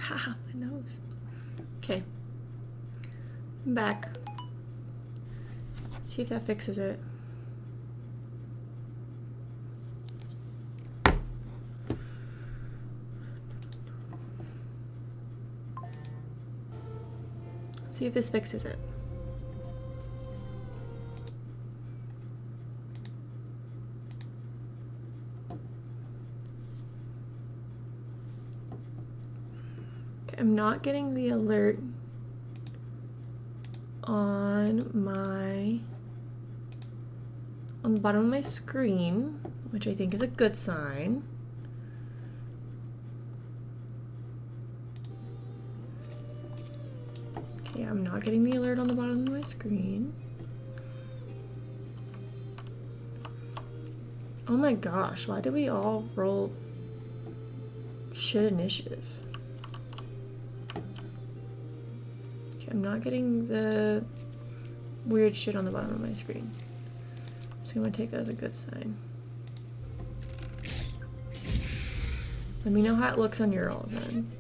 Haha, my nose. Okay. I'm back. See if that fixes it. See if this fixes it. Okay, I'm not getting the alert on the bottom of my screen, which I think is a good sign. Okay, I'm not getting the alert on the bottom of my screen. Oh my gosh, why did we all roll shit initiative? Okay, I'm not getting the weird shit on the bottom of my screen. So I'm gonna take that as a good sign. Let me know how it looks on your all's end.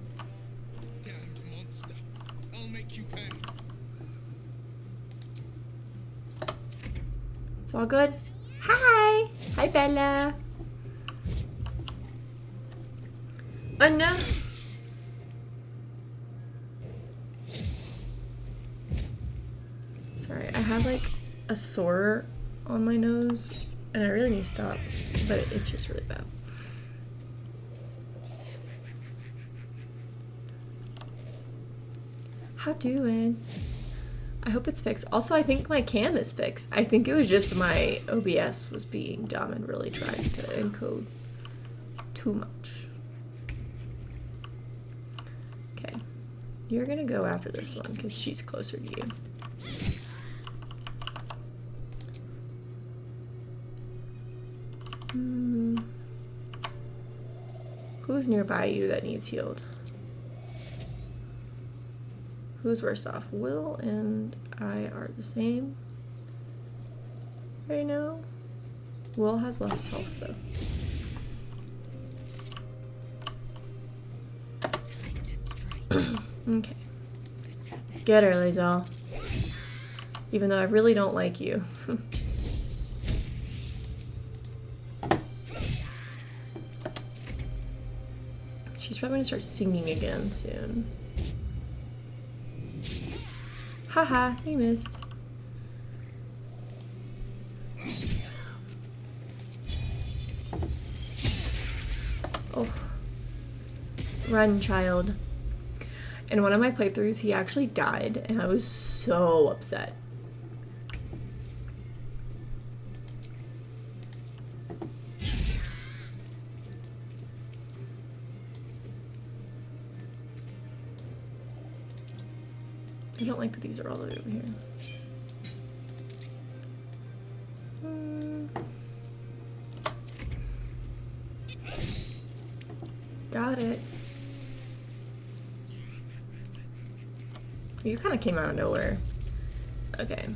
It's all good? Hi! Hi, Bella! Oh no! Sorry, I have like a sore on my nose and I really need to stop, but it itches really bad. How doing? I hope it's fixed. Also, I think my cam is fixed. I think it was just my OBS was being dumb and really trying to encode too much. Okay. You're gonna go after this one because she's closer to you. Who's nearby you that needs healed? Who's worst off? Will and I are the same right now. Will has less health though. Okay. Get her, Lae'zel. Even though I really don't like you. She's probably gonna start singing again soon. Haha, you missed. Oh. Run, child. In one of my playthroughs, he actually died, and I was so upset. I don't like that these are all the way over here. Got it. You kind of came out of nowhere. Okay.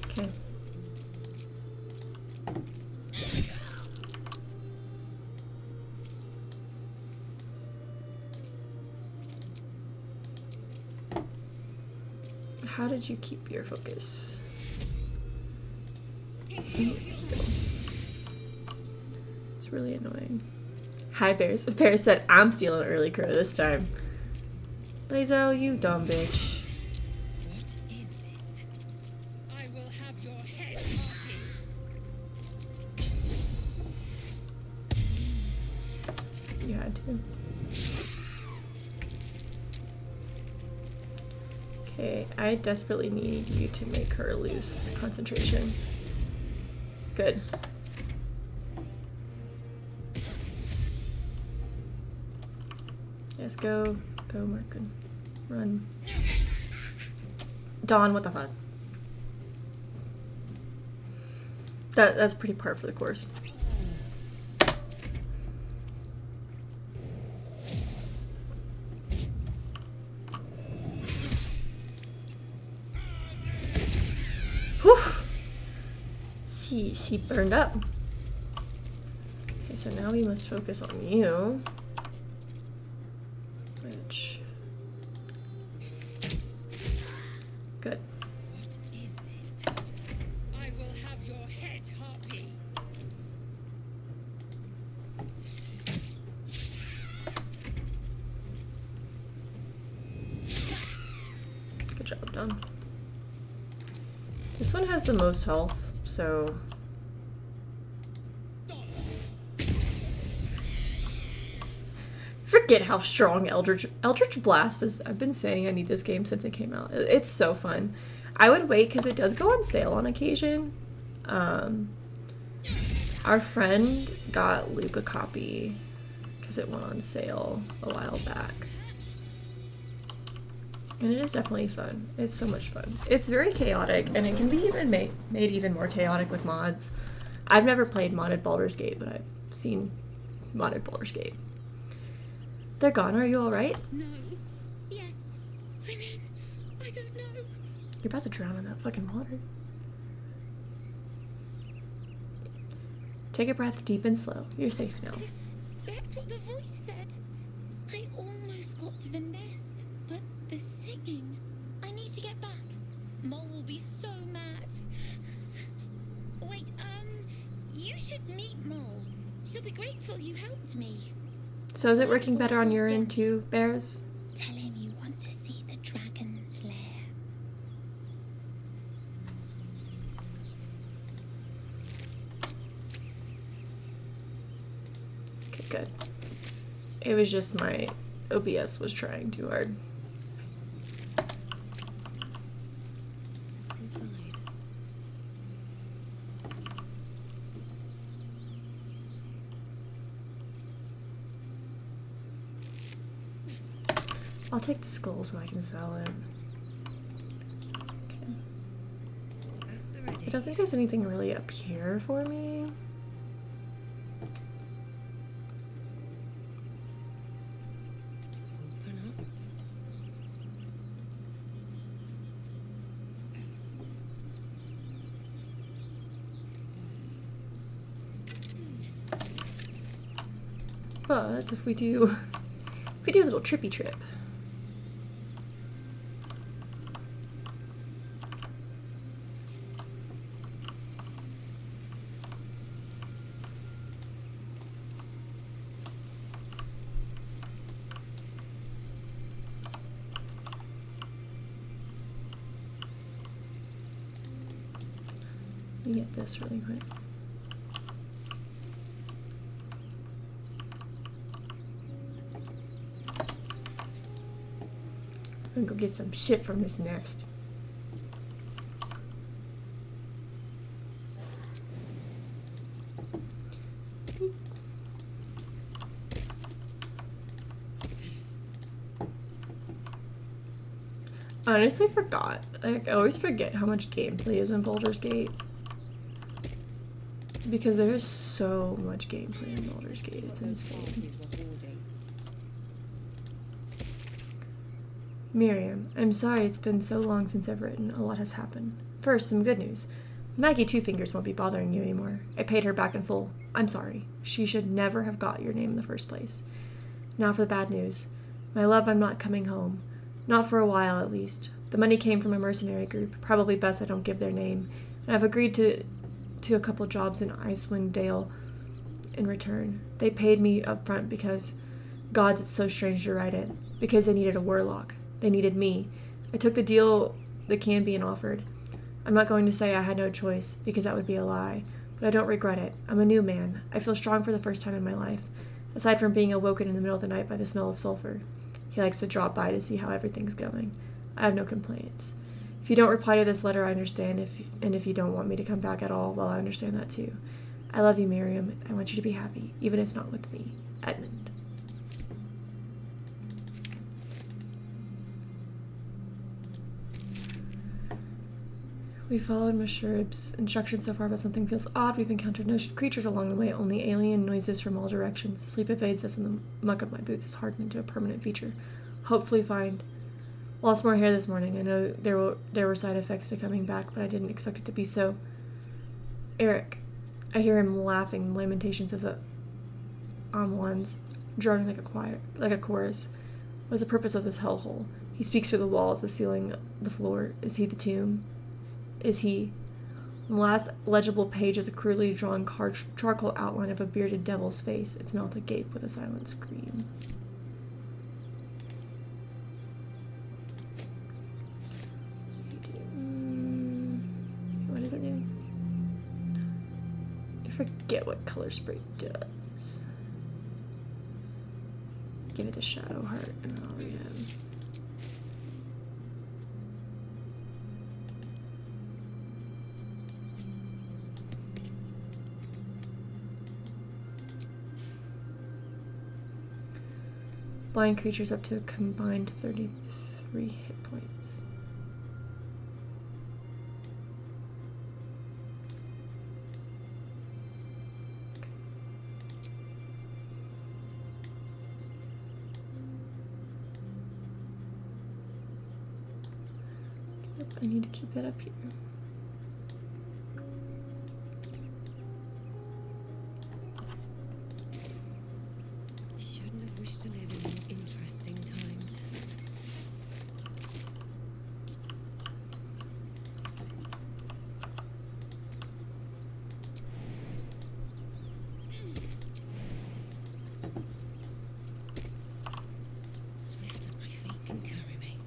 Okay. How did you keep your focus? It's really annoying. Hi, Bears. Bear said, I'm stealing early crow this time. Lae'zel, you dumb bitch. What is this? I will have your head off. You had to. Okay, I desperately need you to make her lose concentration. Good. Yes, go, Merkin. Run. Dawn, what the fuck? That's pretty par for the course. Whew! She burned up. Okay, so now we must focus on you. Which... Good. What is this? I will have your head, Harpy. Good job, done. This one has the most health, so... Forget how strong Eldritch Blast is. I've been saying I need this game since it came out. It's so fun. I would wait because it does go on sale on occasion. Our friend got Luke a copy because it went on sale a while back. And it is definitely fun. It's so much fun. It's very chaotic, and it can be even made even more chaotic with mods. I've never played modded Baldur's Gate, but I've seen modded Baldur's Gate. They're gone. Are you alright? No. Yes. I mean, I don't know. You're about to drown in that fucking water. Take a breath deep and slow. You're safe now. That's what the voice said. I almost got to the nest, but the singing. I need to get back. Mole will be so mad. Wait, you should meet Mole. She'll be grateful you helped me. So is it working better on your end too, Bears? Tell him you want to see the dragon's lair. Okay, good. It was just my OBS was trying too hard. What's inside? I'll take the skull so I can sell it. Okay. I don't think there's anything really up here for me. Open up. But if we do a little trippy trip. Let me get this really quick. I'm gonna go get some shit from this nest. I honestly forgot. Like, I always forget how much gameplay is in Baldur's Gate. Because there's so much gameplay in Baldur's Gate, it's insane. Miriam, I'm sorry it's been so long since I've written. A lot has happened. First, some good news. Maggie Two Fingers won't be bothering you anymore. I paid her back in full. I'm sorry. She should never have got your name in the first place. Now for the bad news. My love, I'm not coming home. Not for a while, at least. The money came from a mercenary group. Probably best I don't give their name. And I've agreed to a couple jobs in Icewind Dale in return. They paid me up front because, gods, it's so strange to write it, because they needed a warlock. They needed me. I took the deal the Cambion offered. I'm not going to say I had no choice, because that would be a lie, but I don't regret it. I'm a new man. I feel strong for the first time in my life, aside from being awoken in the middle of the night by the smell of sulfur. He likes to drop by to see how everything's going. I have no complaints. If you don't reply to this letter, I understand, and if you don't want me to come back at all, well, I understand that too. I love you, Miriam. I want you to be happy, even if it's not with me. Edmund. We followed Mashurib's instructions so far, but something feels odd. We've encountered no creatures along the way, only alien noises from all directions. Sleep evades us, and the muck of my boots is hardened into a permanent feature. Hopefully find. Lost more hair this morning. I know there were side effects to coming back, but I didn't expect it to be so Eric. I hear him laughing, lamentations of the ones, droning like a chorus. What is the purpose of this hellhole? He speaks through the walls, the ceiling, the floor. Is he the tomb? Is he? On the last legible page is a crudely drawn charcoal outline of a bearded devil's face, its mouth agape with a silent scream. What does it do? I forget what color spray does. Give it to Shadow Heart and I'll read it. Blind creatures up to a combined 33 hit points. Yep, I need to keep that up here. Shouldn't have wished to live in more interesting times. Swift as my feet can carry me.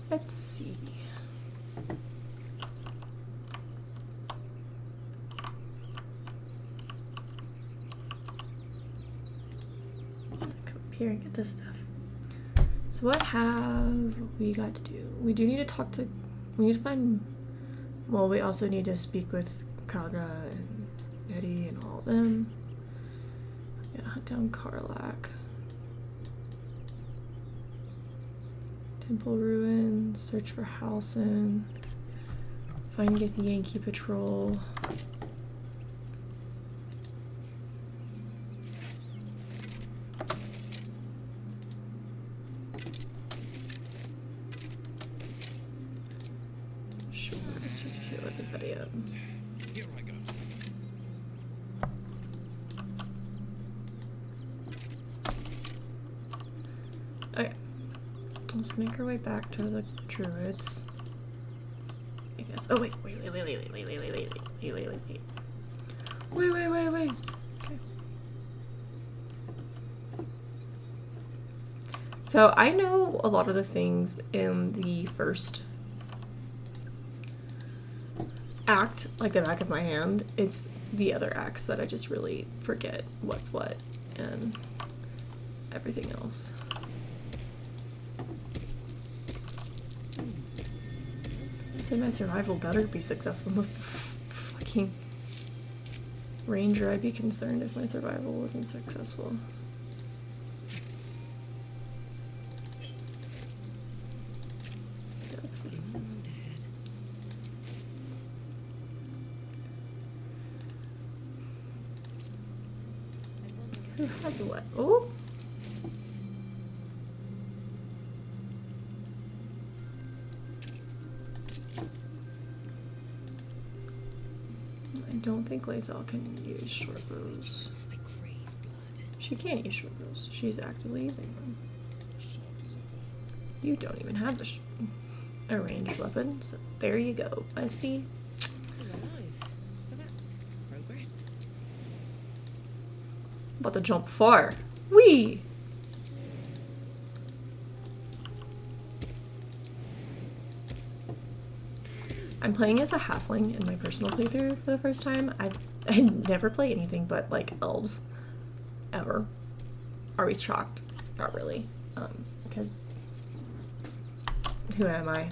Let's see. Come up here and get this stuff. So what have we got to do? We do need to talk to, we need to find, well, we also need to speak with Kaga and Eddie and all of them. Yeah, hunt down Karlak. Temple Ruins, search for Halson, find and get the Yankee Patrol. Sure, let's just heal everybody up. Here I go. Okay. Let's make our way back to the druids. I guess. Oh wait. Wait. Okay. So I know a lot of the things in the first act, like the back of my hand. It's the other acts that I just really forget what's what and everything else. I say my survival better be successful. I'm a fucking ranger. I'd be concerned if my survival wasn't successful. Okay, let's see. Who has what? Oh! I don't think Lae'zel can use short bows. I crave blood. She can't use short bows. She's actively using them. You don't even have a ranged weapon, so there you go, bestie. Still alive. So that's progress. About to jump far. Whee! I'm playing as a halfling in my personal playthrough for the first time. I never play anything but like elves, ever. Are we shocked? Not really, because who am I?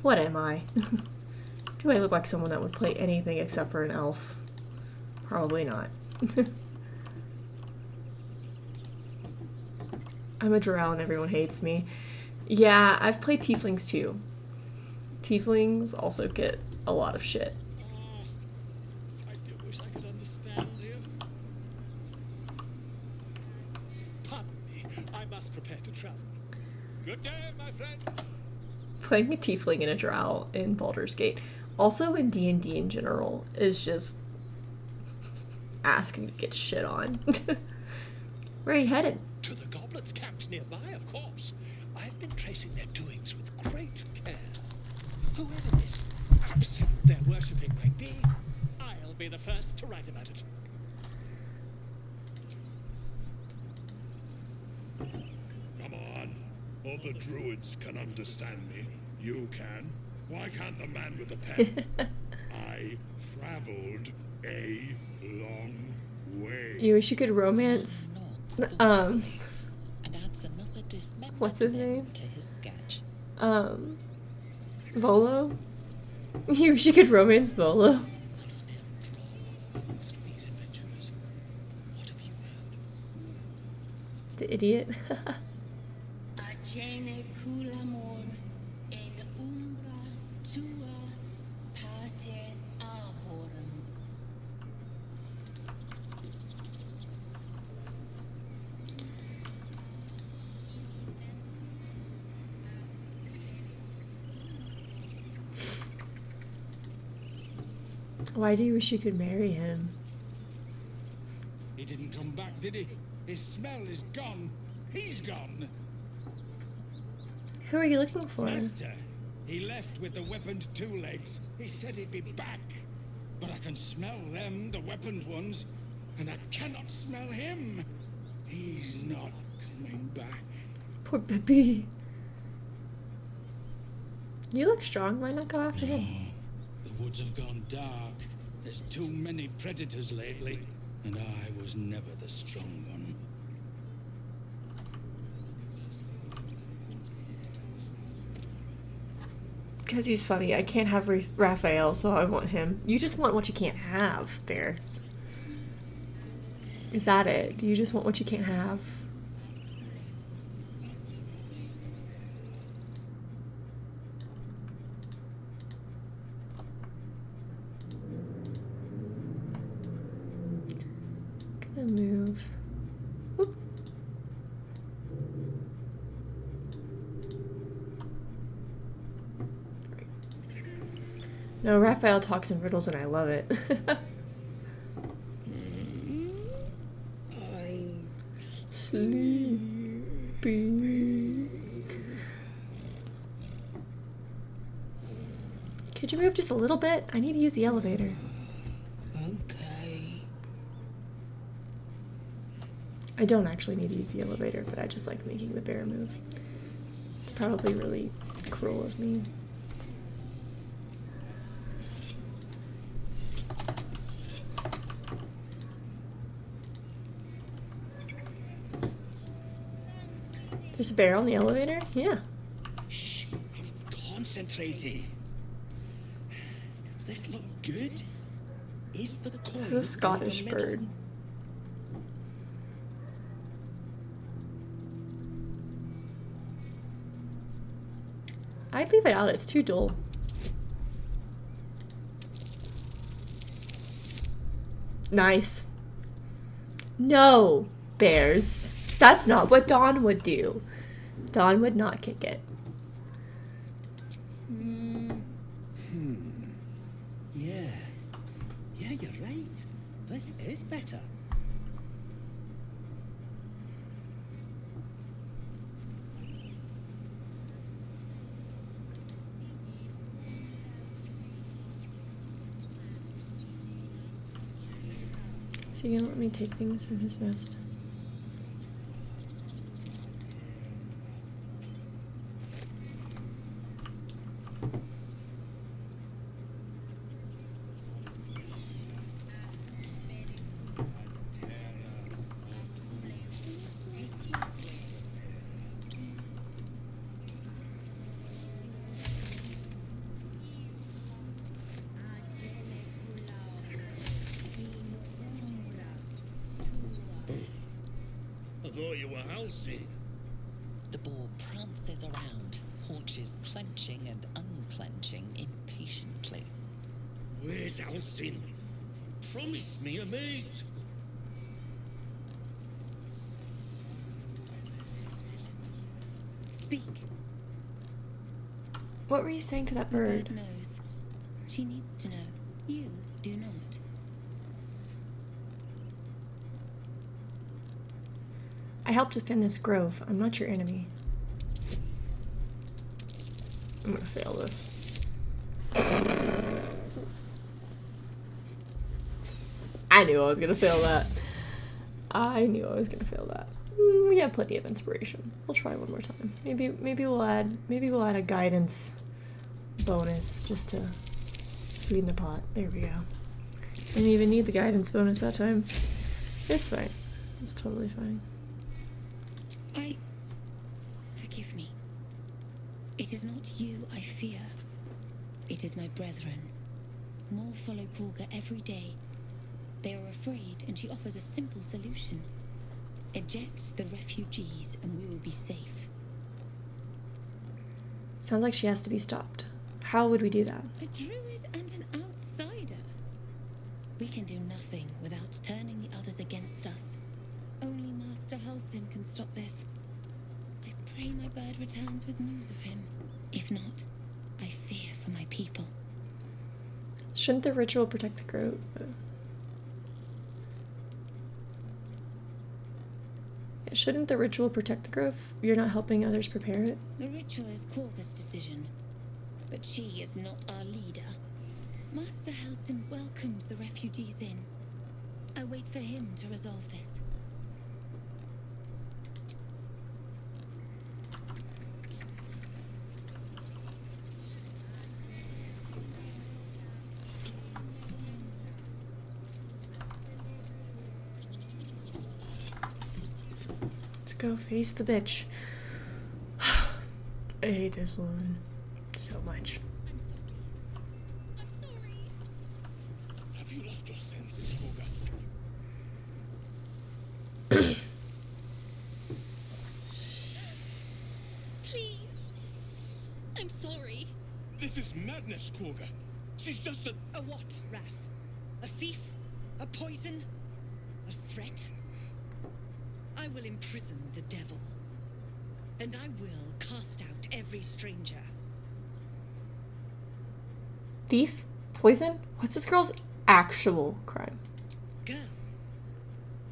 What am I? Do I look like someone that would play anything except for an elf? Probably not. I'm a drow and everyone hates me. Yeah, I've played tieflings too. Tieflings also get a lot of shit. I do wish I could understand you. Pardon me, I must prepare to travel. Good day, my friend. Playing a tiefling in a drow in Baldur's Gate, also in D&D in general, is just asking to get shit on. Where are you headed? To the goblins camped nearby, of course. I've been tracing their doings with great care. Whoever this absolute they're worshipping might be, I'll be the first to write about it. Come on. All the druids can understand me. You can. Why can't the man with the pen? I traveled a long way. You wish you could romance, And adds another dismember what's his to them name? to his sketch. Volo? You wish you could romance Volo. I smell drawn amongst these adventurers. What have you heard? The idiot. Agene culamor en umbra tua pate arborum. Why do you wish you could marry him? He didn't come back, did he? His smell is gone. He's gone. Who are you looking for? Master, he left with the weaponed two legs. He said he'd be back. But I can smell them, the weaponed ones, and I cannot smell him. He's not coming back. Poor baby. You look strong. Why not go after him? The woods have gone dark. There's too many predators lately, and I was never the strong one. Because he's funny. I can't have Raphael, so I want him. You just want what you can't have, Bears. Is that it? Do you just want what you can't have? Gonna move. Whoop. No, Raphael talks in riddles and I love it. I'm Sleepy. Could you move just a little bit? I need to use the elevator. okay. I don't actually need to use the elevator, but I just like making the bear move. It's probably really cruel of me. There's a bear on the elevator? Yeah. Shh, I'm concentrating. Does this look good? Is the coin This is a Scottish in the middle? bird. I'd leave it out, it's too dull. Nice. No, bears. That's not what Dawn would do. Dawn would not kick it. Yeah. Yeah, you're right. This is better. Is he gonna let me take things from his nest? I thought you were Halsey. The boar prances around, haunches clenching and unclenching impatiently. Where's Alcin? Promise me a mate. Speak. What were you saying to that bird? The bird knows. She needs to know. You do not. I helped defend this grove. I'm not your enemy. I'm gonna fail this. I knew I was gonna fail that. We have plenty of inspiration. We'll try one more time. Maybe we'll add a guidance bonus just to sweeten the pot. There we go. I didn't even need the guidance bonus that time. It's fine. It's totally fine. Forgive me. It is not you I fear. It is my brethren. More follow Korga every day. They are afraid, and she offers a simple solution. Eject the refugees, and we will be safe. Sounds like she has to be stopped. How would we do that? A druid and an outsider. We can do nothing without turning the others against us. Only Master Halsin can stop this. I pray my bird returns with news of him. If not, I fear for my people. Shouldn't the ritual protect the grove? Shouldn't the ritual protect the grove? You're not helping others prepare it? The ritual is Korga's decision, but she is not our leader. Master Halsin welcomes the refugees in. I wait for him to resolve this. Go face the bitch. I hate this woman so much. I'm sorry. Have you lost your senses, Korga? Please. I'm sorry. This is madness, Korga. She's just a what, Wrath? A thief? A poison? A threat? I will imprison the devil, and I will cast out every stranger. Thief? Poison? What's this girl's actual crime? Girl?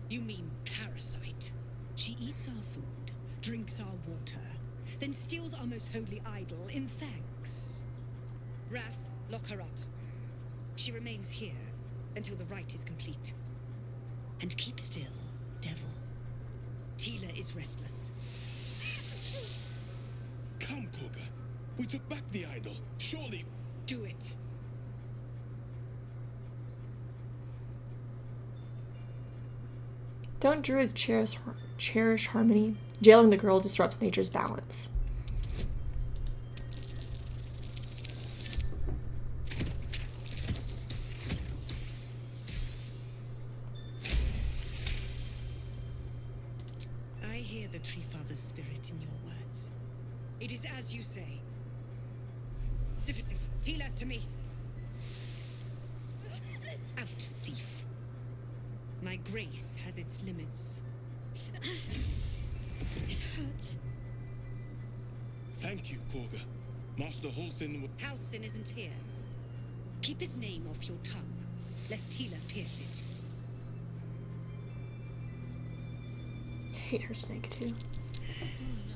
You mean parasite? She eats our food, drinks our water, then steals our most holy idol in thanks. Wrath, lock her up. She remains here until the rite is complete. And keep still, devil. Tila is restless. Come, Korga. We took back the idol. Surely. Do it. Don't druids cherish harmony? Jailing the girl disrupts nature's balance. I hear the Tree Father's spirit in your words. It is as you say. Sif, Tila, to me. Out, thief. My grace has its limits. It hurts. Thank you, Korga. Master Halsin will... Halsin isn't here. Keep his name off your tongue, lest Tila pierce it. I hate her snake too. Oh no.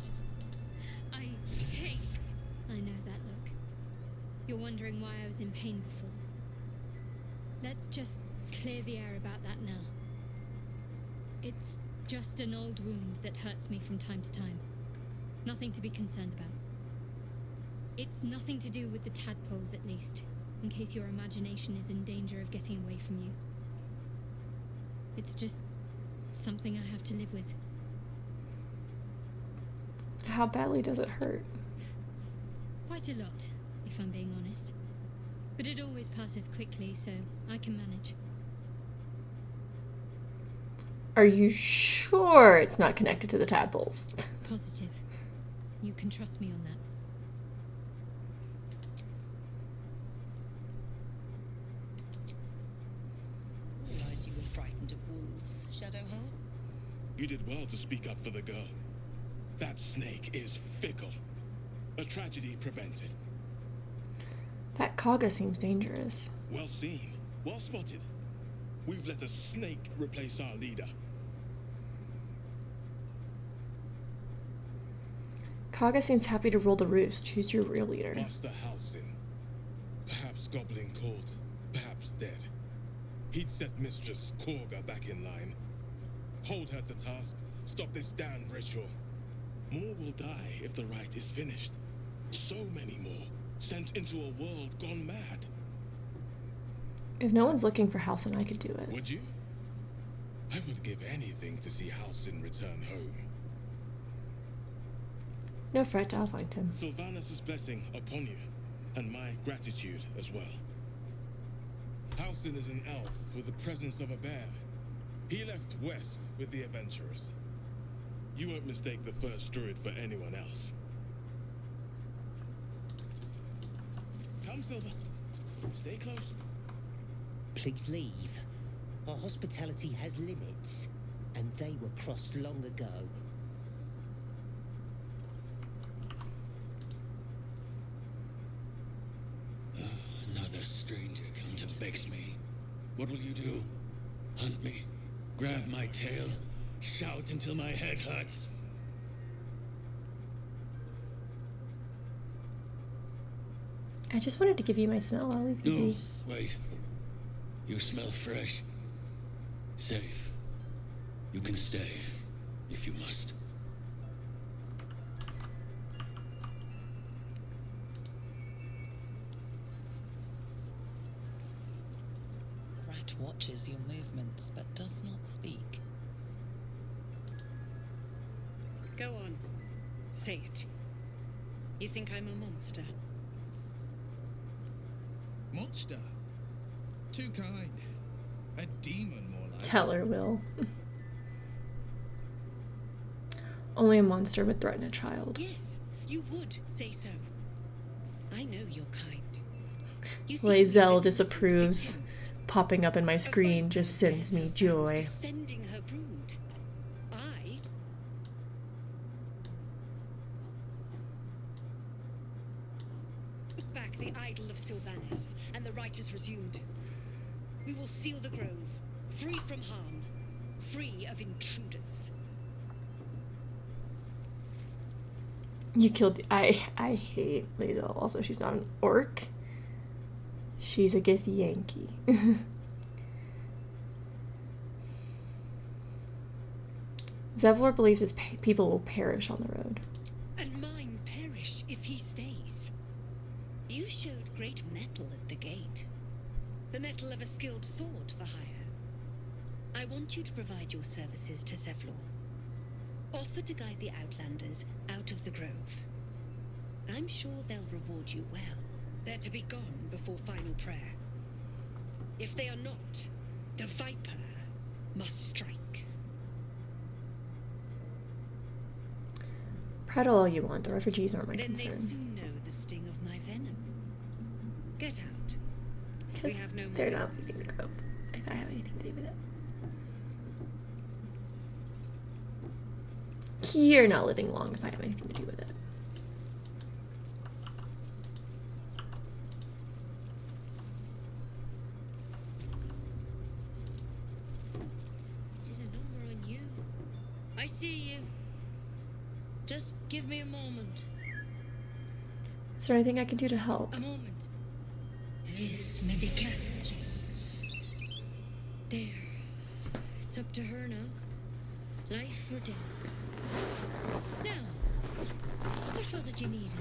I know that look. You're wondering why I was in pain before. Let's just clear the air about that now. It's just an old wound that hurts me from time to time. Nothing to be concerned about. It's nothing to do with the tadpoles, at least, in case your imagination is in danger of getting away from you. It's just something I have to live with. How badly does it hurt? Quite a lot, if I'm being honest. But it always passes quickly, so I can manage. Are you sure it's not connected to the tadpoles? Positive. You can trust me on that. Realized you were frightened of wolves, Shadowheart. You did well to speak up for the girl. That snake is fickle. A tragedy prevented. That Kaga seems dangerous. Well seen. Well spotted. We've let a snake replace our leader. Kaga seems happy to rule the roost. Who's your real leader? Master Halsin. Perhaps goblin cold, perhaps dead. He'd set Mistress Korga back in line. Hold her to task. Stop this damned ritual. More will die if the rite is finished. So many more, sent into a world gone mad. If no one's looking for Halsin, I could do it. Would you? I would give anything to see Halsin return home. No fret, I'll find him. Sylvanus' blessing upon you, and my gratitude as well. Halsin is an elf with the presence of a bear. He left west with the adventurers. You won't mistake the first druid for anyone else. Come, Silver. Stay close. Please leave. Our hospitality has limits, and they were crossed long ago. Another stranger come to vex me. What will you do? Hunt me? Grab my tail? Shout until my head hurts? I just wanted to give you my smell. I'll leave you No, be. wait. You smell fresh. Safe. You can stay, if you must. The rat watches your movements, but does not speak. Go on. Say it. You think I'm a monster? Monster? Too kind. A demon, more like. Tell her, Will. Only a monster would threaten a child. Yes, you would say so. I know your kind. You see Lae'zel victims disapproves. and victims. Popping up in my A screen viper just sends bears me her joy. fangs defending her brood. I took back the idol of Sylvanus, and the rite is resumed. We will seal the grove, free from harm, free of intruders. You killed. I hate Lae'zel. Also, she's not an orc. She's a Githyanki. Zevlor believes his people will perish on the road. And mine perish if he stays. You showed great mettle at the gate. The mettle of a skilled sword for hire. I want you to provide your services to Zevlor. Offer to guide the Outlanders out of the grove. I'm sure they'll reward you well. They're to be gone before final prayer. If they are not, the Viper must strike. Prattle all you want. The refugees aren't my Then they concern. soon know the sting of my venom. Get out. We Because have no more they're not business. leaving the grove. If I have anything to do with it. You're not living long if I have anything to do with it. Did a number on you. I see you. Just give me a moment. Is there anything I can do to help? A moment. Res medicat. There. It's up to her now. Life or death. Now, what was it you needed?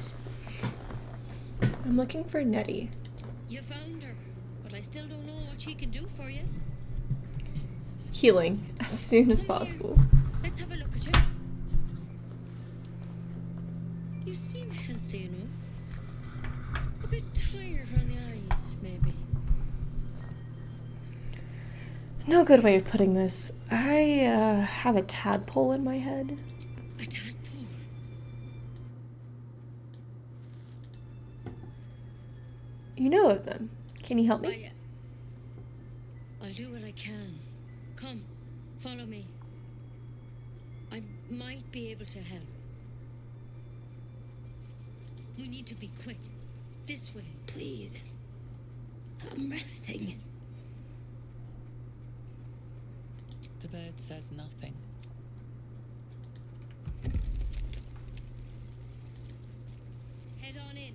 I'm looking for Nettie. You found her, but I still don't know what she can do for you. Healing as soon as Come here. possible. Let's have a look at you. You seem healthy enough. A bit tired around the eyes, maybe. No good way of putting this. I have a tadpole in my head. A tadpole. You know of them. Can you help me? I'll do what I can. Come, follow me. I might be able to help. We need to be quick. This way. Please. I'm resting. The bird says nothing. Head on in.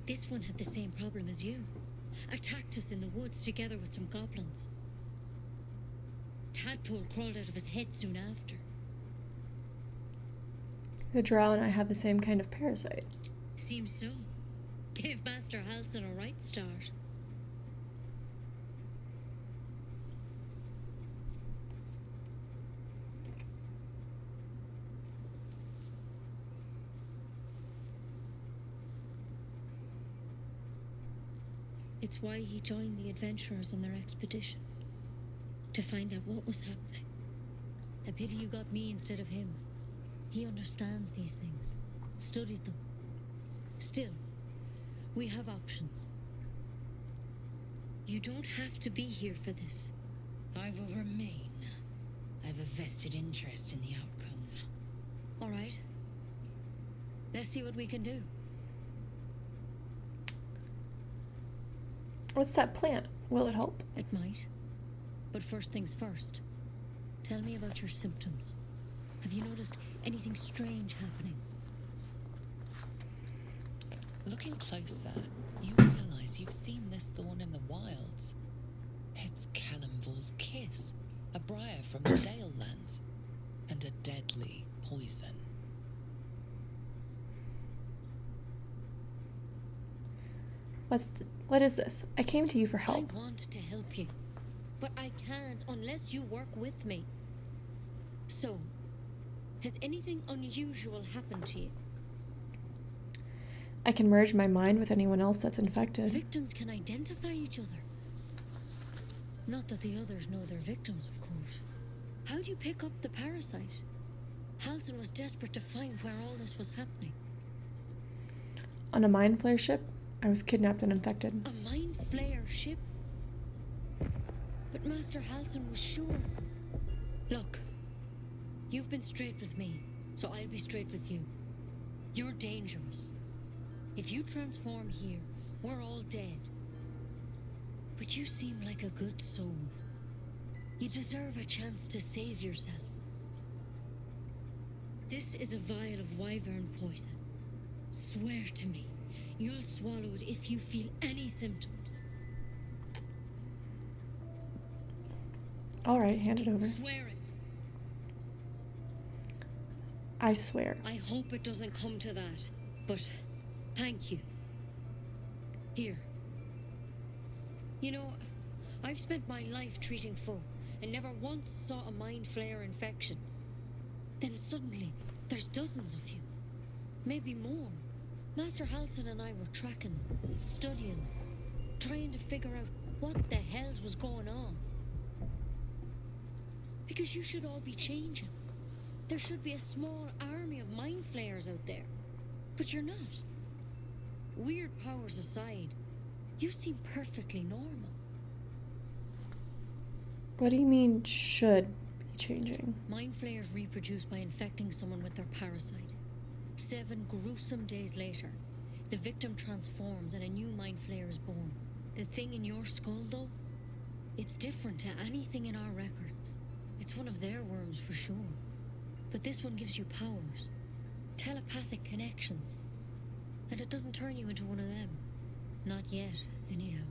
This one had the same problem as you. Attacked us in the woods together with some goblins. Tadpole crawled out of his head soon after. The drow and I have the same kind of parasite. Seems so. Gave Master Halsin a right start. It's why he joined the adventurers on their expedition. To find out what was happening. A pity you got me instead of him. He understands these things. Studied them. Still, we have options. You don't have to be here for this. I will remain. I have a vested interest in the outcome. All right. Let's see what we can do. What's that plant? Will it help? It might. But first things first. Tell me about your symptoms. Have you noticed anything strange happening? Looking closer, you realize you've seen this thorn in the wilds. It's Kalimvor's kiss, a briar from the Dale lands, and a deadly poison. What is this? I came to you for help. I want to help you, but I can't unless you work with me. So, has anything unusual happened to you? I can merge my mind with anyone else that's infected. Victims can identify each other. Not that the others know they're victims, of course. How'd you pick up the parasite? Halsin was desperate to find where all this was happening. On a mind flare ship, I was kidnapped and infected. A mind flayer ship? But Master Halsin was sure. Look, you've been straight with me, so I'll be straight with you. You're dangerous. If you transform here, we're all dead. But you seem like a good soul. You deserve a chance to save yourself. This is a vial of wyvern poison. Swear to me, you'll swallow it if you feel any symptoms. All right, hand it over. Swear it. I swear. I hope it doesn't come to that, but thank you. Here. You know, I've spent my life treating folk and never once saw a mind flare infection. Then suddenly, there's dozens of you. Maybe more. Master Halsin and I were tracking them, studying them, trying to figure out what the hells was going on. Because you should all be changing. There should be a small army of mind flayers out there. But you're not. Weird powers aside, you seem perfectly normal. What do you mean, should be changing? Mind flayers reproduce by infecting someone with their parasite. 7 gruesome days later, the victim transforms and a new mind flayer is born. The thing in your skull, though, it's different to anything in our records. It's one of their worms for sure. But this one gives you powers. Telepathic connections. And it doesn't turn you into one of them. Not yet, anyhow.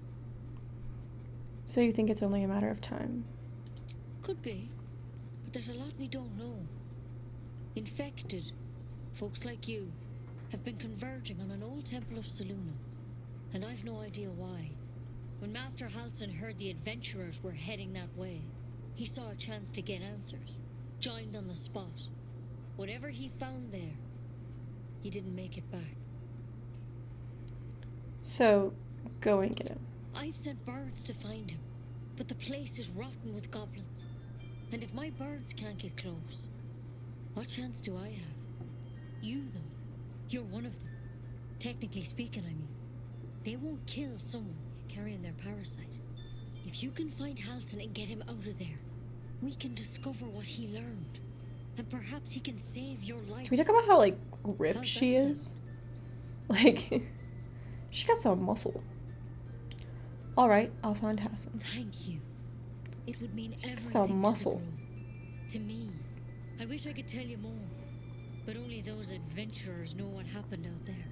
So you think it's only a matter of time? Could be. But there's a lot we don't know. Infected, folks like you, have been converging on an old temple of Selûne. And I've no idea why. When Master Halsin heard the adventurers were heading that way, he saw a chance to get answers. Joined on the spot. Whatever he found there, he didn't make it back. So, go and get him. I've sent birds to find him, but the place is rotten with goblins. And if my birds can't get close, what chance do I have? You, though, you're one of them. Technically speaking, I mean. They won't kill someone carrying their parasite. If you can find Halsin and get him out of there, we can discover what he learned. And perhaps he can save your life. Can we talk about how, like, ripped How's she that is? Like, she got some muscle. Alright, I'll find Halsin. Thank you. It would mean She's got everything some to the muscle. group. To me. I wish I could tell you more. But only those adventurers know what happened out there.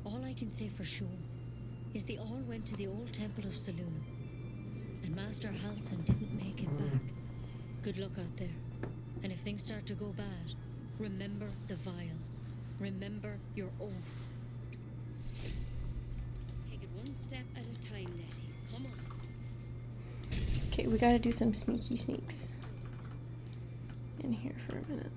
All I can say for sure is they all went to the old temple of Saloon. And Master Halsin didn't make it back. Good luck out there. And if things start to go bad, remember the vial. Remember your oath. Take it one step at a time, Nettie. Come on. Okay, we gotta do some sneaky sneaks in here for a minute.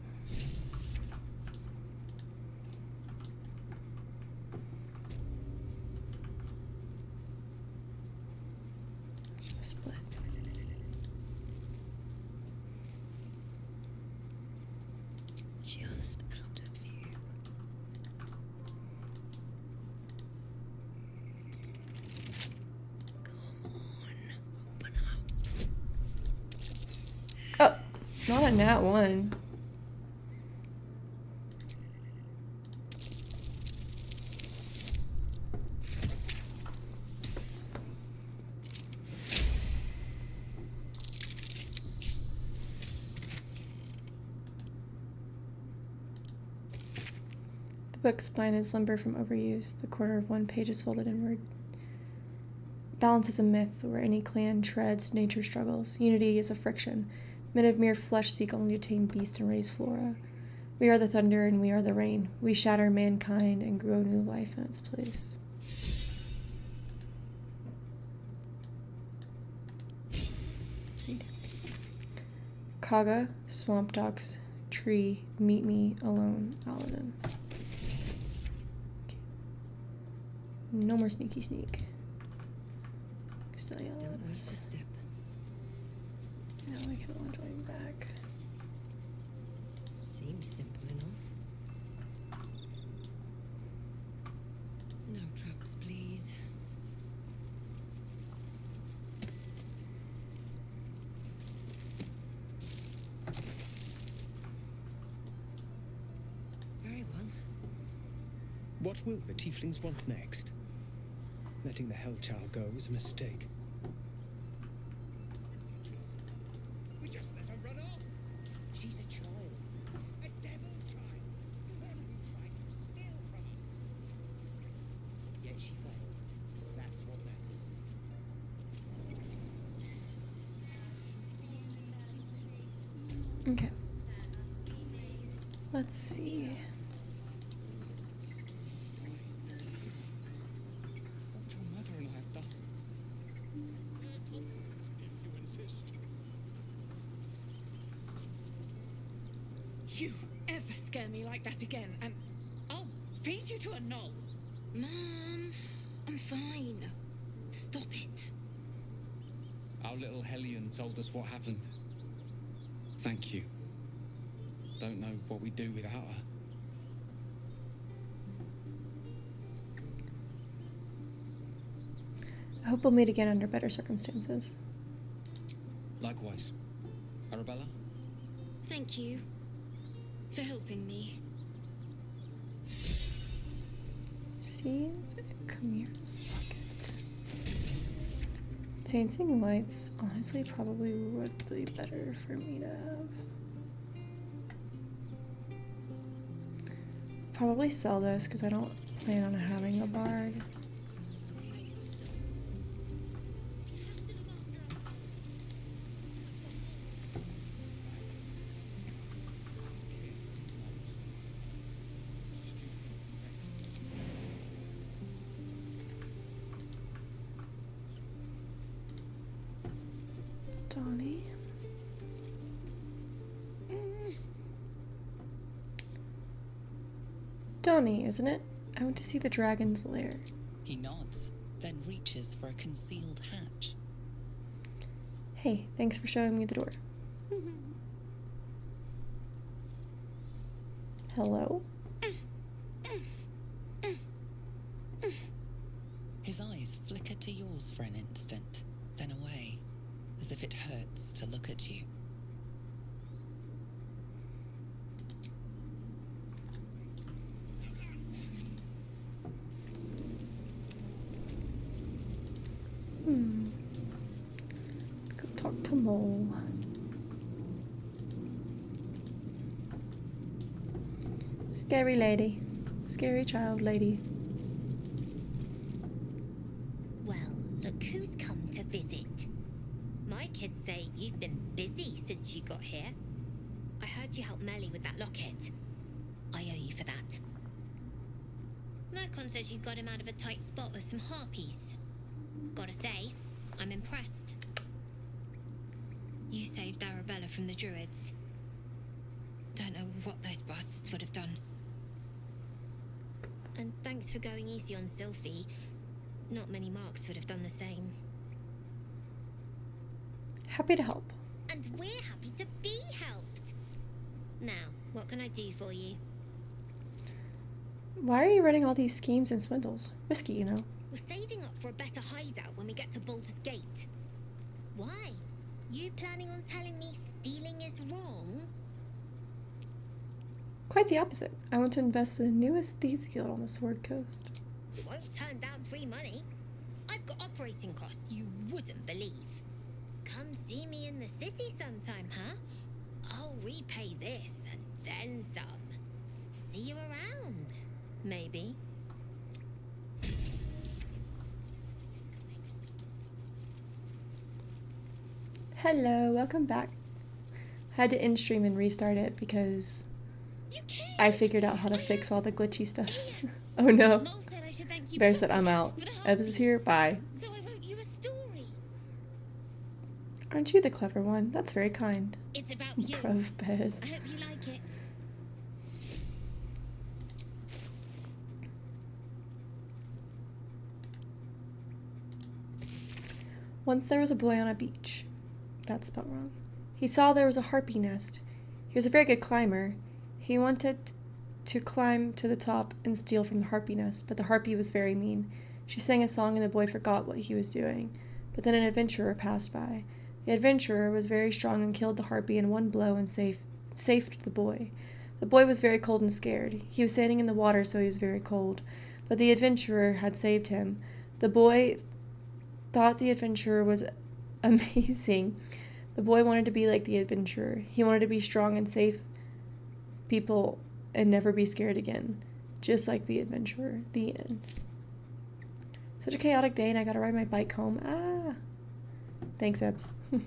Split. Just out of view. Come on, open up. Oh, not a nat one. The book's spine is limber from overuse. The corner of one page is folded inward. Balance is a myth where any clan treads, nature struggles. Unity is a friction. Men of mere flesh seek only to tame beast and raise flora. We are the thunder and we are the rain. We shatter mankind and grow new life in its place. Kaga, swamp dogs, tree, meet me alone, Aladdin. Okay. No more sneaky sneak. Still yell Don't at waste us. a step. Now we can all join back. Seems simple enough. No traps, please. Very well. What will the tieflings want next? Letting the Hellchild go was a mistake. We just let her run off. She's a child. A devil child. Who will be trying to steal from us? Yet she failed. That's what matters. Okay. Let's see. What your mother and I have done. If you insist. You ever scare me like that again, and I'll feed you to a knoll. Mom, I'm fine. Stop it. Our little Hellion told us what happened. Thank you. Don't know what we'd do without her. I hope we'll meet again under better circumstances. Likewise. Arabella? Thank you for helping me. See? Chimera's pocket. Dancing lights honestly probably would be better for me to have. Probably sell this because I don't plan on having a bard. Donnie. Donnie, isn't it? I went to see the dragon's lair. He nods, then reaches for a concealed hatch. Hey, thanks for showing me the door. Hello? His eyes flicker to yours for an instant, then away, as if it hurts to look at you. Go talk to Mole. Scary lady. Scary child lady. Well, look who's come to visit. My kids say you've been busy since you got here. I heard you helped Melly with that locket. I owe you for that. Mercon says you got him out of a tight spot with some harpies. Gotta say, I'm impressed. You saved Arabella from the Druids. Don't know what those bastards would have done. And thanks for going easy on Sylphie. Not many marks would have done the same. Happy to help. And we're happy to be helped. Now, what can I do for you? Why are you running all these schemes and swindles? Risky, you know. We're saving up for a better hideout when we get to Baldur's Gate. Why? You planning on telling me stealing is wrong? Quite the opposite. I want to invest in the newest thieves guild on the Sword Coast. Won't turn down free money. I've got operating costs you wouldn't believe. Come see me in the city sometime, huh? I'll repay this and then some. See you around, maybe. Hello, welcome back. I had to end stream and restart it because I figured out how to fix all the glitchy stuff. Oh no. Mole said I should thank you Bear said I'm properly out. for the Ebbs is here, bye. So I wrote you a story. Aren't you the clever one? That's very kind. It's about you. Prov Bears. I hope you like it. Once there was a boy on a beach. That's spelled wrong. He saw there was a harpy nest. He was a very good climber. He wanted to climb to the top and steal from the harpy nest, but the harpy was very mean. She sang a song and the boy forgot what he was doing. But then an adventurer passed by. The adventurer was very strong and killed the harpy in one blow and saved the boy. The boy was very cold and scared. He was standing in the water, so he was very cold. But the adventurer had saved him. The boy thought the adventurer was amazing. The boy wanted to be like the adventurer. He wanted to be strong and save people and never be scared again. Just like the adventurer. The end. Such a chaotic day and I gotta ride my bike home. Ah! Thanks, Ebbs. Whatever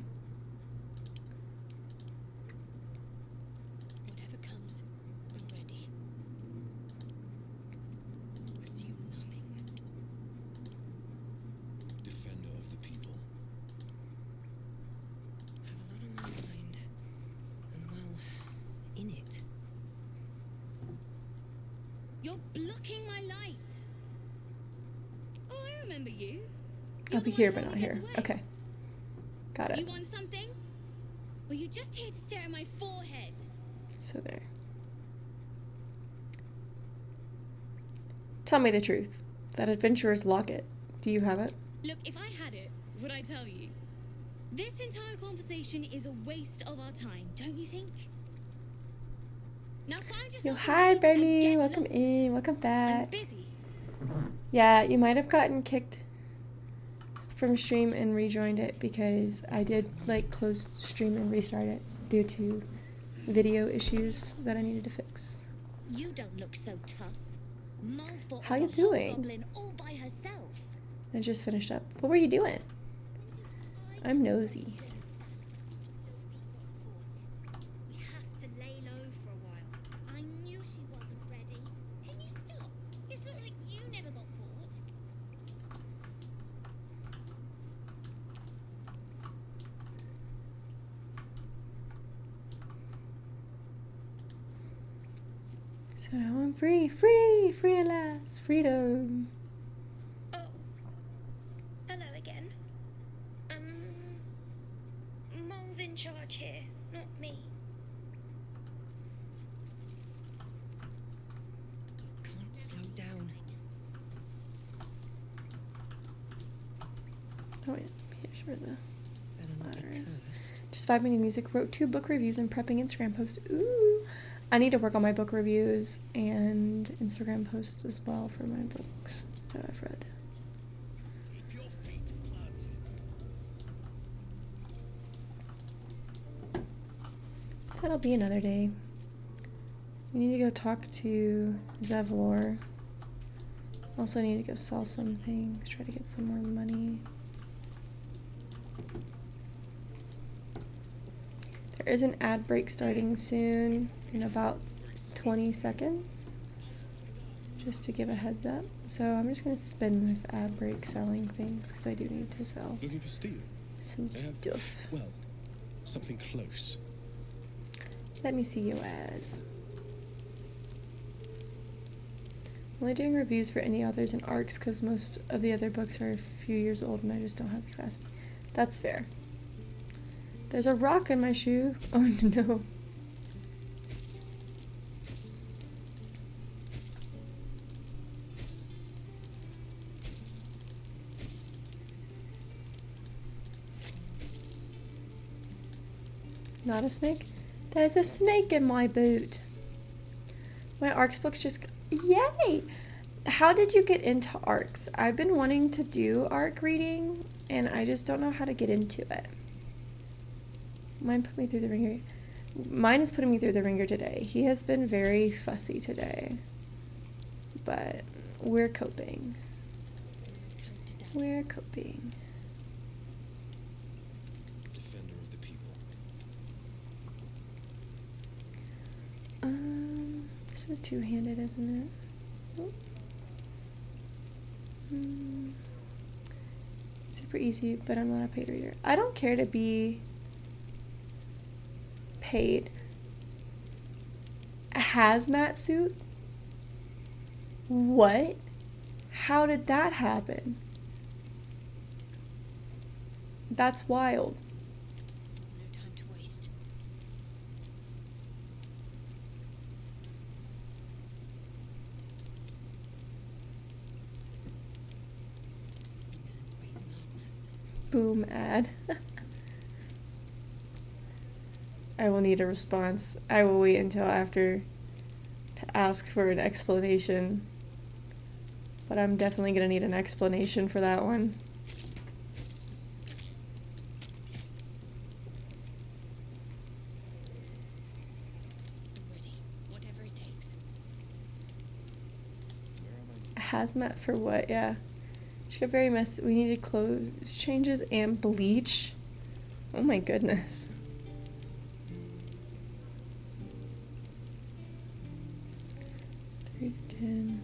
comes, I'm ready. Assume nothing. Defender of the people. I have a lot on my mind. And well, in it. You're blocking my light. Oh, I remember you. I'll be here, but not here. Okay. Got You it. want something? Or you just here to stare at my forehead? So there. Tell me the truth. That adventurer's locket. Do you have it? Look, if I had it, would I tell you? This entire conversation is a waste of our time, don't you think? Now find yourself. Yo, a hi, place and Bernie. get Welcome lost. in. Welcome I'm back. busy. Yeah, you might have gotten kicked from stream and rejoined it because I did like close stream and restart it due to video issues that I needed to fix. You don't look so tough. Mole fought How off you a doing? hobgoblin all by herself. I just finished up. What were you doing? I'm nosy. We have to lay low for a while. I knew she wasn't ready. Can you stop? It's not like you never got caught. So now I'm free. Free! Free at last. Freedom. Oh. Hello again. Someone's in charge here, not me. Can't slow down. Oh wait, here's where the Better not be letter is. cursed. Just 5 minute music. Wrote 2 book reviews and prepping Instagram posts. Ooh, I need to work on my book reviews and Instagram posts as well for my books that I've read. Keep your feet planted. That'll be another day. We need to go talk to Zevlor. Also need to go sell some things, try to get some more money. There is an ad break starting soon in about 20 seconds. Just to give a heads up. So I'm just going to spend this ad break selling things because I do need to sell Looking for steel? some I have, stuff. well, something close. Let me see you as. I'm only doing reviews for any others and arcs because most of the other books are a few years old and I just don't have the capacity. That's fair. There's a rock in my shoe. Oh no. Not a snake? There's a snake in my boot. My arcs books just... Yay! How did you get into arcs? I've been wanting to do arc reading and I just don't know how to get into it. Mine put me through the ringer. Mine is putting me through the ringer today. He has been very fussy today. But we're coping. We're coping. Defender of the people. This is two-handed, isn't it? Oh. Super easy, but I'm not a paid reader. I don't care to be paid. A hazmat suit? What? How did that happen? That's wild. There's no time to waste. Space madness. Boom ad. I will need a response. I will wait until after to ask for an explanation. But I'm definitely gonna need an explanation for that one. Ready, whatever it takes. Hazmat for what? Yeah. She got very messy. We needed clothes changes and bleach. Oh my goodness. $3 to 10.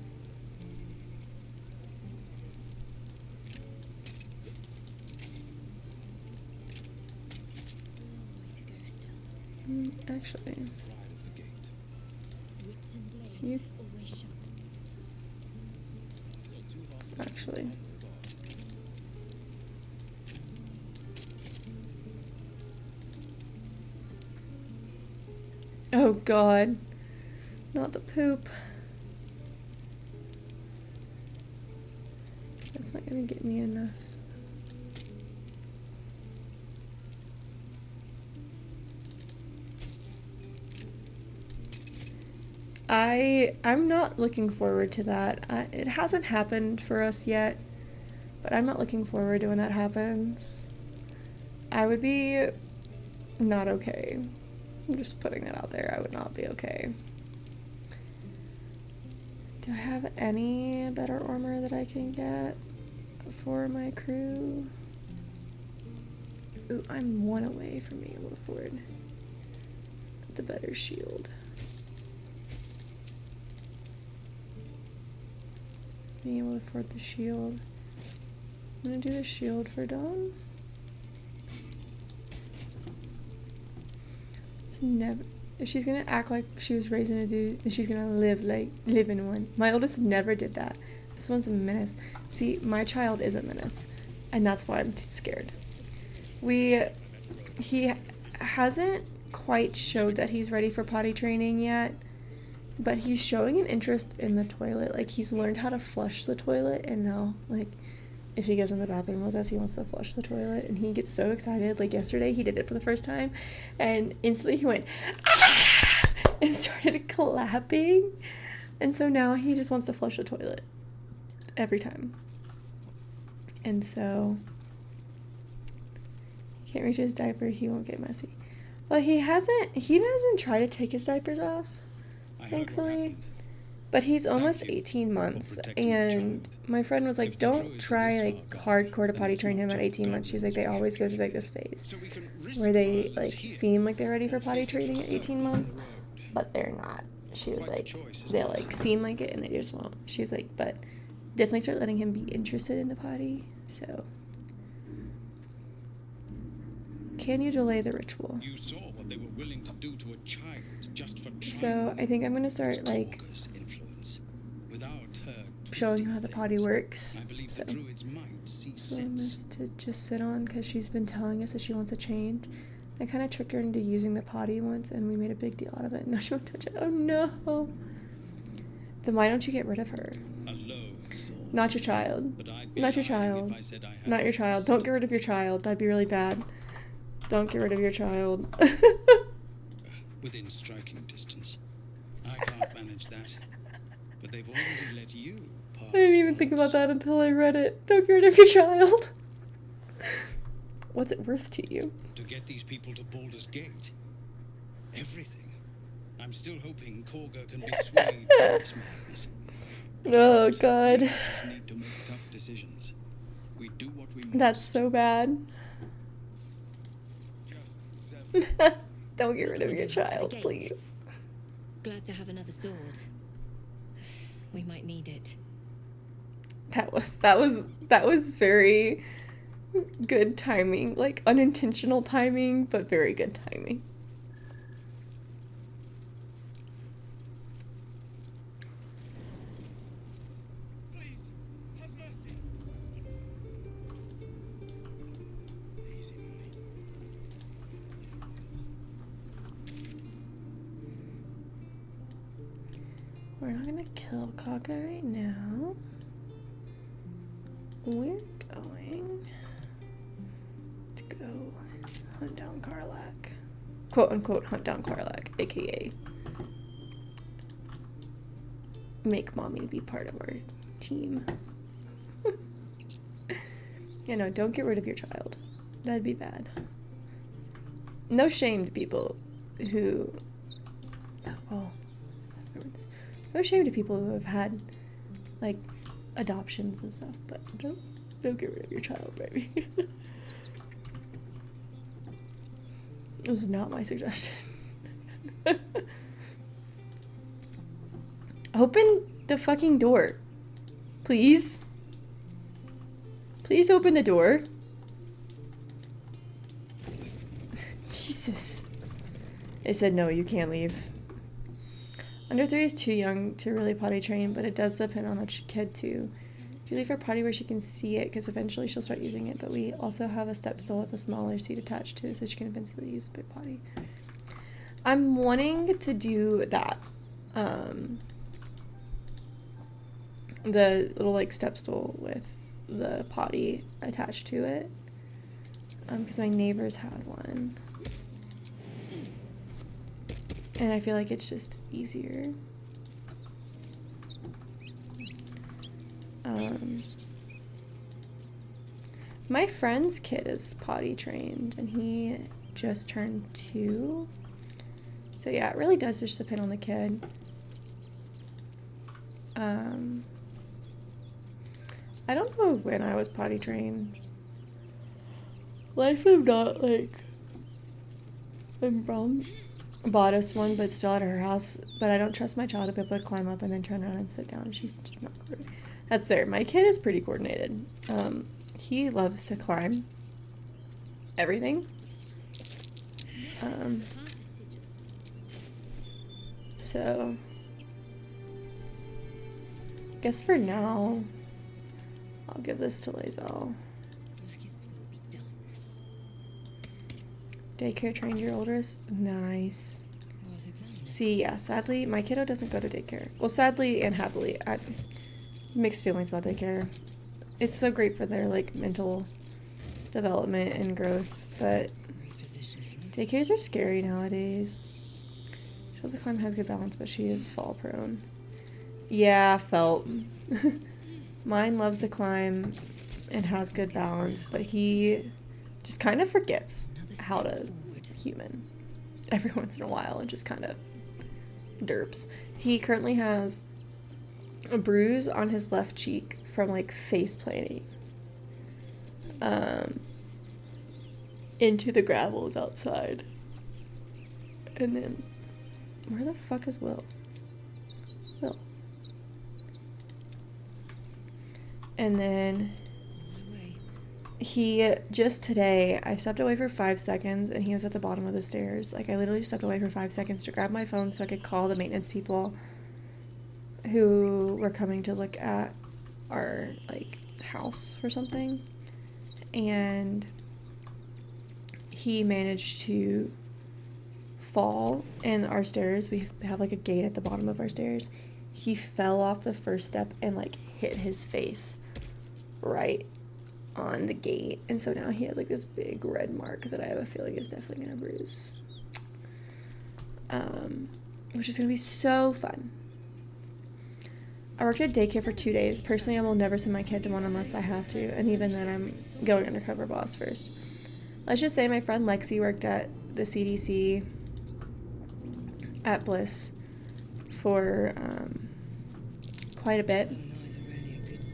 Actually, Pride of the gate. Wits and blades So you- always sharp. actually. Oh god. Not the poop. That's not gonna get me enough. I'm not looking forward to that. It hasn't happened for us yet, but I'm not looking forward to when that happens. I would be not okay. I'm just putting that out there. I would not be okay. Do I have any better armor that I can get for my crew? Ooh, I'm one away from being able to afford the better shield. Being able to afford the shield. I'm gonna do the shield for Dawn. It's never. If she's gonna act like she was raised in a dude, then she's gonna live in one. My oldest never did that. This one's a menace. See, my child is a menace, and that's why I'm scared. He hasn't quite showed that he's ready for potty training yet, but he's showing an interest in the toilet. Like, he's learned how to flush the toilet, and now, like, if he goes in the bathroom with us, he wants to flush the toilet, and he gets so excited. Like, yesterday he did it for the first time, and instantly he went, ah! And started clapping, and so now he just wants to flush the toilet every time. And so, can't reach his diaper, he won't get messy. Well, he doesn't try to take his diapers off, thankfully. But he's almost 18 months, and my friend was like, don't try, like, hardcore to potty train him at 18 months. She's like, they always go through, like, this phase where they, like, seem like they're ready for potty training at 18 months, but they're not. She was like, they'll, like, seem like it, and they just won't. She was like, but definitely start letting him be interested in the potty, so. Can you delay the ritual? You saw what they were willing to do to a child just for trying. So I think I'm gonna start, like, showing her how the potty works. So I want us to just sit on, because she's been telling us that she wants a change. I kind of tricked her into using the potty once, and we made a big deal out of it. No, she won't touch it. Oh no. Then why don't you get rid of her? Not your child. Not your child. Not your child. Don't get rid of your child. That'd be really bad. Don't get rid of your child. Within striking distance. I can't manage that. But they've already let you pass. I didn't even think about that until I read it. Don't get rid of your child. What's it worth to you? To get these people to Baldur's Gate. Everything. I'm still hoping Korga can be swayed from this madness. Oh god. We need to make tough decisions. We do what we must. That's so bad. Don't get rid of your child, please. Glad to have another sword. We might need it. That was very good timing, like unintentional timing, but very good timing. Please, have mercy. Easy money. We're not gonna kill Kaka right now. We're going to go hunt down Karlak. Quote unquote hunt down Karlak, aka make mommy be part of our team. You know, don't get rid of your child. That'd be bad. No shame to people who, well, no shame to people who have had, like, adoptions and stuff, but don't get rid of your child, baby. It was not my suggestion. Open the fucking door. Please. Please open the door. Jesus. They said no, you can't leave. Under 3 is too young to really potty train, but it does depend on the kid too. If you leave her potty where she can see it, because eventually she'll start using it, but we also have a step stool with a smaller seat attached to it, so she can eventually use the potty. I'm wanting to do that. The little, like, step stool with the potty attached to it, because my neighbors had one. And I feel like it's just easier. My friend's kid is potty trained, and he just turned 2. So yeah, it really does just depend on the kid. I don't know when I was potty trained. Life of not, like, my mom bought us one, but still at her house. But I don't trust my child to be able to climb up and then turn around and sit down. She's just not good. That's fair. My kid is pretty coordinated. He loves to climb everything. So guess for now, I'll give this to Lae'zel. Daycare trained your oldest? Nice. Worth examining. See, yeah, sadly, my kiddo doesn't go to daycare. Well, sadly and happily. I mixed feelings about daycare. It's so great for their, like, mental development and growth, but Repositioning. daycares are scary nowadays. She also climb has good balance, but she is fall prone. Yeah, felt. Mine loves to climb and has good balance, but he just kind of forgets how to human every once in a while and just kind of derps. He currently has a bruise on his left cheek from like face planting into the gravels outside. And then where the fuck is Will? Will. And then he just today, I stepped away for 5 seconds and he was at the bottom of the stairs. Like, I literally stepped away for 5 seconds to grab my phone so I could call the maintenance people who were coming to look at our, like, house for something. And he managed to fall in our stairs. We have, like, a gate at the bottom of our stairs. He fell off the first step and, like, hit his face right on the gate, and so now he has like this big red mark that I have a feeling is definitely gonna bruise, which is gonna be so fun. I worked at daycare for 2 days. Personally, I will never send my kid to one unless I have to, and even then I'm going undercover boss first. Let's just say my friend Lexi worked at the CDC at Bliss for quite a bit,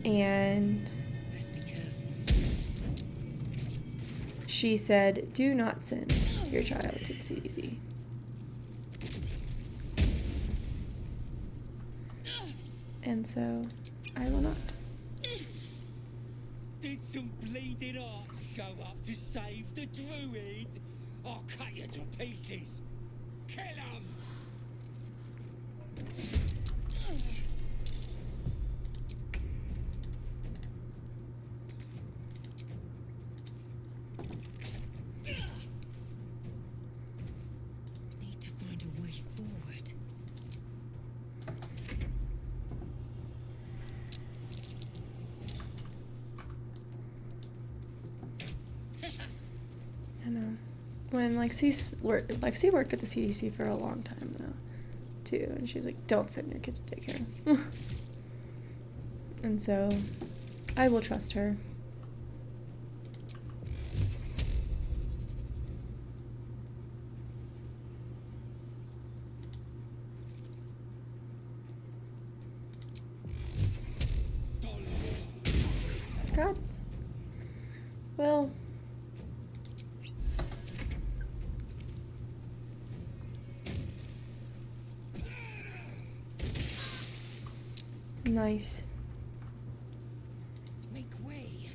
and she said, do not send your child to the CDC. And so, I will not. Did some bleeding arse show up to save the druid? I'll cut you to pieces. Kill him! Need to find a way forward. I know. When Lexi worked at the CDC for a long time though, too, and she was like, don't send your kid to daycare. And so, I will trust her. God. Well. Nice. Make way.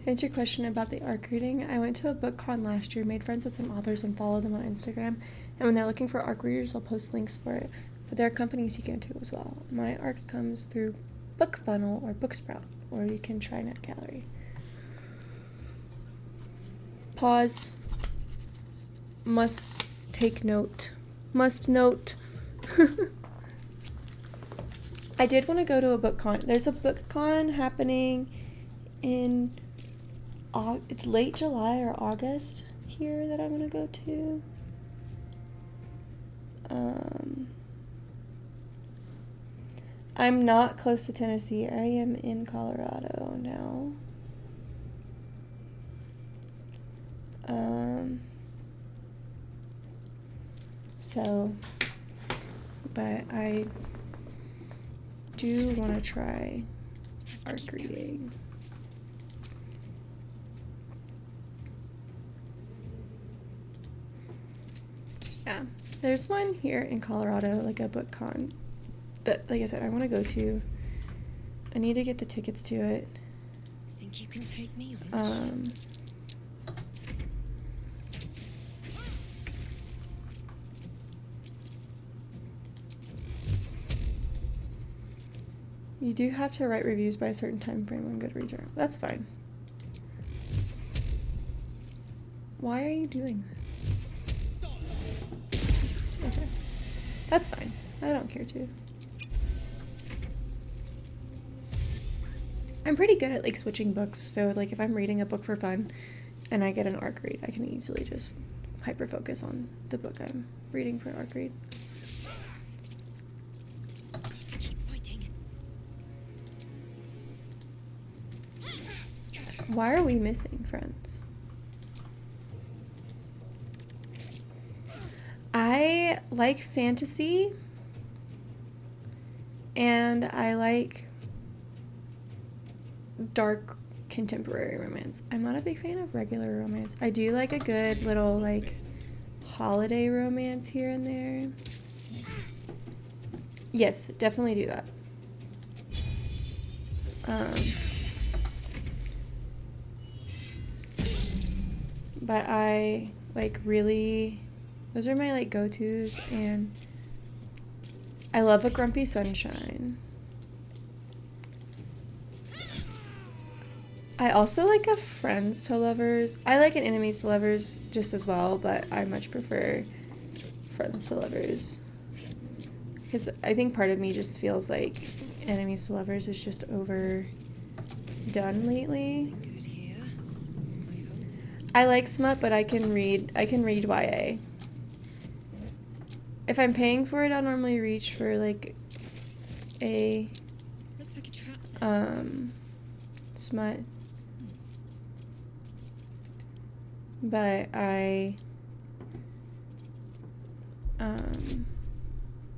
To answer your question about the ARC reading, I went to a book con last year, made friends with some authors and followed them on Instagram, and when they're looking for ARC readers, I'll post links for it, but there are companies you can to as well. My ARC comes through BookFunnel or Booksprout, or you can try NetGallery. Pause. Must take note. Must note. I did want to go to a book con. There's a book con happening in it's late July or August here that I'm gonna go to. I'm not close to Tennessee. I am in Colorado now. So, but I do want to try ARC reading. Yeah, there's one here in Colorado, like a book con, that, like I said, I want to go to. I need to get the tickets to it. think you can take me on? You do have to write reviews by a certain time frame on Goodreads. That's fine. Why are you doing that? Jesus, okay. That's fine. I don't care to. I'm pretty good at like switching books, so like if I'm reading a book for fun and I get an arc read, I can easily just hyper focus on the book I'm reading for an arc read. Why are we missing friends? I like fantasy and I like dark contemporary romance. I'm not a big fan of regular romance. I do like a good little like holiday romance here and there. Yes, definitely do that. But I like really, those are my like go-tos, and I love A Grumpy Sunshine. I also like a Friends to Lovers. I like an Enemies to Lovers just as well, but I much prefer Friends to Lovers. Because I think part of me just feels like Enemies to Lovers is just overdone lately. I like smut, but I can read YA. If I'm paying for it, I'll normally reach for like a Looks like a trap. Smut. But I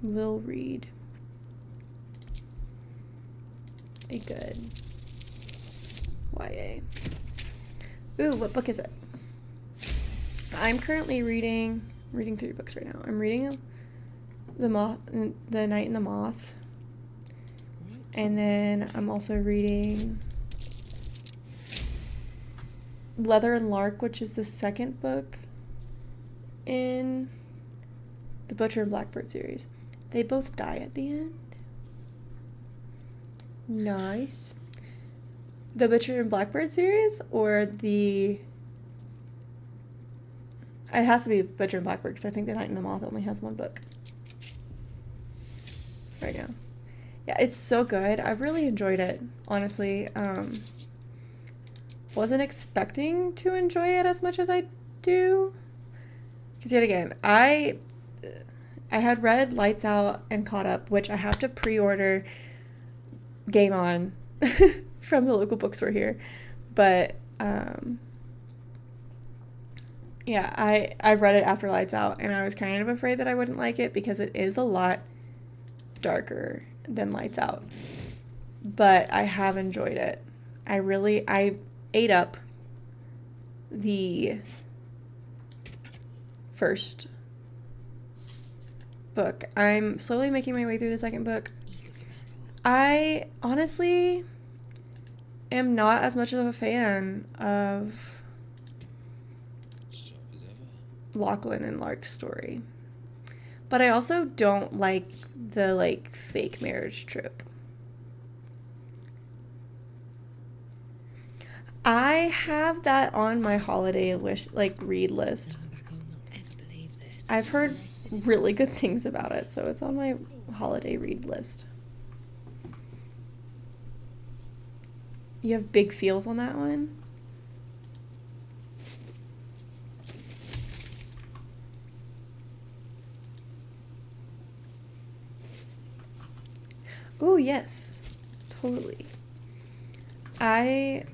will read a good YA. Ooh, what book is it? I'm currently reading 3 books right now. I'm reading The Night and the Moth. And then I'm also reading Leather and Lark, which is the second book in the Butcher and Blackbird series. They both die at the end. Nice. The Butcher and Blackbird series, or the... It has to be Butcher and Blackbird, because I think The Night and the Moth only has 1 book right now. Yeah, it's so good. I've really enjoyed it, honestly. Wasn't expecting to enjoy it as much as I do. Because yet again, I had read Lights Out and Caught Up, which I have to pre-order Game On from the local bookstore here. But yeah, I read it after Lights Out, and I was kind of afraid that I wouldn't like it because it is a lot darker than Lights Out. But I have enjoyed it. I ate up the first book. I'm slowly making my way through the second book. I honestly am not as much of a fan of Lachlan and Lark's story. But I also don't like the like fake marriage trope. I have that on my holiday read list. I've heard really good things about it, so it's on my holiday read list. You have big feels on that one? Oh, yes. Totally. I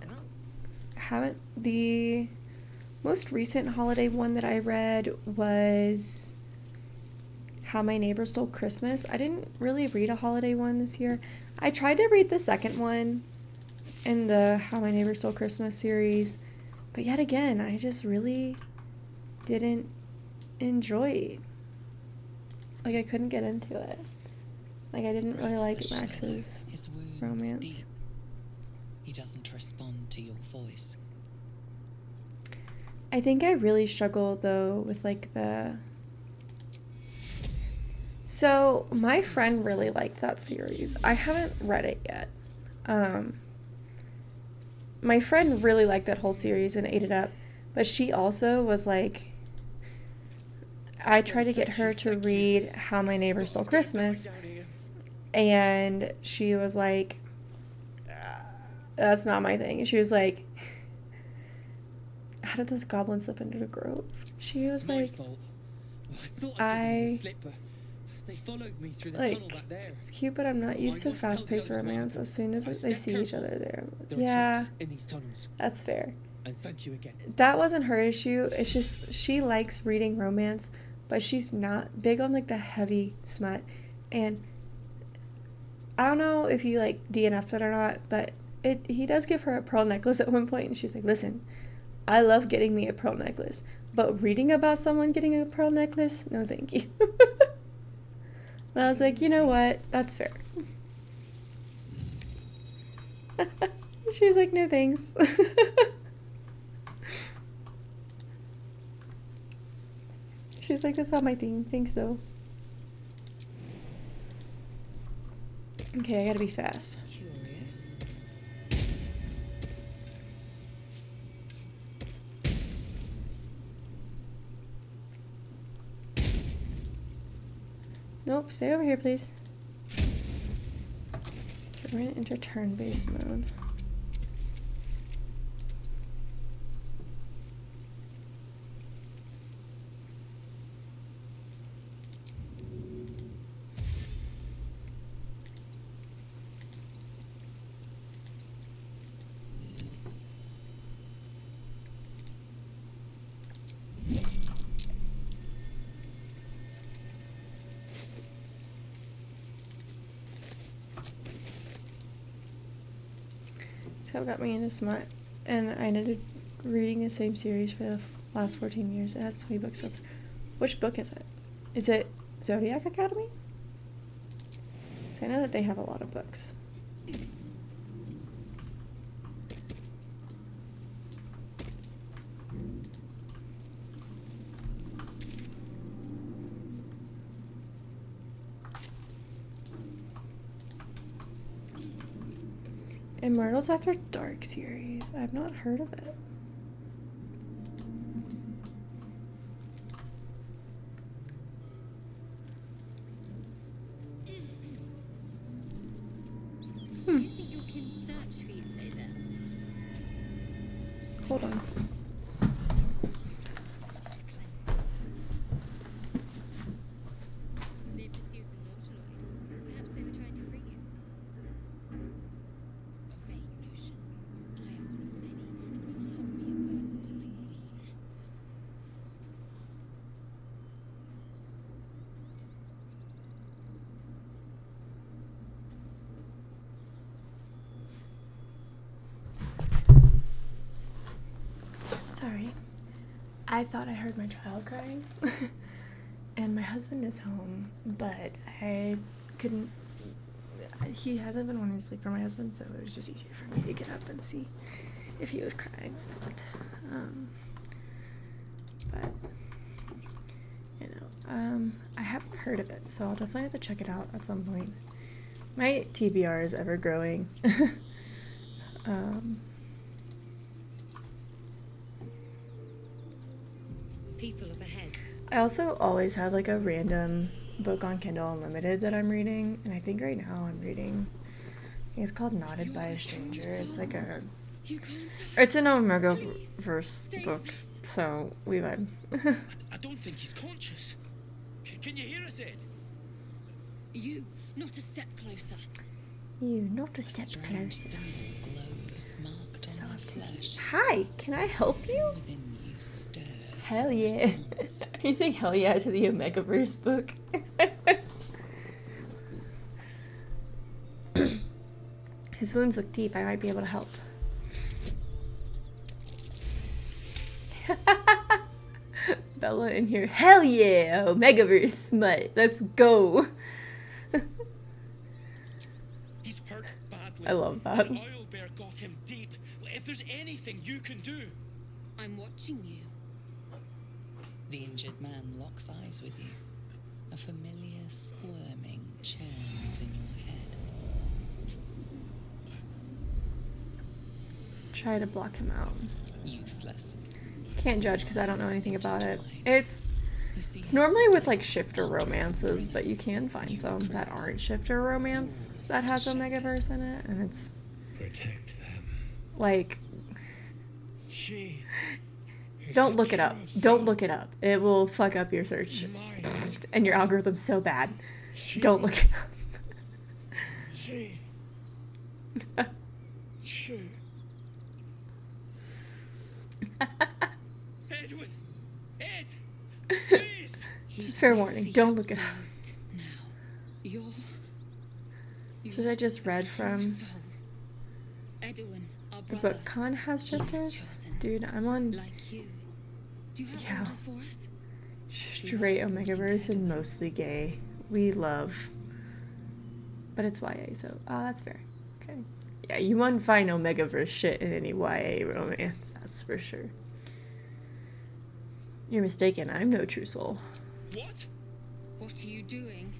haven't... The most recent holiday one that I read was How My Neighbor Stole Christmas. I didn't really read a holiday one this year. I tried to read the second one in the How My Neighbor Stole Christmas series, but yet again, I just really didn't enjoy it. Like, I couldn't get into it. Like, I didn't really like Max's romance. doesn't respond to your voice. I think I really struggle though with like the... So my friend really liked that series. I haven't read it yet. My friend really liked that whole series and ate it up, but she also was like, I tried to get her to read How My Neighbor Stole Christmas, and she was like, that's not my thing. She was like, how did those goblins slip into the grove? She was like, They followed me through the like, tunnel back there. it's cute, but I'm not used to fast-paced romance. As soon as they see each other there, yeah, In these tunnels. that's fair. And thank you again. That wasn't her issue. It's just she likes reading romance, but she's not big on like the heavy smut. And I don't know if you like DNF'd it or not, but he does give her a pearl necklace at one point, and she's like, listen, I love getting me a pearl necklace, but reading about someone getting a pearl necklace, no thank you. And I was like, you know what? That's fair. She's like, no thanks. She's like, that's not my thing. Thanks, though. Okay, I gotta be fast. Nope, stay over here, please. Okay, we're gonna enter turn-based mode. So it got me into smut, and I ended up reading the same series for the last 14 years. It has 20 books so far. Which book is it? Is it Zodiac Academy? So I know that they have a lot of books. Immortals After Dark series. I've not heard of it. Do you think your kin search for you later? Hold on. They pursued the Nautiloid. Perhaps they were trying to free you. A vain notion. I am one of many, and will not be a burden to my queen. Sorry. I thought I heard my child crying. And my husband is home, but I couldn't. He hasn't been wanting to sleep for my husband, so it was just easier for me to get up and see if he was crying or not. But, you know, I haven't heard of it, so I'll definitely have to check it out at some point. My TBR is ever growing. People up ahead. I also always have like a random book on Kindle Unlimited that I'm reading, and I think right now I'm reading, I think it's called Knotted by a Stranger. It's like a, it's an Omega verse book, so we vibe. I don't think he's conscious. Can you hear us, Ed? You, not a step closer. You not a step Strange closer. symbol glows marked on So my I'm flesh. Hi, can I help you? Within you stirs Hell yeah. Are you saying hell yeah to the Omegaverse book? His wounds look deep. I might be able to help. Bella in here. Hell yeah! Omegaverse smut. Let's go. He's hurt badly. I love that. An owlbear got him deep If there's anything you can do. I'm watching you. The injured man locks eyes with you. A familiar squirming churns in your head. Try to block him out. Useless. Can't judge because I don't know anything about it. It's normally with like shifter romances, but you can find some that aren't shifter romance that has Omegaverse in it, and it's Protect them. like, She. don't look it up. Don't look it up. It will fuck up your search and your algorithm's so bad. Don't look it up. She. She. Edwin! Ed! Please! Just fair warning, don't look it up. Now, you're Because I just read from Edwin, our the brother. book Con has He was shifters. chosen. Dude, I'm on Like you. Do you have Yeah. orders for us? straight Omegaverse and mostly gay. We love. But it's YA, so that's fair. Okay. Yeah, you won't find Omegaverse shit in any YA romance, that's for sure. You're mistaken, I'm no true soul. What? What are you doing?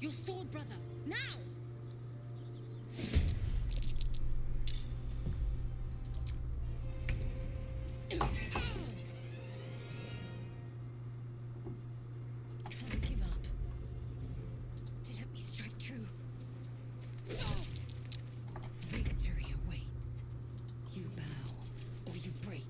Your sword, brother! Now! Can't give up. Let me strike true. Victory awaits. You bow or you break.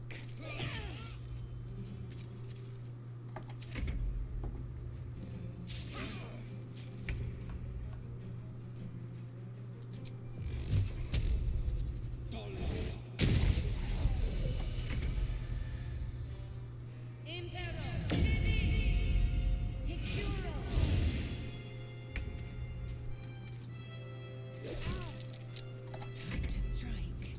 Time to strike.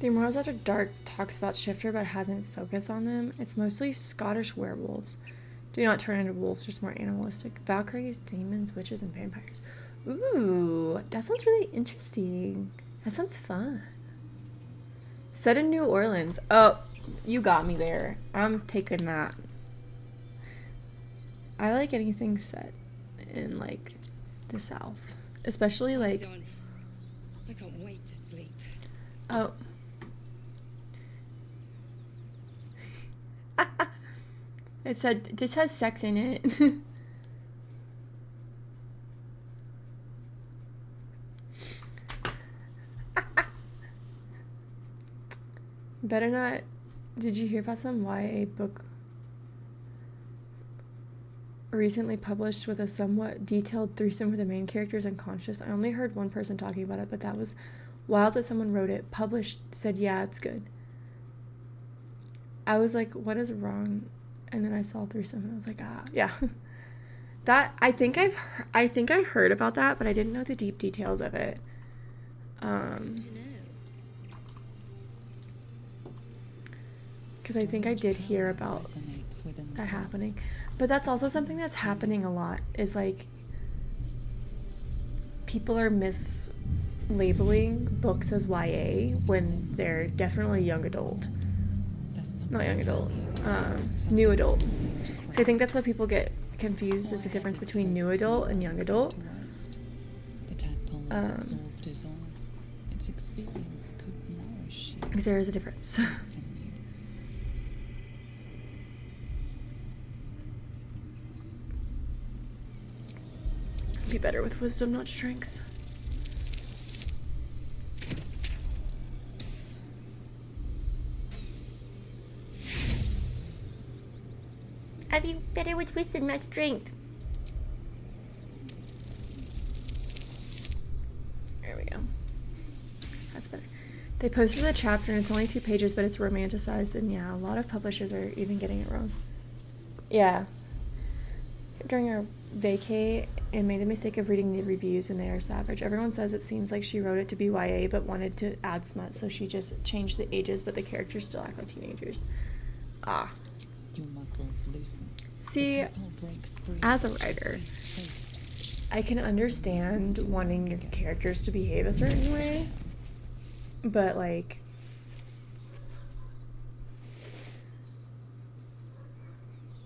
The Immortals After Dark talks about Shifter but hasn't focused on them. It's mostly Scottish werewolves. Do not turn into wolves, just more animalistic. Valkyries, demons, witches, and vampires. Ooh, that sounds really interesting. That sounds fun. Set in New Orleans. Oh, you got me there. I'm taking that. I like anything set in, like, the South. Especially, like... Done. I can't wait to sleep. Oh. It said, this has sex in it. Better not. Did you hear about some YA book recently published with a somewhat detailed threesome where the main character is unconscious? I only heard one person talking about it, but that was wild that someone wrote it, published, said, yeah, it's good. I was like, what is wrong? And then I saw threesome and I was like, yeah. That, I think I heard about that, but I didn't know the deep details of it. Because I think I did hear about that happening. But that's also something that's happening a lot, is like people are mislabeling books as YA when they're definitely young adult. Not young adult, new adult. So I think that's what people get confused, is the difference between new adult and young adult. Because there is a difference. Be better with wisdom, not strength. I'd be better with wisdom, not strength. There we go. That's better. They posted a chapter and it's only 2 pages, but it's romanticized, and yeah, a lot of publishers are even getting it wrong. Yeah. During our vacay, and made the mistake of reading the reviews, and they are savage. Everyone says it seems like she wrote it to be YA, but wanted to add smut, so she just changed the ages, but the characters still act like teenagers. Ah. Your muscles loosen. See, as a writer, I can understand wanting your characters to behave a certain way, but like,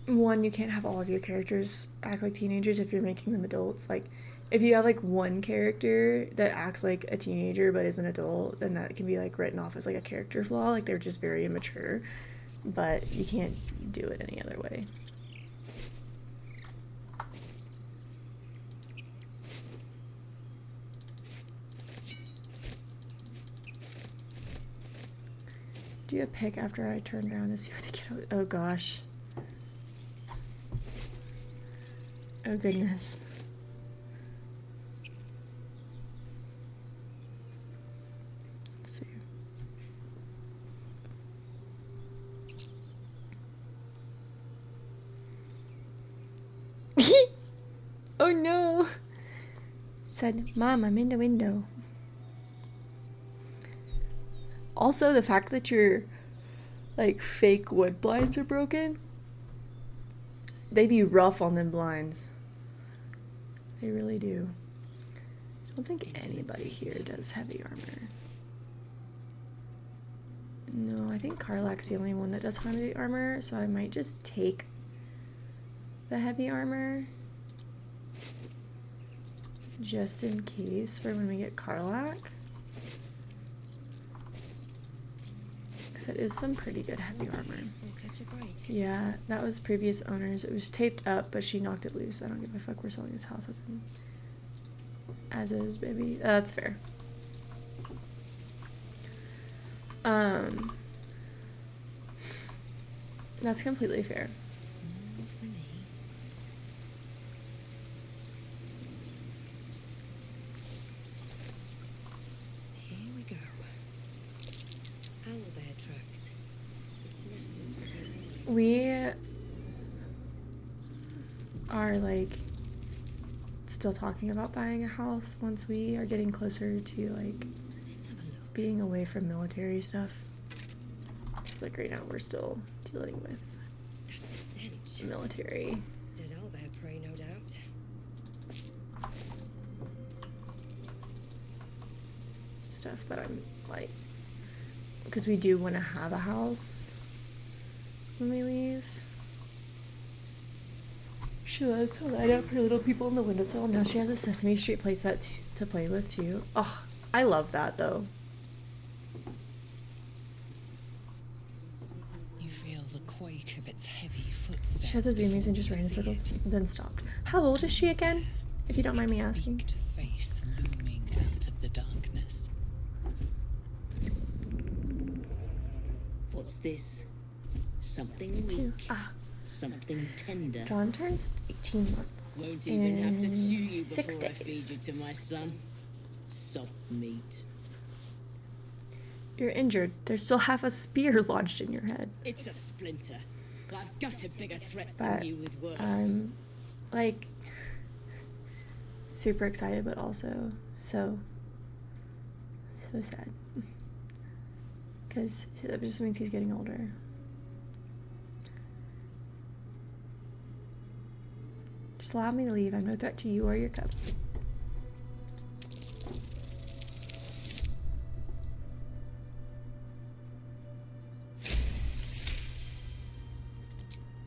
one, you can't have all of your characters act like teenagers if you're making them adults. Like, if you have like one character that acts like a teenager but is an adult, then that can be like written off as like a character flaw, like they're just very immature, but you can't do it any other way. Do a pick after I turn around to see what the kiddo. Oh gosh. Oh goodness. Let's see. Oh no. Said, Mom, I'm in the window. Also, the fact that your, like, fake wood blinds are broken, they be rough on them blinds. They really do. I don't think anybody here does heavy armor. No, I think Karlak's the only one that does heavy armor, so I might just take the heavy armor. Just in case for when we get Karlak. That is some pretty good heavy armor. Yeah, that was previous owners. It was taped up, but she knocked it loose. I don't give a fuck. We're selling this house as is, baby. That's fair. That's completely fair. We are like still talking about buying a house once we are getting closer to like being away from military stuff. It's like right now we're still dealing with military. Did Albert pray, no doubt? Stuff, but I'm like, because we do want to have a house when we leave. She loves to light up her little people in the windowsill. Now she has a Sesame Street playset to play with too. Oh, I love that though. You feel the quake of its heavy footsteps. She has a zoomies and just ran in circles, then stopped. How old is she again? If you don't mind me asking. Face looming out of the darkness. What's this? Something weak. Something tender. John turns 18 months. Won't even have to chew you 6 before I days. feed you to my son. Soft meat. You're injured. There's still half a spear lodged in your head. It's a splinter. I've gutted bigger threats But than you with worse. I'm like super excited, but also so sad. Because that just means he's getting older. Just allow me to leave. I'm no threat to you or your cub.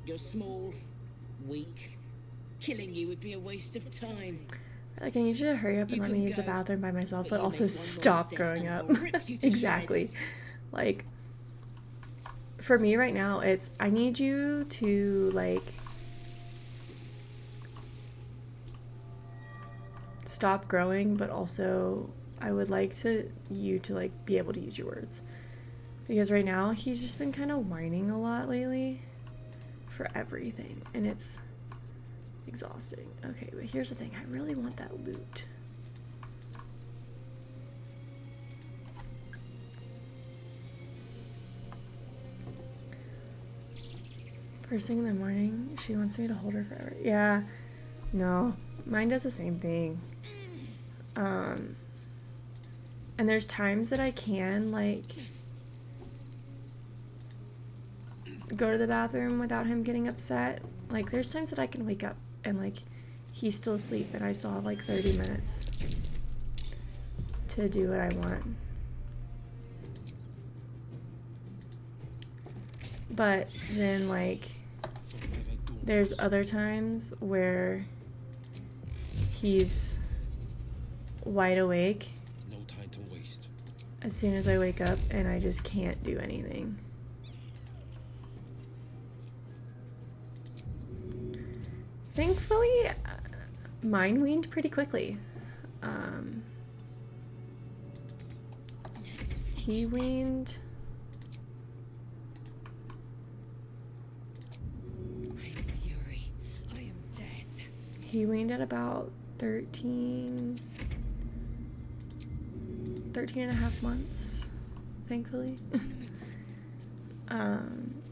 You're small, weak. Killing you would be a waste of time. Like, I need you to hurry up and let me use the bathroom by myself, but also stop growing up. Exactly. Like, for me right now, it's, I need you to, like, stop growing, but also I would like you to, like, be able to use your words. Because right now, he's just been kind of whining a lot lately for everything, and it's exhausting. Okay, but here's the thing. I really want that loot. First thing in the morning, she wants me to hold her forever. Yeah, no, mine does the same thing. And there's times that I can, like, go to the bathroom without him getting upset. Like, there's times that I can wake up and, like, he's still asleep and I still have like 30 minutes to do what I want. But then, like, there's other times where he's wide awake No time to waste. as soon as I wake up and I just can't do anything. Thankfully, mine weaned pretty quickly. He weaned... He weaned at about 13 and a half months, thankfully.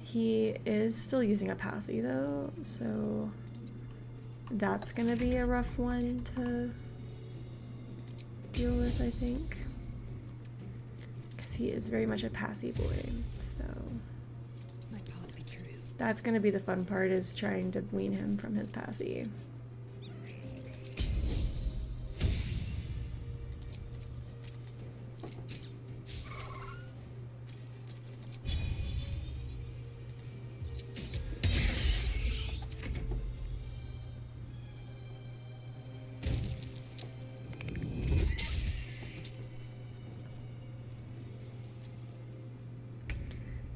He is still using a passy though, so that's gonna be a rough one to deal with, I think. Because he is very much a passy boy, so that's gonna be the fun part, is trying to wean him from his passy.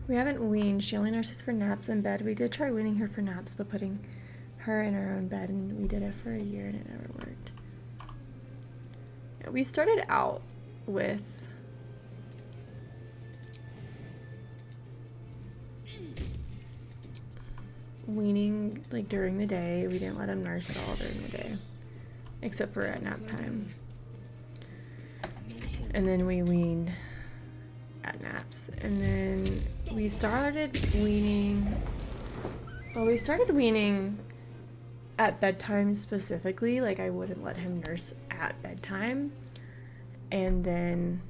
We haven't weaned. She only nurses for naps in bed. We did try weaning her for naps, but putting her in her own bed, and we did it for a year and it never worked. Yeah, we started out with weaning like during the day. We didn't let him nurse at all during the day, except for at nap time. And then we weaned at naps, and then we started weaning. Well, we started weaning at bedtime specifically. Like, I wouldn't let him nurse at bedtime, and then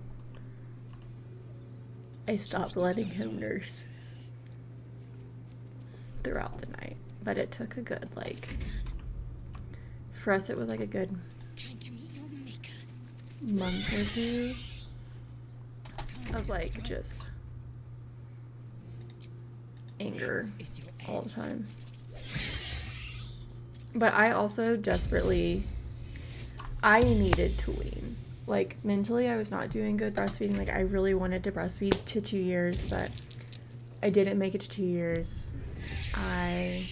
I stopped letting him nurse throughout the night. But it took a good, like, for us it was like a good month or two of like just anger all the time. But I also desperately, I needed to wean. Like, mentally I was not doing good breastfeeding. Like, I really wanted to breastfeed to 2 years, but I didn't make it to 2 years. I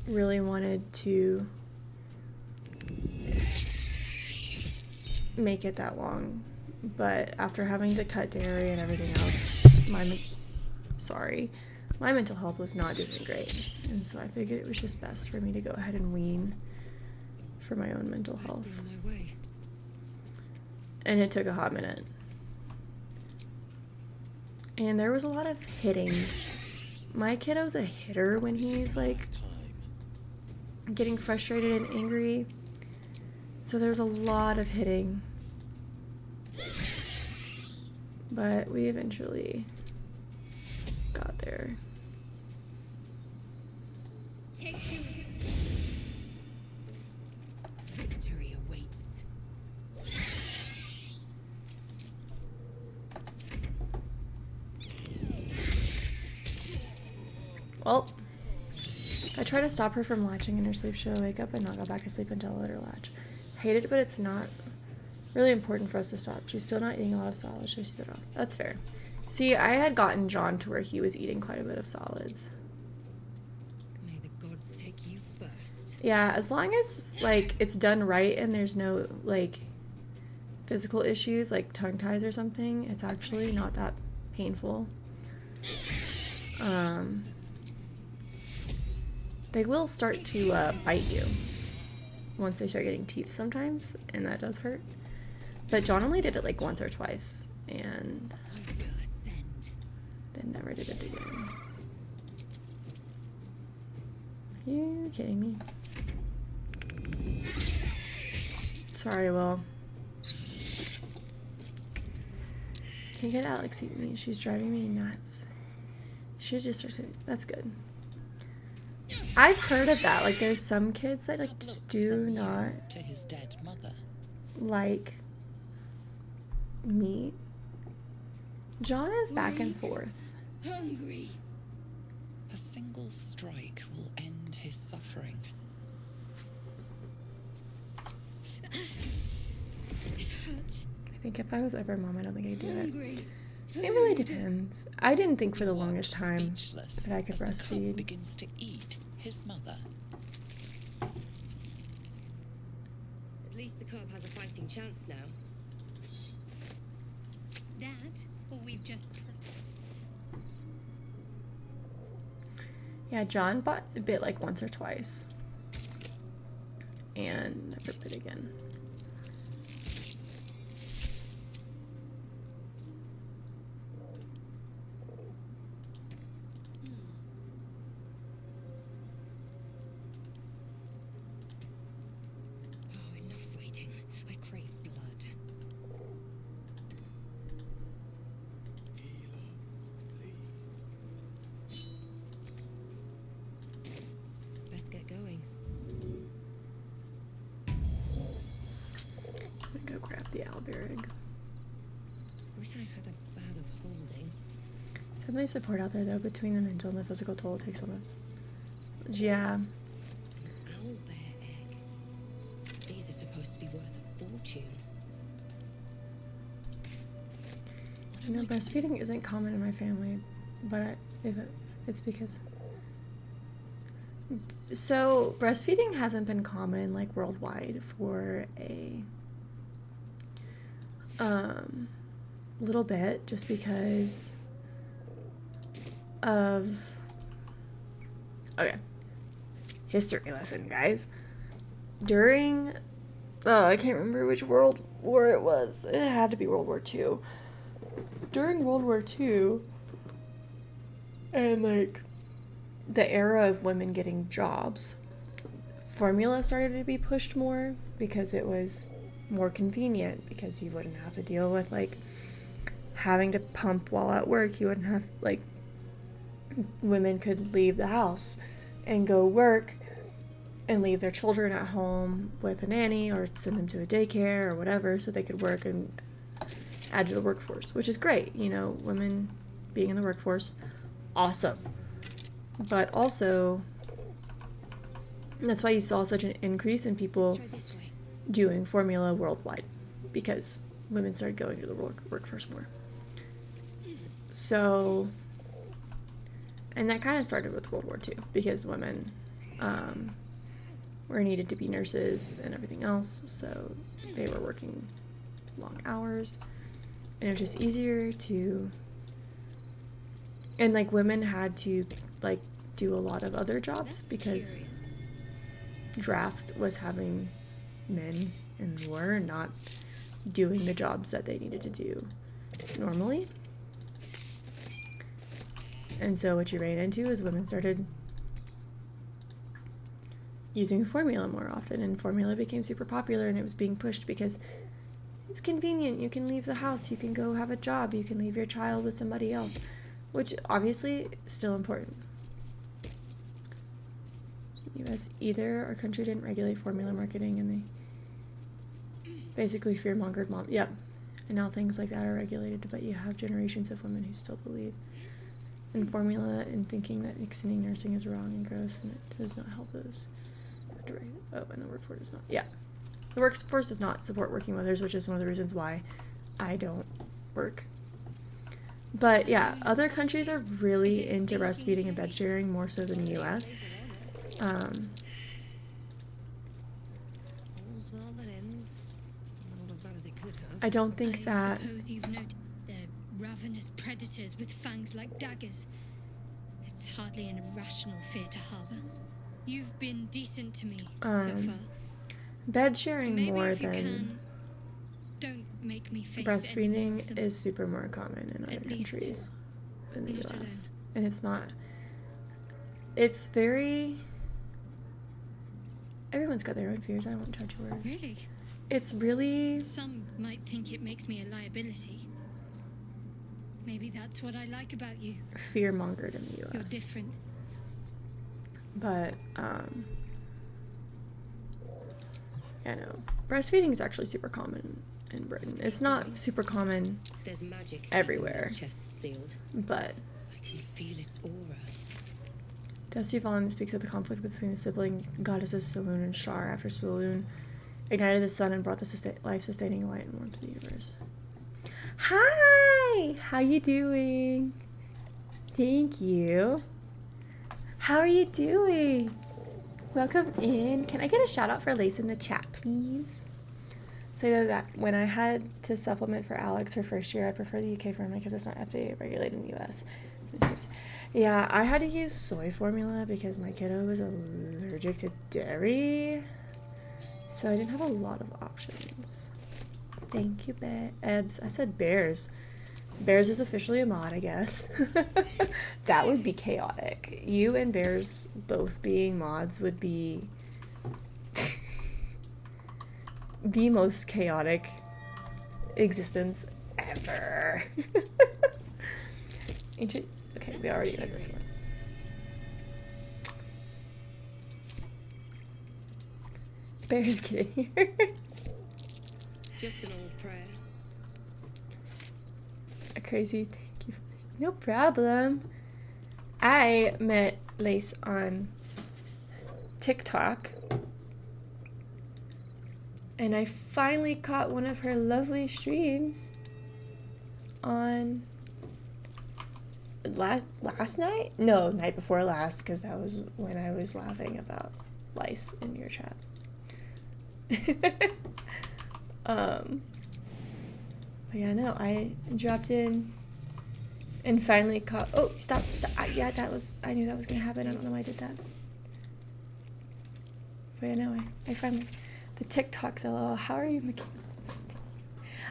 really wanted to make it that long, but after having to cut dairy and everything else, my mental health was not doing great, and so I figured it was just best for me to go ahead and wean for my own mental health. And it took a hot minute, and there was a lot of hitting. My kiddo's a hitter when he's like getting frustrated and angry, so there's a lot of hitting. But we eventually got there. Victory awaits. Well, I try to stop her from latching in her sleep. She'll wake up and not go back to sleep until I let her latch. Hate it, but it's not really important for us to stop. She's still not eating a lot of solids, so she put it off. That's fair. See, I had gotten John to where he was eating quite a bit of solids. May the gods take you first. Yeah, as long as, like, it's done right and there's no, like, physical issues, like tongue ties or something, it's actually not that painful. They will start to bite you once they start getting teeth sometimes, and that does hurt. But John only did it like once or twice, and then never did it again. Are you kidding me? Sorry, Will. Can't get Alex eating me. She's driving me nuts. She just started. That's good. I've heard of that. Like, there's some kids that like Looks just do from you not to his dead mother. like meat. John is back and forth. Hungry. A single strike will end his suffering. It hurts. I think if I was ever mom, I don't think I'd do it. Hungry. It really depends. I didn't think for the You longest watch time speechless that I could as the cub breastfeed. begins to eat his mother. At least the cub has a fighting chance now. That, or we've just. Yeah, John bit like once or twice. And never bit again. Oh, enough waiting. I crave blood. Let's get going. I'm gonna go grab the Alberg. Wish I had a bag of holding. Definitely support out there though, between the mental and the physical toll it takes on them. Yeah. Owlbear egg. These are supposed to be worth a fortune. You know, breastfeeding isn't common in my family, but it's because. So, breastfeeding hasn't been common, like, worldwide for a little bit, just because of. Okay. History lesson, guys. During. Oh, I can't remember which World War it was. It had to be World War II. During World War II, and like the era of women getting jobs, formula started to be pushed more because it was more convenient, because you wouldn't have to deal with like having to pump while at work. You wouldn't have, like, women could leave the house and go work and leave their children at home with a nanny or send them to a daycare or whatever so they could work and add to the workforce, which is great. You know, women being in the workforce, awesome. But also, that's why you saw such an increase in people doing formula worldwide, because women started going to the workforce more. So, and that kind of started with World War II, because women were needed to be nurses and everything else, so they were working long hours. And it was just easier to, and like women had to like do a lot of other jobs because draft was having men in the war and not doing the jobs that they needed to do normally. And so what you ran into is women started using formula more often, and formula became super popular, and it was being pushed because it's convenient. You can leave the house, you can go have a job, you can leave your child with somebody else, which obviously is still important. US, either our country didn't regulate formula marketing, and they basically fear-mongered mom. Yep. And now things like that are regulated, but you have generations of women who still believe in formula and thinking that extending nursing is wrong and gross, and it does not help those. Oh, and the workforce does not. Yeah. The workforce does not support working mothers, which is one of the reasons why I don't work. But yeah, other countries are really into breastfeeding and bed sharing more so than the US. I don't think that. I suppose you've noted they're ravenous predators with fangs like daggers. It's hardly an irrational fear to harbor. You've been decent to me so far. Bed sharing Maybe more if you than can, don't make me face breastfeeding is super more common in other countries than the US. And it's not. It's very. Everyone's got their own fears. I won't judge yours. Really? It's really. Some might think it makes me a liability. Maybe that's what I like about you. Fear-mongered in the US. You're different. But, yeah, no. Breastfeeding is actually super common in Britain. It's not super common There's magic everywhere, chest sealed. but I can feel its aura. Dusty Volume speaks of the conflict between the sibling goddesses Saloon and Shar after Saloon ignited the sun and brought the life-sustaining light and warmth to the universe. Hi! How you doing? Thank you. How are you doing? Welcome in. Can I get a shout out for Lace in the chat, please? So that when I had to supplement for Alex her first year, I prefer the UK formula because it's not FDA regulated in the US. Yeah, I had to use soy formula because my kiddo was allergic to dairy. So I didn't have a lot of options. Thank you, Ebs. I said bears. Bears is officially a mod, I guess. That would be chaotic. You and Bears both being mods would be the most chaotic existence ever. Ancient. Okay, we already read this one. Bears, get in here. Just an old prayer. A crazy, thank you. No problem. I met Lace on TikTok. And I finally caught one of her lovely streams on last night? No, night before last, because that was when I was laughing about lice in your chat. But yeah, no, I dropped in and finally caught. Oh, stop! Yeah, I knew that was gonna happen. I don't know why I did that. But yeah, no, I finally. The TikToks, lol. How are you, Makayla?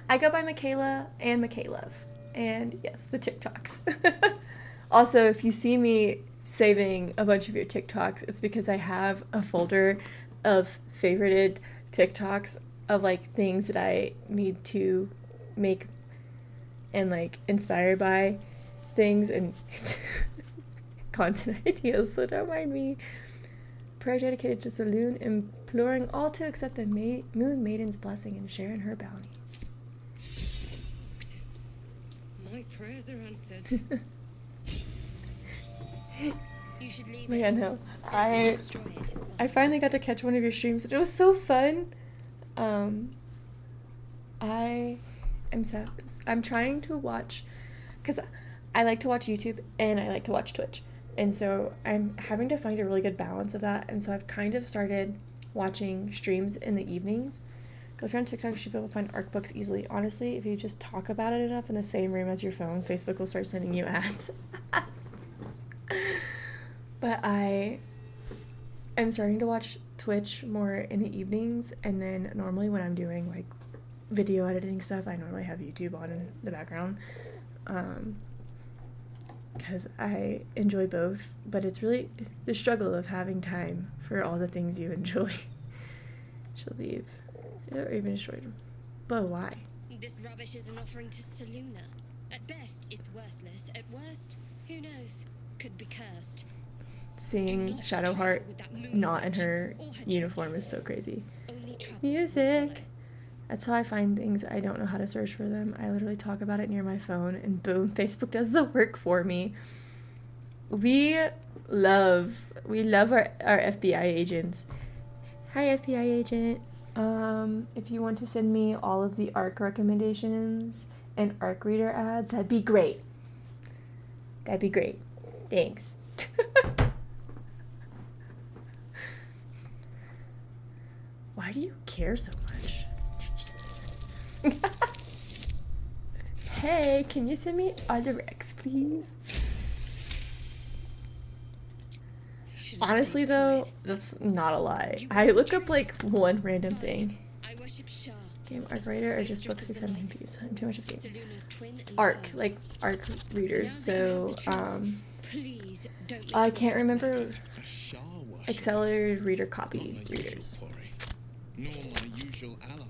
I go by Makayla and Makayla. And yes, the TikToks. Also, if you see me saving a bunch of your TikToks, it's because I have a folder of favorited TikToks of like things that I need to make and like inspired by things and content ideas, so don't mind me. Prayer dedicated to Saloon, imploring all to accept the Moon Maiden's blessing and share in her bounty. My prayers are answered. You should leave. Yeah, no. I finally got to catch one of your streams and it was so fun. I'm trying to watch, because I like to watch YouTube and I like to watch Twitch. And so I'm having to find a really good balance of that. And so I've kind of started watching streams in the evenings. If you're on TikTok, you should be able to find ARC books easily. Honestly, if you just talk about it enough in the same room as your phone, Facebook will start sending you ads. But I am starting to watch Twitch more in the evenings. And then normally when I'm doing like video editing stuff, I normally have YouTube on in the background. Because I enjoy both, but it's really the struggle of having time for all the things you enjoy. She'll leave. Or even destroyed. But why? This rubbish is an offering to Saluna. At best, it's worthless. At worst, who knows? Could be cursed. Seeing Shadowheart not in her uniform is so crazy. Music! That's how I find things. I don't know how to search for them. I literally talk about it near my phone and boom, Facebook does the work for me. We love our FBI agents. Hi, FBI agent. If you want to send me all of the ARC recommendations and ARC reader ads, that'd be great. That'd be great. Thanks. Why do you care so much? Jesus. Hey, can you send me other recs, please? Honestly, though, that's not a lie. I look up like one random thing. Game ARC writer or just books because I'm confused. I'm too much of game. ARC, like ARC readers. So, I can't remember. Accelerated reader copy readers. Nor my usual ally.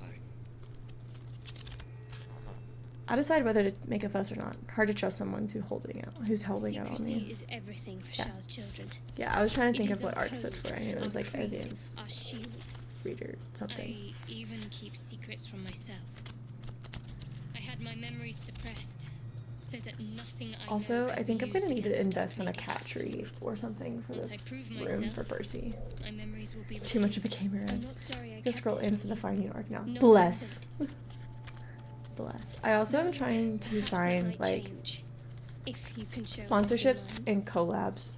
I decide whether to make a fuss or not. Hard to trust someone who's holding out on Secrecy me. is everything for Yeah. Shah's children. Yeah, I was trying to It think is of what our ARC stood code, for. I knew it was our like creed, advanced our shield. reader something. I even keep secrets from myself. I had my memories suppressed, so that nothing I Also, know I think I'm can be gonna used need to against the invest in a Dark cat tree or something for Once I this prove room myself, for Percy. My memories will be Too much of a restored. gamer I'm is. not sorry I Just kept scroll this into from the you. finding arc now. Not Bless. Bless. I also am trying to Perhaps that find might like change, if you can show sponsorships everyone. and collabs.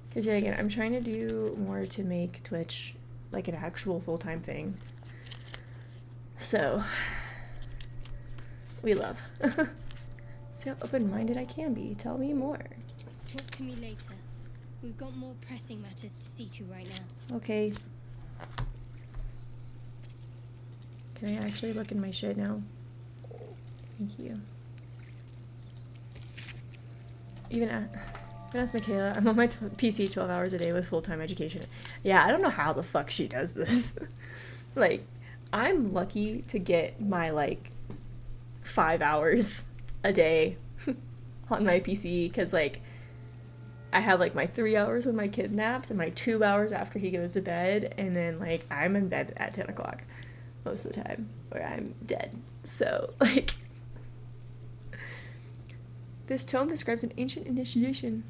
Because yeah, again, I'm trying to do more to make Twitch like an actual full-time thing. So, we love. See how open-minded I can be. Tell me more. Talk to me later. We've got more pressing matters to see to right now. Okay. Can I actually look in my shit now? Thank you. Even ask Makayla. I'm on my PC 12 hours a day with full-time education. Yeah, I don't know how the fuck she does this. Like, I'm lucky to get my, like, 5 hours a day on my PC, because, like, I have, like, my 3 hours when my kid naps and my 2 hours after he goes to bed, and then, like, I'm in bed at 10 o'clock most of the time, or I'm dead. So, like, this tome describes an ancient initiation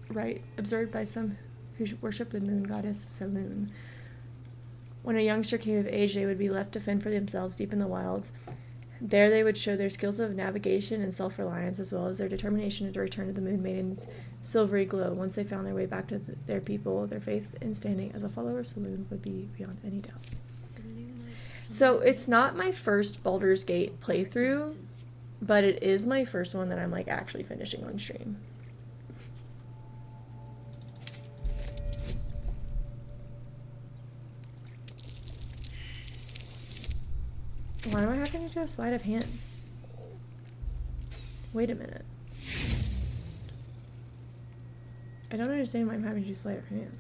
rite observed by some who worship the moon goddess Selûne. When a youngster came of age, they would be left to fend for themselves deep in the wilds. There they would show their skills of navigation and self-reliance, as well as their determination to return to the Moon Maiden's silvery glow. Once they found their way back to their people, their faith and standing as a follower of Selûne would be beyond any doubt. So it's not my first Baldur's Gate playthrough, but it is my first one that I'm like actually finishing on stream. Why am I having to do a sleight of hand? Wait a minute. I don't understand why I'm having to do sleight of hand.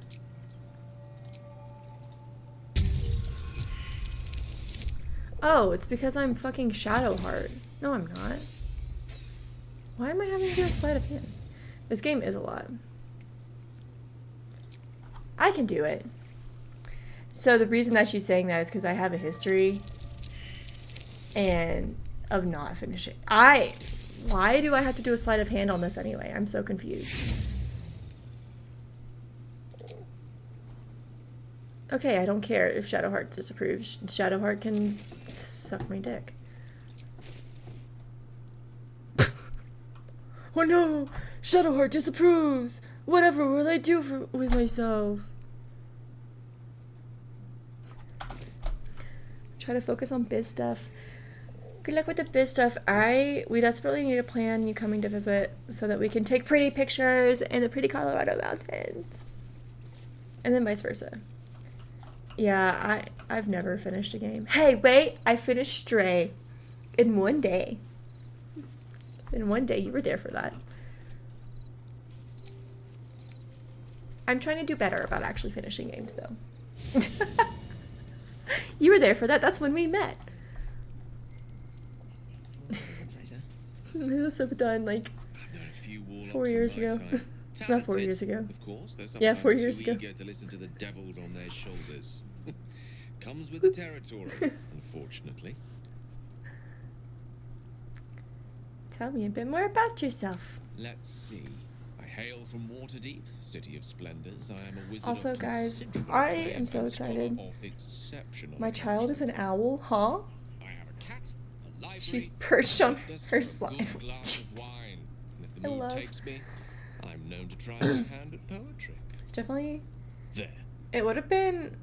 Oh, it's because I'm fucking Shadowheart. No, I'm not. Why am I having to do a sleight of hand? This game is a lot. I can do it. So the reason that she's saying that is because I have a history and of not finishing. Why do I have to do a sleight of hand on this anyway? I'm so confused. Okay, I don't care if Shadowheart disapproves. Shadowheart can suck my dick. Oh no! Shadowheart disapproves! Whatever will I do with myself? Try to focus on biz stuff. Good luck with the biz stuff. We desperately need to plan you coming to visit so that we can take pretty pictures in the pretty Colorado mountains. And then vice versa. Yeah, I've never finished a game. Hey, wait! I finished Stray in one day. In one day, you were there for that. I'm trying to do better about actually finishing games, though. You were there for that. That's when we met. It was so done, like, 4 years ago. Not 4 years ago. Of course, they're yeah, 4 sometimes years too ago. eager to listen to the devils on their shoulders. Comes with the territory, unfortunately. Tell me a bit more about yourself. Let's see. I hail from Waterdeep, city of splendors. I am a wizard. Also, of guys, considerable I fame am so and excited. scholar of exceptional My child is an owl, huh? I have a cat, a library, She's perched on just her a slime. good glass of wine. And if the I mood love. takes me, I'm known to try my hand at poetry. It's definitely. There. It would have been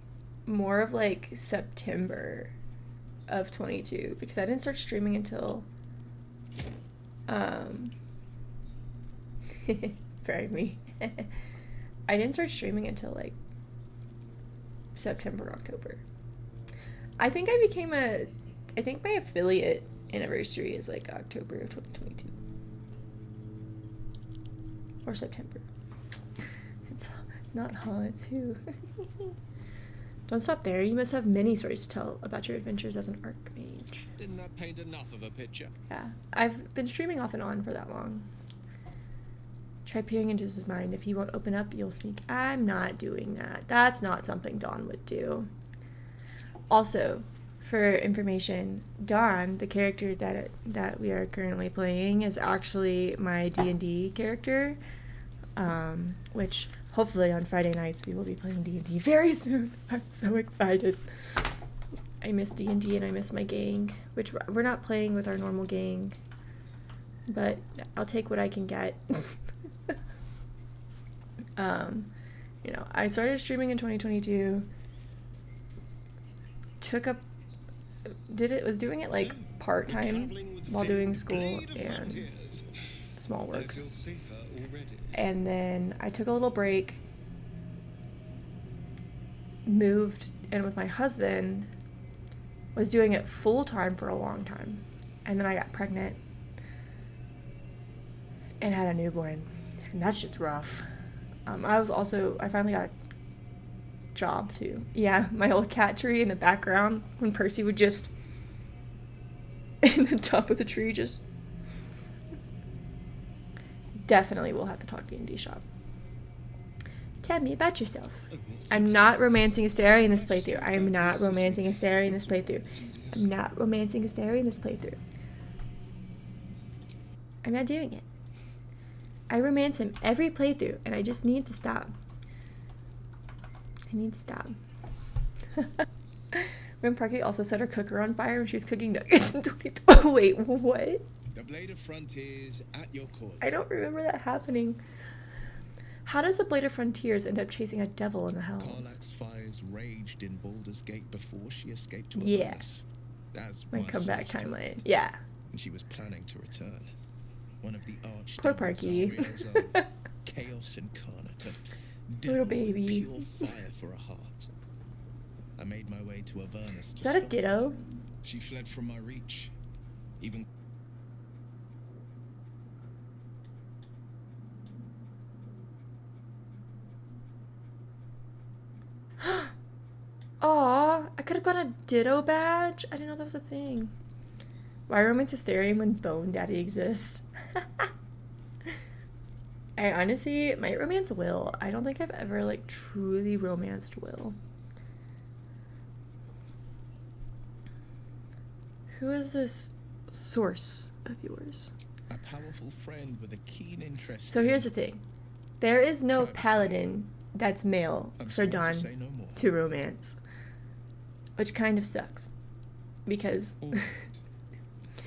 more of like September of 22 because I didn't start streaming until very me. I didn't start streaming until like September, October. I think my affiliate anniversary is like October of 2022 or September. It's not hot too. Don't stop there. You must have many stories to tell about your adventures as an archmage. Didn't that paint enough of a picture? Yeah, I've been streaming off and on for that long. Try peering into his mind. If he won't open up, you'll sneak. I'm not doing that. That's not something Dawn would do. Also, for information, Dawn, the character that we are currently playing, is actually my D&D character, which hopefully on Friday nights we will be playing D&D very soon. I'm so excited. I miss D&D and I miss my gang, which we're not playing with our normal gang, but I'll take what I can get. You know, I started streaming in 2022, was doing it like part-time while doing school and small works. And then I took a little break, moved in with my husband, was doing it full-time for a long time, and then I got pregnant and had a newborn, and that shit's rough. I finally got a job too. Yeah, my old cat tree in the background when Percy would just in the top of the tree just definitely will have to talk D&D shop. Tell me about yourself. I'm not romancing Asteria in this playthrough. I am not romancing Asteria in this playthrough. I'm not romancing Asteria in this playthrough. I'm not doing it. I romance him every playthrough, and I just need to stop. I need to stop. When Parky also set her cooker on fire when she was cooking nuggets in 2020. Oh, wait, what? The Blade of Frontiers at your call. I don't remember that happening. How does the Blade of Frontiers end up chasing a devil in the hells? Karlach's fires raged in Baldur's Gate before she escaped to Yeah. Avernus. That's My comeback source told timeline. me. Yeah. And she was planning to return. One of the Poor Parky. Chaos incarnate. A Little devil with baby. Pure fire for a heart. I made my way to Avernus. Is that a ditto? She fled from my reach. Even Aw, I could have got a ditto badge. I didn't know that was a thing. Why romance Hysteria when Bone Daddy exists? I honestly might romance Will. I don't think I've ever like truly romanced Will. Who is this source of yours? a powerful friend with a keen interest. So here's the thing. There is no paladin that's male for Dawn to romance. Which kind of sucks. Because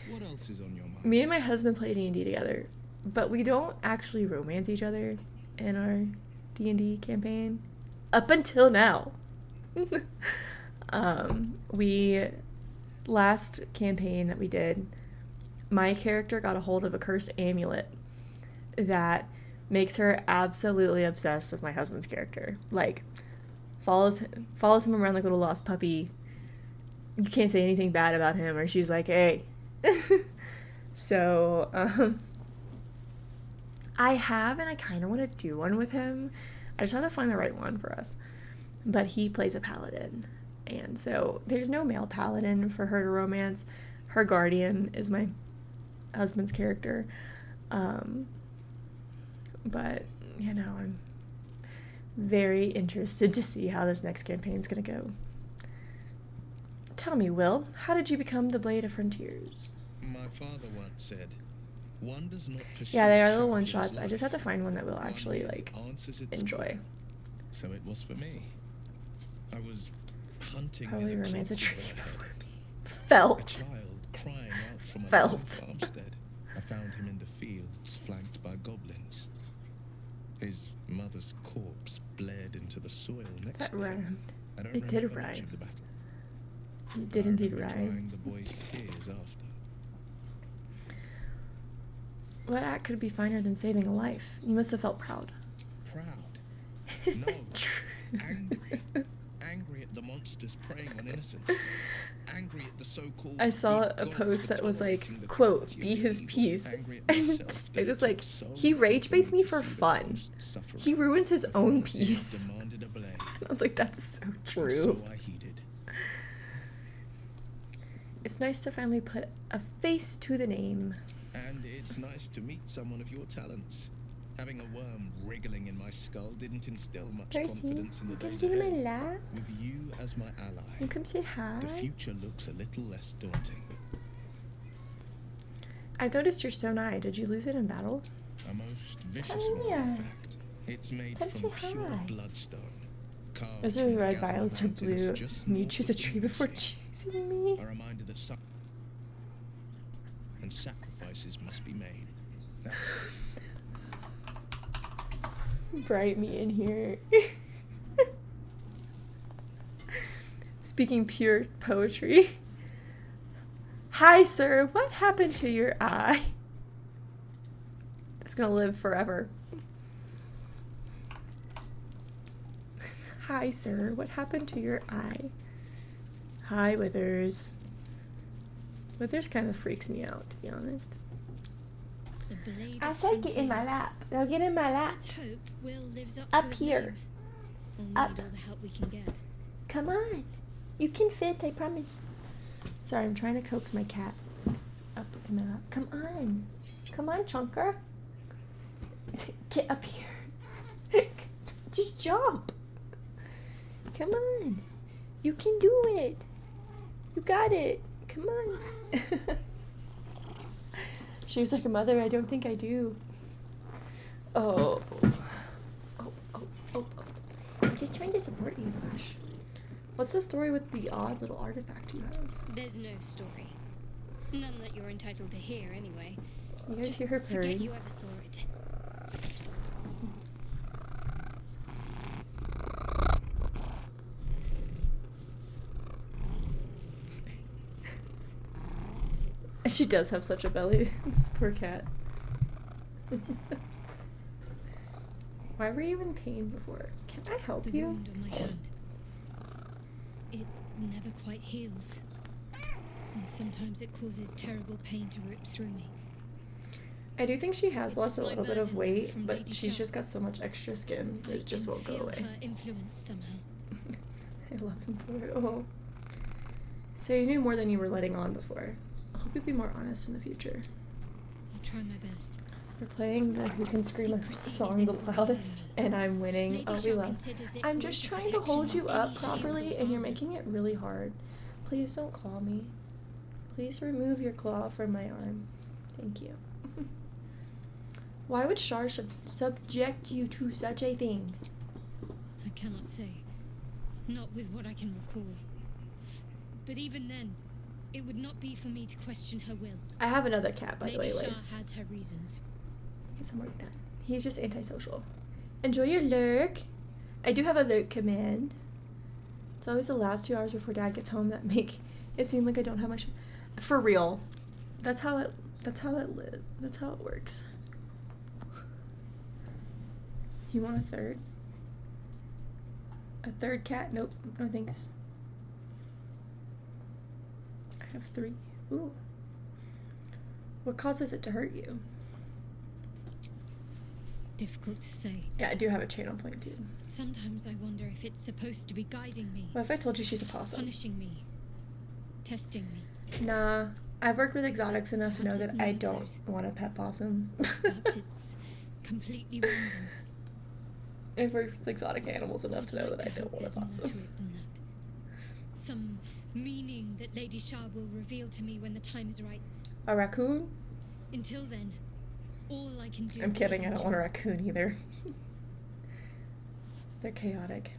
what else is on your mind? me and my husband play D&D together, but we don't actually romance each other in our D&D campaign. Up until now. We last campaign that we did, my character got a hold of a cursed amulet that makes her absolutely obsessed with my husband's character. Like, follows him around like a little lost puppy. You can't say anything bad about him, or she's like, hey. So, I have, and I kind of want to do one with him. I just have to find the right one for us. But he plays a paladin. And so there's no male paladin for her to romance. Her guardian is my husband's character. But, you know, I'm very interested to see how this next campaign's going to go. Tell me, Will, how did you become the Blade of Frontiers? My father once said, one does not pursue. Yeah, they are little one-shots. I just have to find one that we'll actually, like, enjoy. So it was for me. I was hunting probably romance a tree. Felt. A child crying out from a Felt. farmstead. I found him in the fields, flanked by goblins. His mother's corpse bled into the soil next That to him. rhymed. I don't It did remember much rhyme. of the battle. It did indeed I remember rhyme. drying the boy's tears after. What act could be finer than saving a life? You must have felt proud. Proud? No. Angry. Angry at the monsters preying on innocents. Angry at the so-called I saw big a gods post for that was like, tolerating the quote, cruelty be of his evil. peace. Angry at And myself that it it was took like, so he rage baits me long for to see the fun. ghosts suffering. He ruins his The own frontiers peace. demanded the blade. I was like, that's so true. So I heeded. It's nice to finally put a face to the name. And it's nice to meet someone of your talents. Having a worm wriggling in my skull didn't instill much confidence in the days ahead. With you as my ally, You come say hi. the future looks a little less daunting. I've noticed your stone eye. Did you lose it in battle? A most vicious Oh, one, yeah. in fact. It's made Come from say pure hi. bloodstone. Carved Those from are red, gallant violets, or mountains blue. just And you north choose of a tree before Sea. choosing me. A reminder that some and sacrifices must be made. Now, Bright me in here. Speaking pure poetry. Hi, sir. What happened to your eye? It's gonna live forever. Hi, sir. What happened to your eye? Hi, Withers. Withers kind of freaks me out, to be honest. The blade I of said get in my frontiers. lap. Now get in my lap. Let's hope Will lives up, Up to his here. name. We'll need Up. all the help we can get. Come on. You can fit, I promise. Sorry, I'm trying to coax my cat up in my lap. Come on. Come on, Chunker. Get up here. Just jump. Come on. You can do it. You got it. Come on. She was like, Mother, I don't think I do. Oh. Oh. I'm just trying to support you, Flash. What's the story with the odd little artifact you have? There's no story. None that you're entitled to hear, anyway. You guys Just hear her forget purring? you ever saw it. She does have such a belly. This poor cat. Why were you in pain before? Can I help The you? wound on my hand. It never quite heals. And sometimes it causes terrible pain to rip through me. I do think she has lost a my little bit of burden weight, from but Lady she's Sharp. just got so much extra skin that it just can won't go feel away. her influence somehow. I love him for it. Oh. So you knew more than you were letting on before. I hope you'll be more honest in the future. I'll try my best. We're playing the Who Can Scream a Song the Loudest, and I'm winning. Lady Oh, we Sharp love. considers it I'm voice just of trying to protection hold you from up any shield properly, or and you're armor. making it really hard. Please don't claw me. Please remove your claw from my arm. Thank you. Why would Shar subject you to such a thing? I cannot say. Not with what I can recall. But even then, it would not be for me to question her will. I have another cat, by the way, Lady Shah Lace. has her reasons. Get some work done. He's just antisocial. Enjoy your lurk. I do have a lurk command. It's always the last 2 hours before Dad gets home that make it seem like I don't have much. For real. That's how it works. You want a third? A third cat? Nope. No thanks. I have 3. Ooh. What causes it to hurt you? It's difficult to say. Yeah, I do have a chain on point too. Sometimes I wonder if it's supposed to be guiding me. What if I told you she's a possum? Punishing me. Testing me. Nah, I've worked with exotics enough to know Perhaps that it's I none of don't those. want a pet possum. Perhaps it's completely random. I've worked with exotic animals enough to know I'd that I like to don't hope want a there's more to possum. it than that. Some meaning that Lady Shah will reveal to me when the time is right. A raccoon? Until then, all I can do I'm kidding, is I don't want a endure. raccoon either. They're chaotic.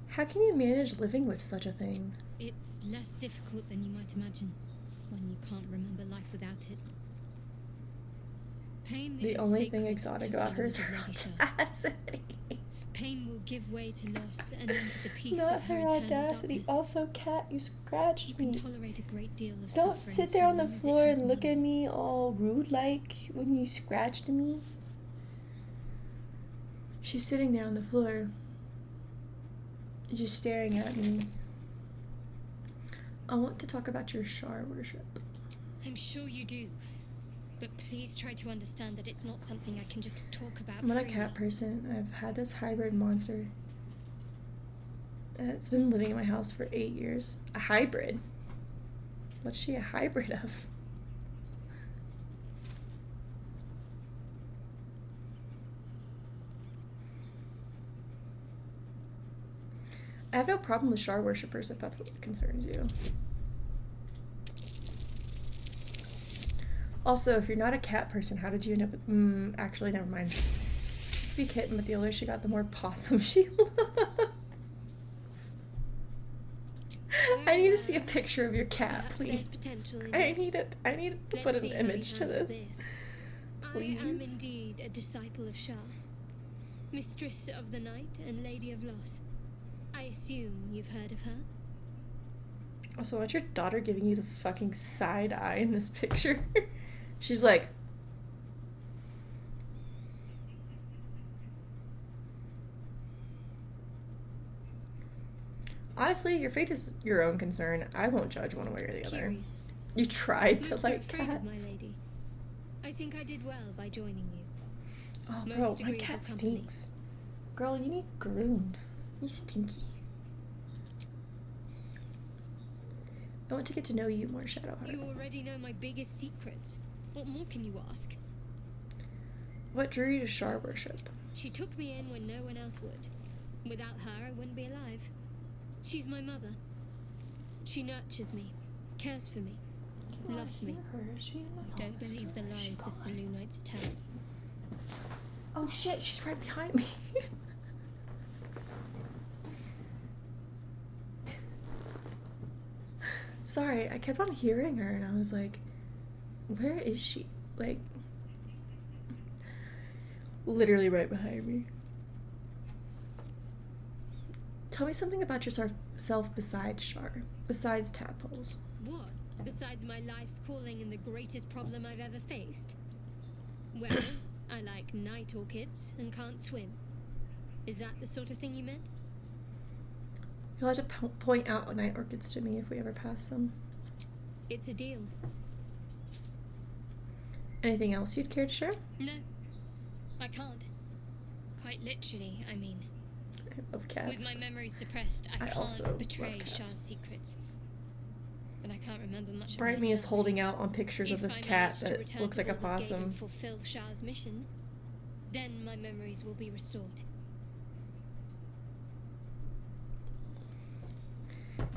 How can you manage living with such a thing? It's less difficult than you might imagine when you can't remember life without it. Pain The is only thing sacred exotic to about her is followers her of Lady Shah. audacity. Pain will give way to loss and then to the peace Not of her her eternal audacity. darkness. Also, cat, you scratched You can me. tolerate a great deal of Don't suffering sit there so on the long as it floor has and look at meaning. me all rude like when you scratched me. She's sitting there on the floor, just staring at me. I want to talk about your Shar worship. I'm sure you do. But please try to understand that it's not something I can just talk about I'm not a freely. cat person. I've had this hybrid monster It's been living in my house for 8 years. A hybrid. What's she a hybrid of? I have no problem with Shar worshippers if that's what concerns you. Also, if you're not a cat person, how did you end up with... actually, never mind. Just to be kitten, but the older she got, the more possum she loves. I need to see a picture of your cat, please. I need to put an image to this. Please. I am indeed a disciple of Shar, mistress of the night and lady of loss. I assume you've heard of her? Also, what's your daughter giving you the fucking side eye in this picture? She's like... Honestly, your fate is your own concern. I won't judge one way or the other. Curious. You tried to Most like afraid of my cats. lady. I think I did well by joining you. Oh, Most bro, my agreeable cat company. stinks. Girl, you need groomed. You stinky. I want to get to know you more, Shadowheart. You already know my biggest secrets. What more can you ask? What drew you to Shar worship? She took me in when no one else would. Without her, I wouldn't be alive. She's my mother. She nurtures me, cares for me, loves me. Don't believe the lies the Selûnites tell. Oh shit, she's right behind me. Sorry, I kept on hearing her and I was like, where is she? Like, literally right behind me. Tell me something about yourself besides Shar, besides tadpoles. What? Besides my life's calling and the greatest problem I've ever faced? Well, I like night orchids and can't swim. Is that the sort of thing you meant? You'll have to point out night orchids to me if we ever pass them. It's a deal. Anything else you'd care to share? No, I can't. Quite literally, I mean. I love cats. With my memories suppressed, I also can't betray love cats. Shar's secrets. But I can't remember much of Bright Me is myself. holding out on pictures of this If I cat manage to that return looks to like a Baldur's Gate possum. and fulfill Shar's mission, then my memories will be restored.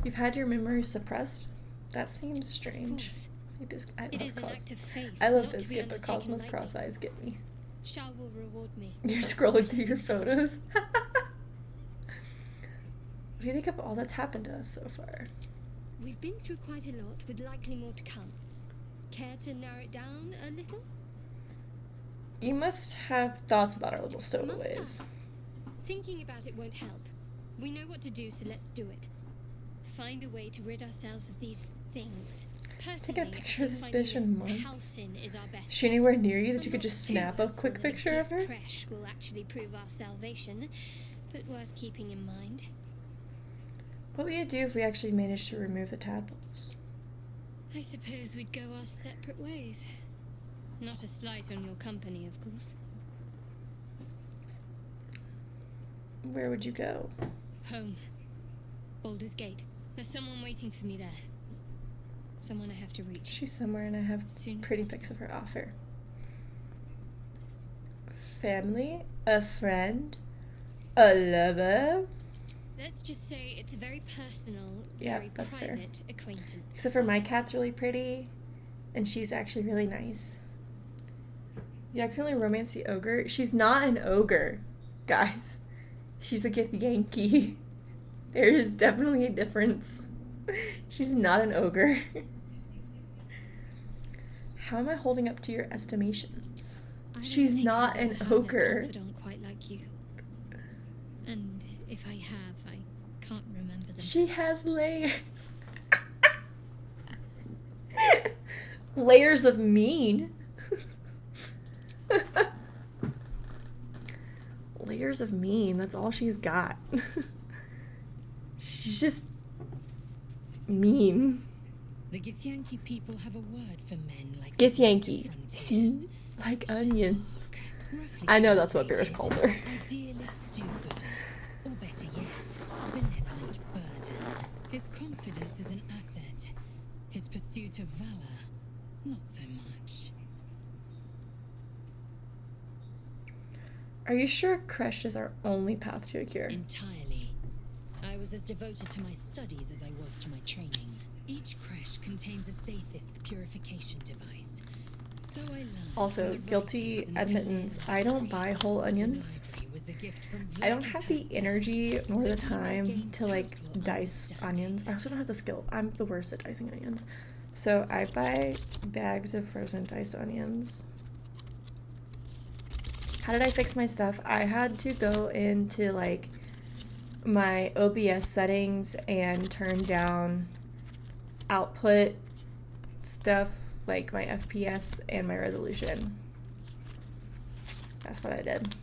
You've had your memories suppressed? That seems strange. I It love is an act of faith. I love not to be Biscuit, but undertaken Cosmos lightly. Cross Eyes get me. Shar will reward me. You're scrolling through your photos. What do you think of all that's happened to us so far? We've been through quite a lot, with likely more to come. Care to narrow it down a little? You must have thoughts about our little stowaways. Thinking about it won't help. We know what to do, so let's do it. Find a way to rid ourselves of these things. Taking a picture of this bitch in months. Is our best. Is she anywhere near you that you could just snap a quick that picture of her? Crash will actually prove our salvation, but worth keeping in mind. What would you do if we actually managed to remove the tadpoles? I suppose we'd go our separate ways. Not a slight on your company, of course. Where would you go? Home. Baldur's Gate. There's someone waiting for me there. Someone I have to reach. She's somewhere and I have pretty pics of her off her. Family? A friend? A lover? Let's just say it's a very personal, Yeah, very that's fair. private acquaintance. Except for my cat's really pretty, and she's actually really nice. You accidentally romance the ogre? She's not an ogre, guys. She's a Githyanki. There is definitely a difference. She's not an ogre. How am I holding up to your estimations? She's not an ogre. Confidant quite like you. And if I have, I can't remember them. She has layers. Layers of mean. Layers of mean, that's all she's got. She's just mean. The Githyanki people have a word for men like Githyanki. See? Like onions. I know that's what Beerus calls her. idealist do-gooder, or better yet, benevolent His confidence is an asset. His pursuit of valor, not so much. Are you sure Kresh is our only path to a cure? Entirely. I was as devoted to my studies as I was to my training. Each creche contains a Sathisk purification device. So I learned. Also, guilty admittance, I don't buy whole onions. I don't have the energy nor the time to like dice onions. I also don't have the skill. I'm the worst at dicing onions. So I buy bags of frozen diced onions. How did I fix my stuff? I had to go into like my OBS settings and turn down output stuff like my FPS and my resolution. That's what I did.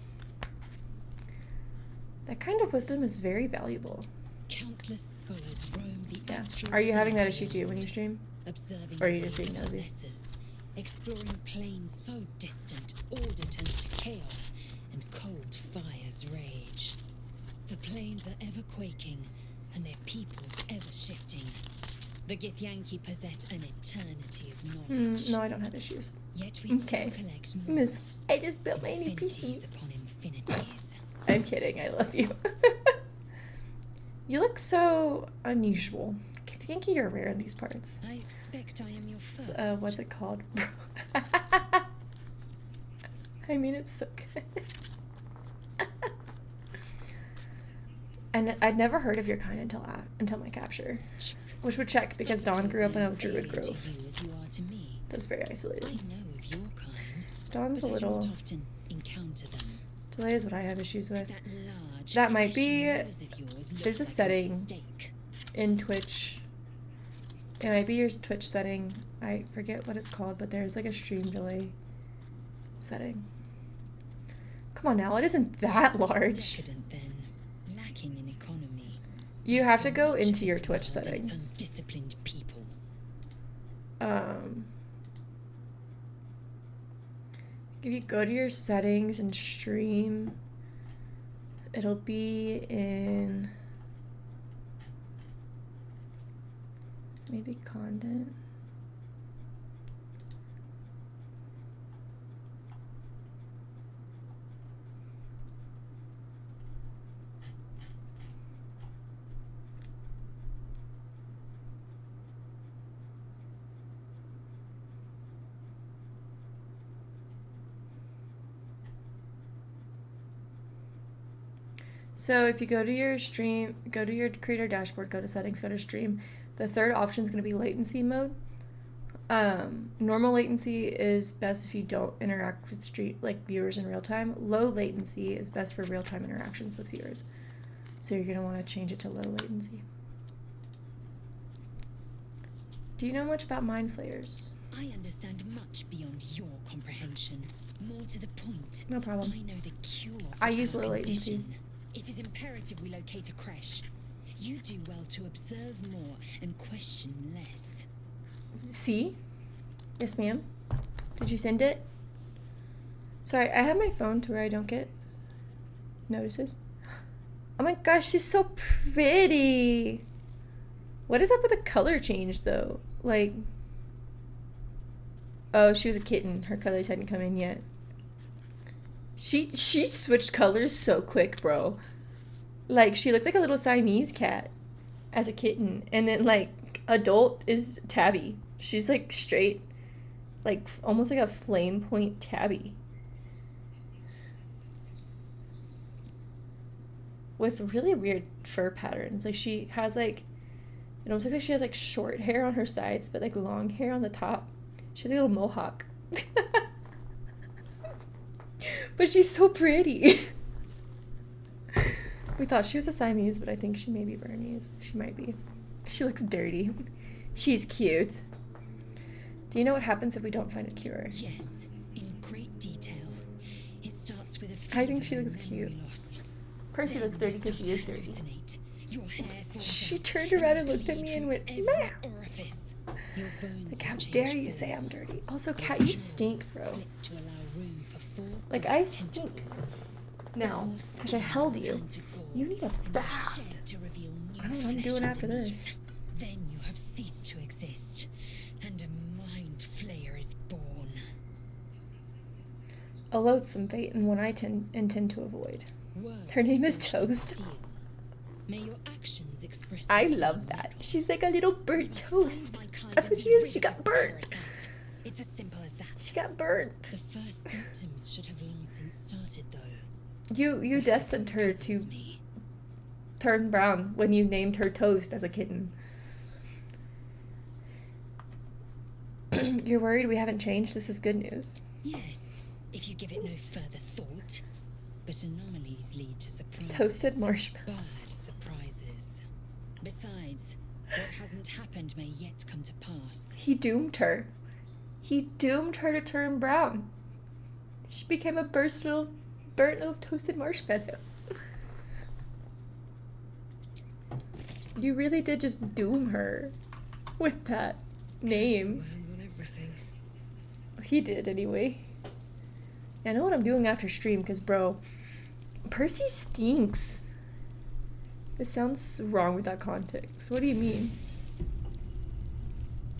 That kind of wisdom is very valuable. Countless scholars roam the astral Are you having that field, issue too when you stream? observing Or are you just being nosy? lesses, exploring planes so distant order turns to chaos and cold fires rage. The planes are ever quaking and their peoples ever shifting. The Githyanki possess an eternity of knowledge. No, I don't have issues. Yet we Okay. still collect more. Miss, I just built my new Infinities PC. upon infinities. I'm kidding, I love you. You look so unusual. Githyanki, you're rare in these parts. I expect I am your first. What's it called? I mean, it's so good. And I'd never heard of your kind until my capture, which would check because Dawn grew up in a druid grove. That's very isolated. I know of your kind. Dawn's a but I little. don't often encounter them. Delay is what I have issues with. That large, That might be. fresh nose of yours There's a looks like setting mistake. in Twitch. It might be your Twitch setting. I forget what it's called, but there's like a stream delay setting. Come on now, it isn't that large. Decadent then, lacking in economy. You have to go Much into of your this Twitch world and its settings. undisciplined people. If you go to your settings and stream, it'll be in maybe content. So if you go to your stream, go to your creator dashboard, go to settings, go to stream, the third option is going to be latency mode. Normal latency is best if you don't interact with viewers in real time. Low latency is best for real time interactions with viewers. So you're going to want to change it to low latency. Do you know much about mind flayers? I understand much beyond your comprehension. More to the point. No problem. I know the cure. For I use our low latency. condition. It is imperative we locate a creche. You do well to observe more and question less. See? Yes, ma'am. Did you send it? Sorry, I have my phone to where I don't get notices. Oh my gosh, she's so pretty. What is up with the color change, though? Like, oh, she was a kitten. Her colors hadn't come in yet. She switched colors so quick, bro. Like, she looked like a little Siamese cat as a kitten. And then, like, adult is tabby. She's, like, straight, like, almost like a flame point tabby. With really weird fur patterns. Like, she has, like, it almost looks like she has, like, short hair on her sides, but, like, long hair on the top. She has, like, a little mohawk. But she's so pretty. We thought she was a Siamese, but I think she may be Bernese. She might be. She looks dirty. She's cute. Do you know what happens if we don't find a cure? Yes, in great detail. It starts with a I think she looks cute. loss. Percy Then looks dirty you because she start is to dirty. hallucinate. Your hair falls She out, turned around and you looked at me bleed and from went, every "Meow." orifice. Your bones Like, how will change dare you form. say I'm dirty? Also, Your Cat, you jaws stink, bro. split to allow room for four Like, I stink. tentacles. Now, because I held you. You need a bath. To reveal I don't know what I'm doing after this. Then you have ceased to exist, and a mind flayer is born. A loathsome fate, and one I intend to avoid. Words Her name is forged in Toast. steel. May your actions express I the love same that. metal. She's like a little burnt toast. My kind That's what and she be is. She rid got of the burnt. parasite. It's as simple as that. She got burnt. The first symptoms should have long since started, though. You destined her to turn brown when you named her Toast as a kitten. You're worried we haven't changed? This is good news. Yes, if you give it no further thought. But anomalies lead to surprises. Toasted marshmallow. Bad surprises. Besides, what hasn't happened may yet come to pass. He doomed her. He doomed her to turn brown. She became a burnt little toasted marshmallow. You really did just doom her with that name. Hands on everything. He did anyway. I know what I'm doing after stream, because bro, Percy stinks. This sounds wrong without context. What do you mean?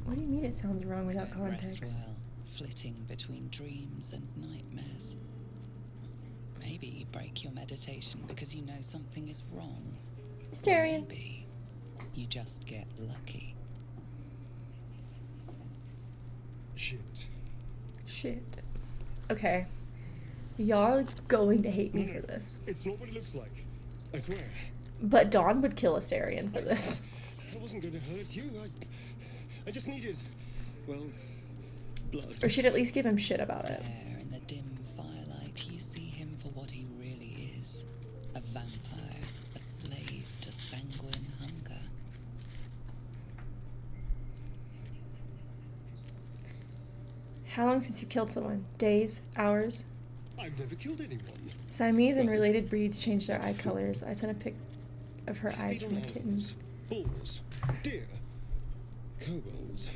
What do you mean it sounds wrong without Don't context? rest well, flitting between dreams and nightmares. Maybe you break your meditation because you know something is wrong. Mysterian. Or maybe you just get lucky. Shit. Okay. Y'all are going to hate me for this. It's not what it looks like. I swear. But Dawn would kill Asterion for this. I wasn't going to hurt you. I just needed, well, blood. Or she'd at least give him shit about it. There in the dim firelight, you see him for what he really is. A vampire, a slave to sanguine hunger. How long since you killed someone? Days? Hours? I've never killed anyone. Siamese and related breeds change their eye colors. I sent a pic of her eyes from a kitten. Bulls, deer, kobolds,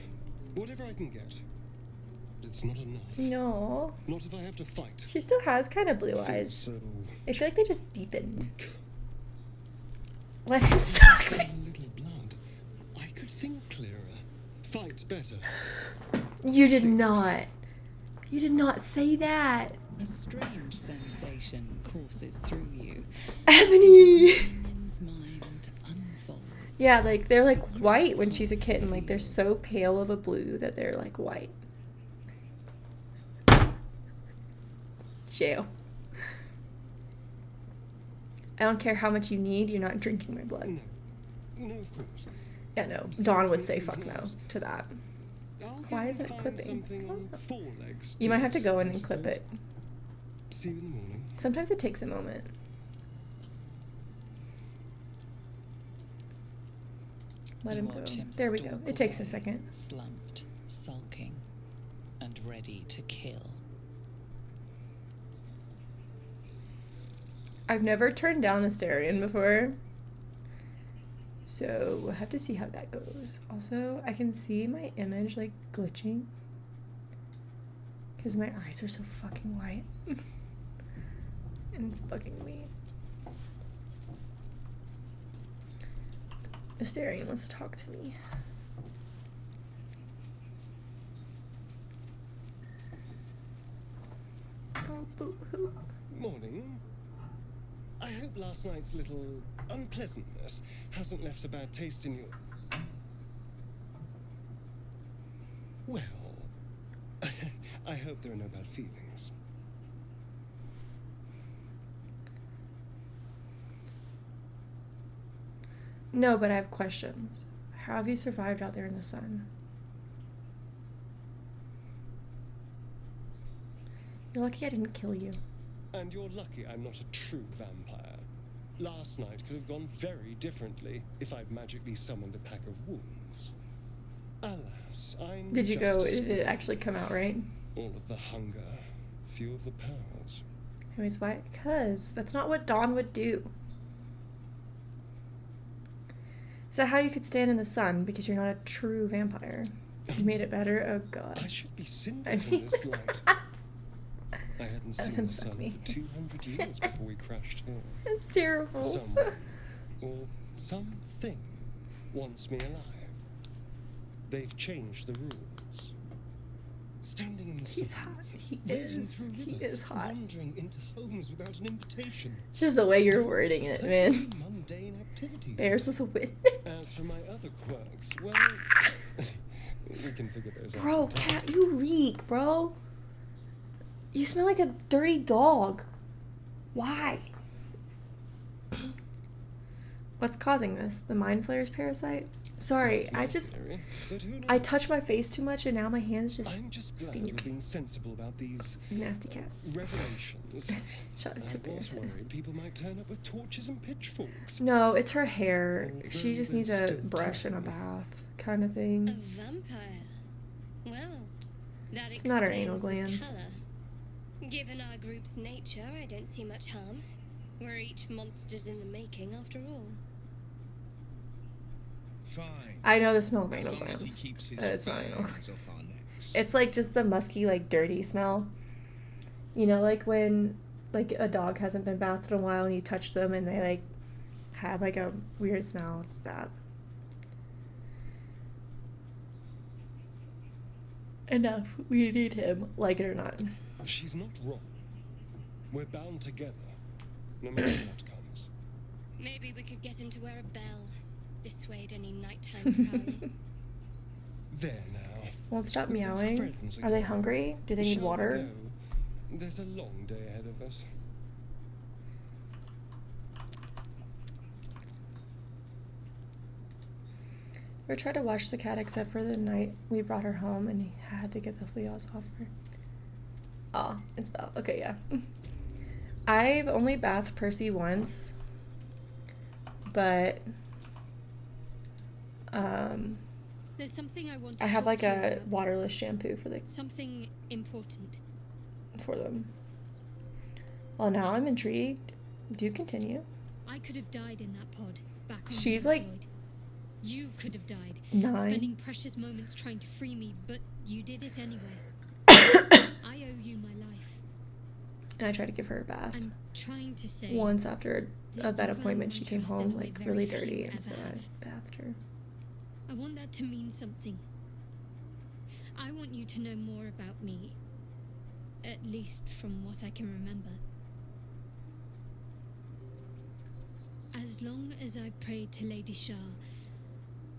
whatever I can get. It's not enough. No. Not if I have to fight. She still has kind of blue I feel eyes. so I feel like they just deepened. Let him stalk me. a little blood. I could think clearer. Fight better. You did not. You did not say that. A strange sensation courses through you. Ebony! Companion's mind unfolds. Yeah, like, they're like white when she's a kitten. Like, they're so pale of a blue that they're like white. Jail. I don't care how much you need, you're not drinking my blood. No, of course. Yeah, no. Dawn would say fuck no to that. I'll Why go isn't and it find clipping? something on four legs You to might have to eat, go in I and clip suppose. it. See you in the morning. Sometimes it takes a moment. Let him go. Watch him There we go. stalk It takes a away, second. Slumped, sulking, and ready to kill. I've never turned down Asterion before. So we'll have to see how that goes. Also, I can see my image like glitching. Because my eyes are so fucking white. And it's bugging me. Asterion wants to talk to me. Oh, boo-hoo. Morning. I hope last night's little unpleasantness hasn't left a bad taste in your... Well, I hope there are no bad feelings. No, but I have questions. How have you survived out there in the sun? You're lucky I didn't kill you. And you're lucky I'm not a true vampire. Last night could have gone very differently if I'd magically summoned a pack of wolves. Alas, I'm Did you just go? a Did it small- actually come out right? All of the hunger, few of the powers. Anyways, why? Because that's not what Dawn would do. Is that how you could stand in the sun? Because you're not a true vampire. You made it better? Oh god. I should be sinless I in mean- this light. I hadn't Let seen him the suck sun me. for 200 years before we crashed here. That's terrible. Someone, or something, thing wants me alive. They've changed the rules. Standing in the He's sun, hot. He wading is. through a He river, is hot. wandering into homes without an invitation. It's just the way you're wording it, man. Mundane activities. Bears was a witness. As for my other quirks, well, we can figure those out. Bro, cat, you reek, bro. You smell like a dirty dog. Why? What's causing this? The mind flayer's parasite? Sorry, I touch my face too much and now my hands just I'm just glad stink. you're being sensible about these Nasty cat. revelations. Shut it to I was Bears. worried people might turn up with torches and pitchforks. No, it's her hair. She Although just needs they're a still brush and a bath kind of thing. A vampire. Well, that It's not her anal explains the glands. colour. Given our group's nature, I don't see much harm. We're each monsters in the making, after all. Fine. I know the smell of As anal long as he glands. keeps his It's not anal fangs glands. off our necks. It's like just the musky, like dirty smell. You know, like when like a dog hasn't been bathed in a while and you touch them and they like have like a weird smell. It's that. Enough. We need him, like it or not. She's not wrong. We're bound together, no matter what comes. Maybe we could get him to wear a bell. Dissuade any nighttime prowling. There now. Won't stop We're meowing. friends Are they again. hungry? Do they need Shall we water? go? There's a long day ahead of us. We tried to wash the cat except for the night we brought her home and he had to get the fleas off her. Oh, it's Belle. Okay, yeah. I've only bathed Percy once, but There's something I want to I have talk like to you a about. waterless shampoo for Something important. them. Well, now I'm intrigued. Do continue. I could have died in that pod, back on She's the like Floyd. You could have died, 9. spending precious moments trying to free me, but you did it anyway. I owe you my life. And I tried to give her a bath. I'm trying to say Once after a that vet you've appointment, earned she my came trust in home a way like very really few dirty, and ever so have. I bathed her. I want that to mean something. I want you to know more about me, at least from what I can remember. As long as I've prayed to Lady Shah,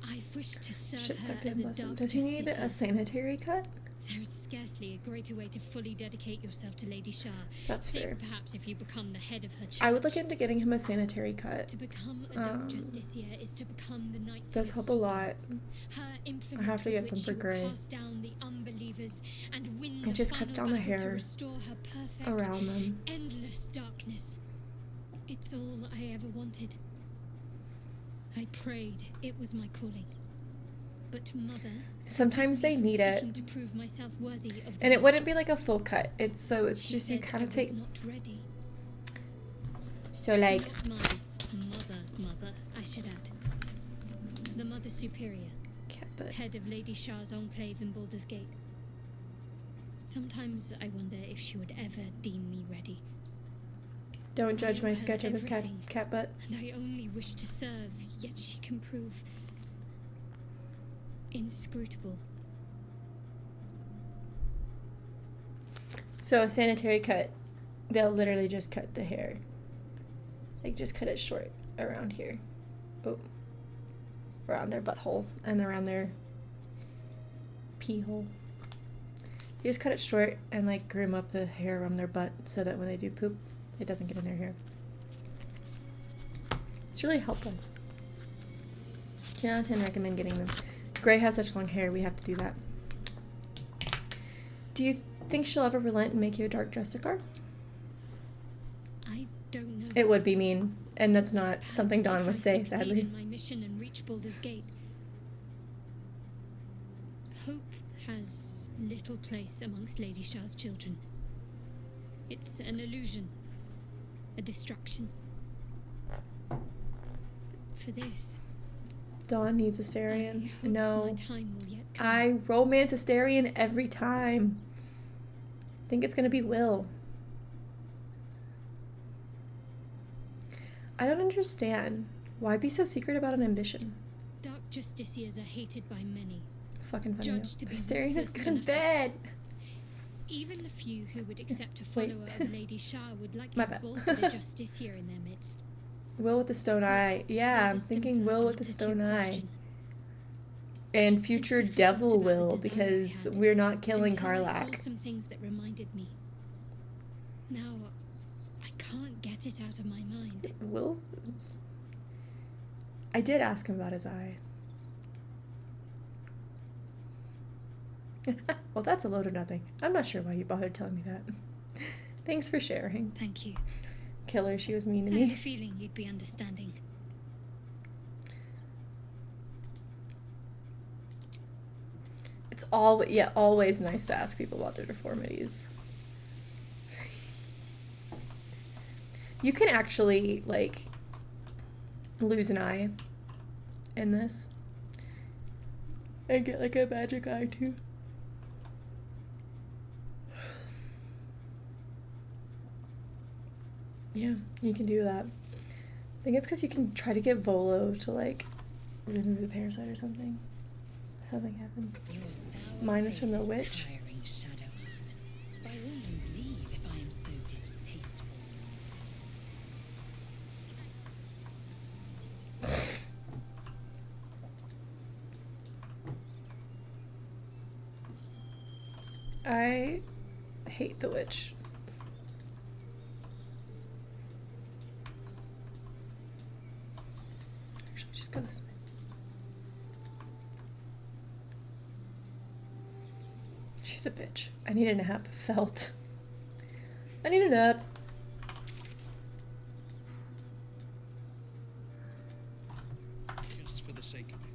I've wished to serve Shit her stuck to as him. a Bless him. dark Does he need a justice. sanitary cut? There's scarcely a greater way to fully dedicate yourself to Lady Shah. That's save fair. perhaps if you become the head of her church. I would look into getting him a sanitary cut. To become a dark justiciar is to become the knight's Does help a lot. Her I implement have to with get them which for she will gray. cast down the unbelievers and win It the just cuts final down the battle to hair restore her perfect, around them. endless darkness. It's all I ever wanted. I prayed it was my calling. But Mother, Sometimes they need it. seeking to prove myself worthy of the And it gift. wouldn't be like a full cut. It's so it's She just you said kind I of was take. not ready. So like Not my mother, I should add. The Mother Superior, head of Lady Shah's enclave in Baldur's Gate. Sometimes I wonder if she would ever deem me ready. don't judge I owe my her sketch of a cat everything, butt. And I only wish to serve, yet she can prove inscrutable. So a sanitary cut, they'll literally just cut the hair. Like just cut it short around here. Oh. Around their butthole and around their pee hole. You just cut it short and like groom up the hair around their butt so that when they do poop, it doesn't get in their hair. It's really helpful. 10 out of 10 recommend getting them. Gray has such long hair, we have to do that. Do you think she'll ever relent and make you a dark Justicar? I don't know. It would be mean, and that's not something Dawn If would I say, succeed sadly. in my mission and reach Baldur's Gate, hope has little place amongst Lady Shah's children. It's an illusion, a distraction. For this, Dawn needs Asterion. No. my time will yet come. I romance Asterion every time. I think it's gonna be Will. I don't understand. Why be so secret about an ambition? Dark justiciars are hated by many. Fucking funny. Judged to be Hysterian is ruthless good in bed. Even the few who would accept a Wait. follower of Lady Shah would likely My bad. balk at a justiciar in their midst. Will with the stone eye. Yeah, I'm thinking Will with the stone eye. And future devil Will, because we're not killing Until I saw Karlach. some things that reminded me. Now, I can't get it out of my mind. Will? I did ask him about his eye. Well, that's a load of nothing. I'm not sure why you bothered telling me that. Thanks for sharing. Thank you. Killer, she was mean to I had a me. feeling you'd be understanding. It's always nice to ask people about their deformities. You can actually, like, lose an eye in this. And get, like, a magic eye, too. Yeah, you can do that. I think it's because you can try to get Volo to, like, remove the parasite or something. Something happens. Mine is from the witch. By all means leave if I am so distasteful. I hate the witch. Actually, just go this way. She's a bitch. I need a nap. Felt. I need a nap. Just for the sake of it.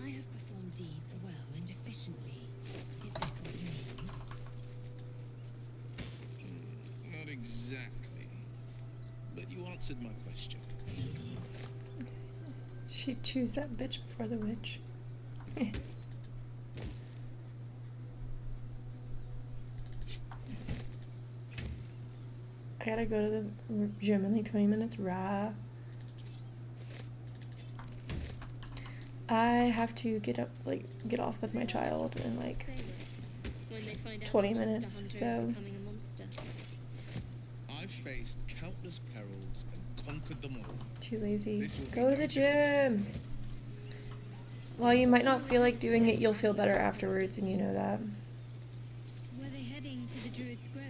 I have performed deeds well and efficiently. Is this what you mean? Not exactly. But you answered my question. She'd choose that bitch before the witch. I gotta go to the gym in like 20 minutes. Rah. I have to get off with my child in like 20 minutes, so. I've faced countless perils and conquered them all. Too lazy. Go to the gym! While you might not feel like doing it, you'll feel better afterwards, and you know that. Were they heading to the Druid's Grove?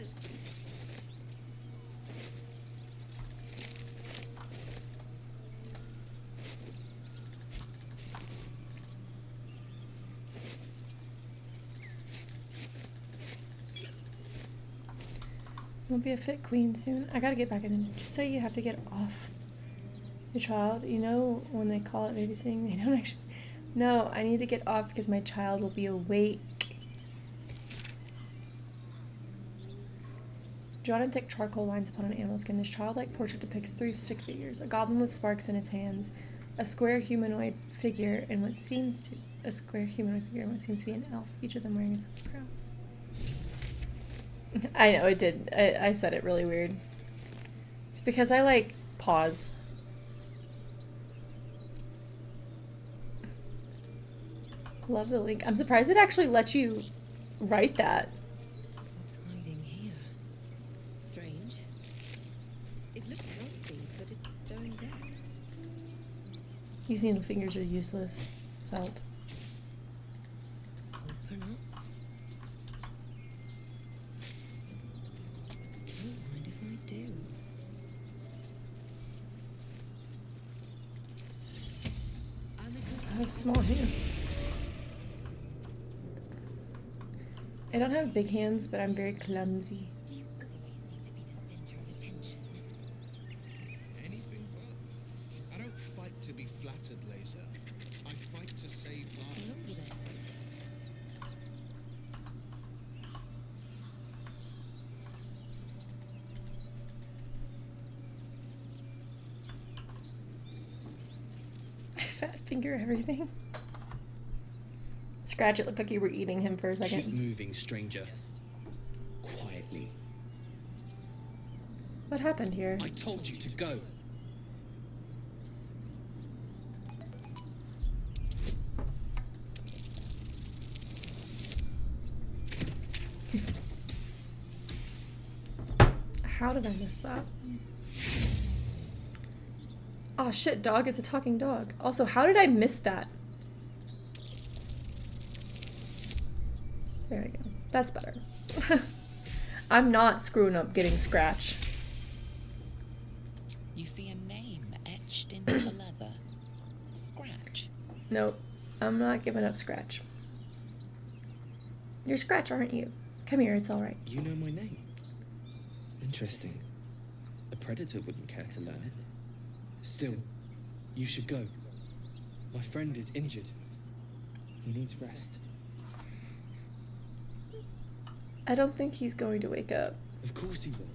Won't be a fit queen soon. I gotta get back in. Just so you have to get off your child. You know when they call it babysitting, they don't actually. No, I need to get off because my child will be awake. Drawn in thick charcoal lines upon an animal skin, this childlike portrait depicts 3 stick figures: a goblin with sparks in its hands, a square humanoid figure, and what seems to be an elf. Each of them wearing a separate crown. I know, it did. I said it really weird. It's because I, like, pause. Love the link. I'm surprised it actually lets you write that. What's hiding here? Strange. It looks healthy, but it's stone dead. These needle fingers are useless. Felt. Open up. Don't mind if I do. I have small hands. I don't have big hands, but I'm very clumsy. Anything but. I don't fight to be flattered, Laser. I fight to save lives. I fat finger everything. Scratch, it looked like you were eating him for a second. Keep moving, stranger. Quietly. What happened here? I told you to go. How did I miss that? Oh shit, dog is a talking dog. Also, how did I miss that? There we go. That's better. I'm not screwing up getting scratch. You see a name etched into the leather. Scratch. Nope. I'm not giving up scratch. You're Scratch, aren't you? Come here, it's alright. You know my name? Interesting. A predator wouldn't care to learn it. Still, you should go. My friend is injured. He needs rest. I don't think he's going to wake up. Of course he will.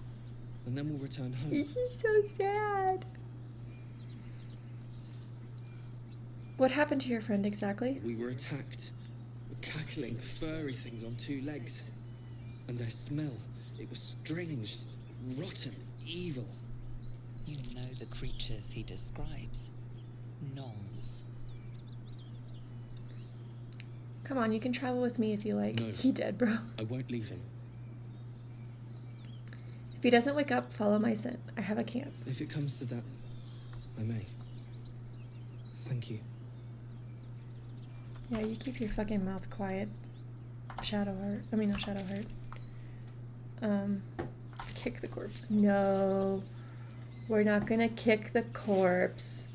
And then we'll return home. This is so sad. What happened to your friend exactly? We were attacked. Cackling, furry things on two legs. And their smell, it was strange, rotten, evil. You know the creatures he describes. Gnolls. Come on, you can travel with me if you like. No. He dead, bro. I won't leave him. If he doesn't wake up, follow my scent. I have a camp. If it comes to that, I may. Thank you. Yeah, you keep your fucking mouth quiet. Shadowheart. I mean, not Shadowheart. Kick the corpse. No. We're not gonna kick the corpse.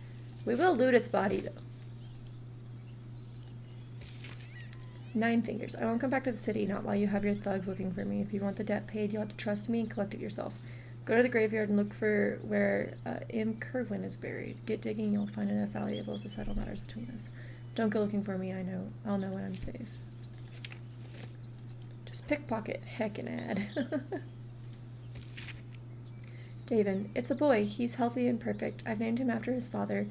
We will loot its body, though. 9 fingers. I won't come back to the city, not while you have your thugs looking for me. If you want the debt paid, you'll have to trust me and collect it yourself. Go to the graveyard and look for where Im Kerwin is buried. Get digging, you'll find enough valuables to settle matters between us. Don't go looking for me, I'll know when I'm safe. Just pickpocket, heck an ad. David, it's a boy. He's healthy and perfect. I've named him after his father.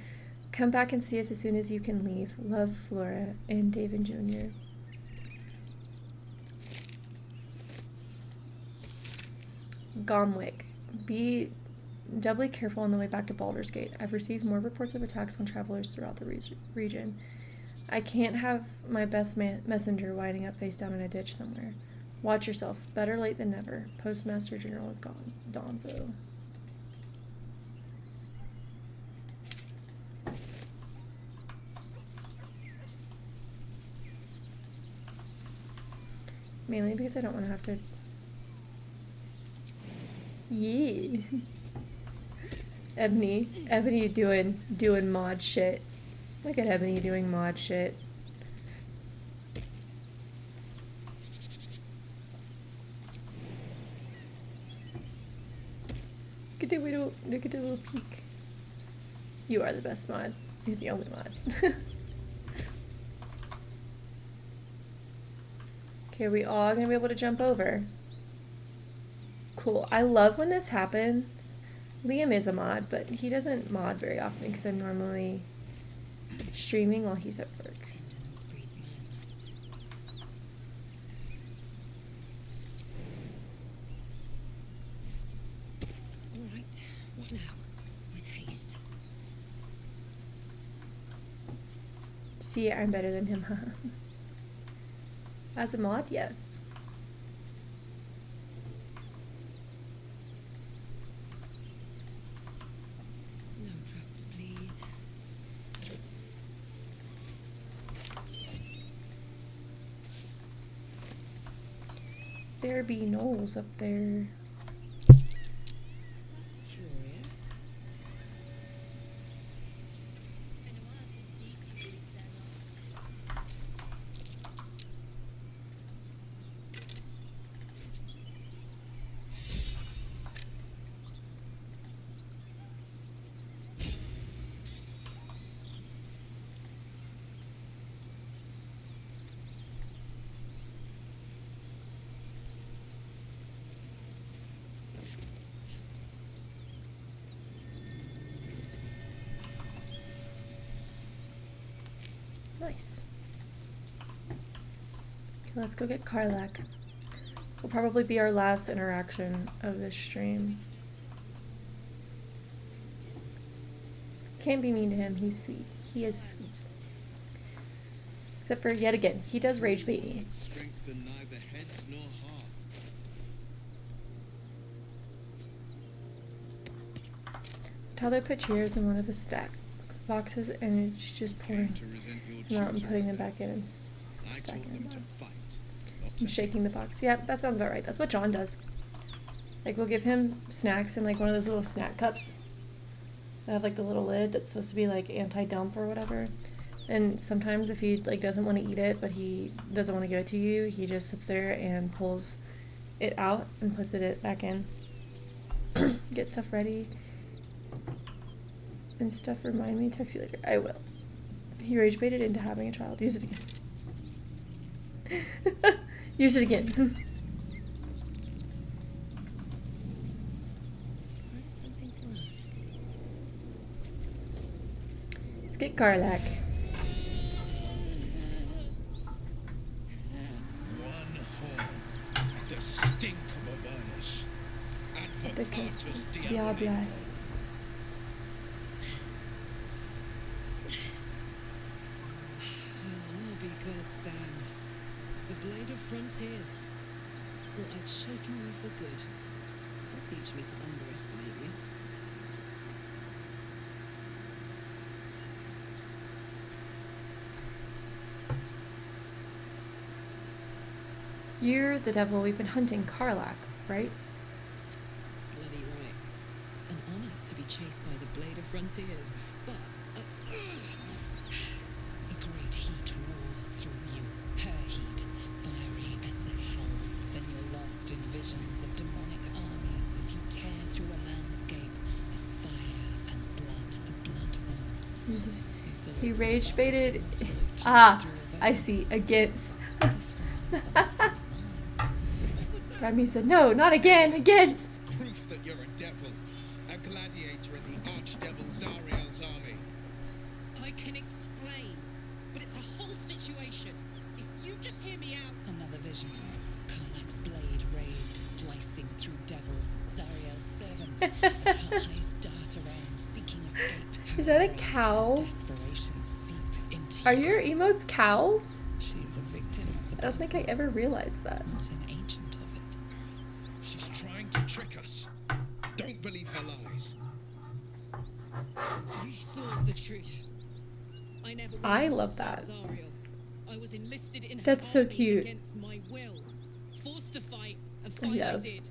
Come back and see us as soon as you can leave. Love, Flora and David Jr. Gomwick. Be doubly careful on the way back to Baldur's Gate. I've received more reports of attacks on travelers throughout the region. I can't have my best messenger winding up face down in a ditch somewhere. Watch yourself. Better late than never. Postmaster General Donzo. Mainly because I don't want to have to... Yeah. Ebony doing mod shit. Look at Ebony doing mod shit. Look at the little peek. You are the best mod. You're the only mod. Okay, are we all gonna be able to jump over? Cool. I love when this happens. Liam is a mod, but he doesn't mod very often because I'm normally streaming while he's at work. Alright, what now? With haste. See, I'm better than him, huh? As a mod, yes. No traps, please. There be gnolls up there. Curious. Nice. Okay, let's go get Karlak. Will probably be our last interaction of this stream. Can't be mean to him, he's sweet. He is sweet. Except for, yet again, he does rage bait me. Strengthen neither heads nor heart. Tyler put cheers in one of the stack boxes and it's just pouring them out and putting them back in and stacking them up. And shaking the box. Yeah, that sounds about right. That's what John does. Like, we'll give him snacks in, like, one of those little snack cups. They have, like, the little lid that's supposed to be, like, anti-dump or whatever. And sometimes if he, like, doesn't want to eat it, but he doesn't want to give it to you, he just sits there and pulls it out and puts it back in. Get stuff ready. And stuff remind me, text you later. I will. He rage baited into having a child. Use it again. Use it again. Let's get Garlac. One horn, the stink of a bonus. Advocatus Diabli. I'll be God's damned. The blade of frontiers. Thought I'd shaken you for good. Don't teach me to underestimate you. You're the devil we've been hunting, Karlach, right? Bloody right. An honor to be chased by the blade of frontiers, but a great heat roars through you, her heat, fiery as the hells. Then you're lost in visions of demonic armies as you tear through a landscape of fire and blood, the blood war. He rage baited. Ah, I see. Against. Remy said, no, not again, against. Proof that you're a devil. A gladiator in the archdevil Zariel's army. I can explain, but it's a whole situation. If you just hear me out. Another vision. Karlach's blade raised, slicing through devils, Zariel's servants, as her eyes dart around, seeking escape. Is that a cow? Are your emotes cows? She's a victim of the I don't think I ever realized that. Not an agent of it. She's trying to trick us. Don't believe her lies. You saw the truth. I never I love that. Zariel. I was enlisted in her That's so army cute. Against my will. Forced to fight, and fight I did.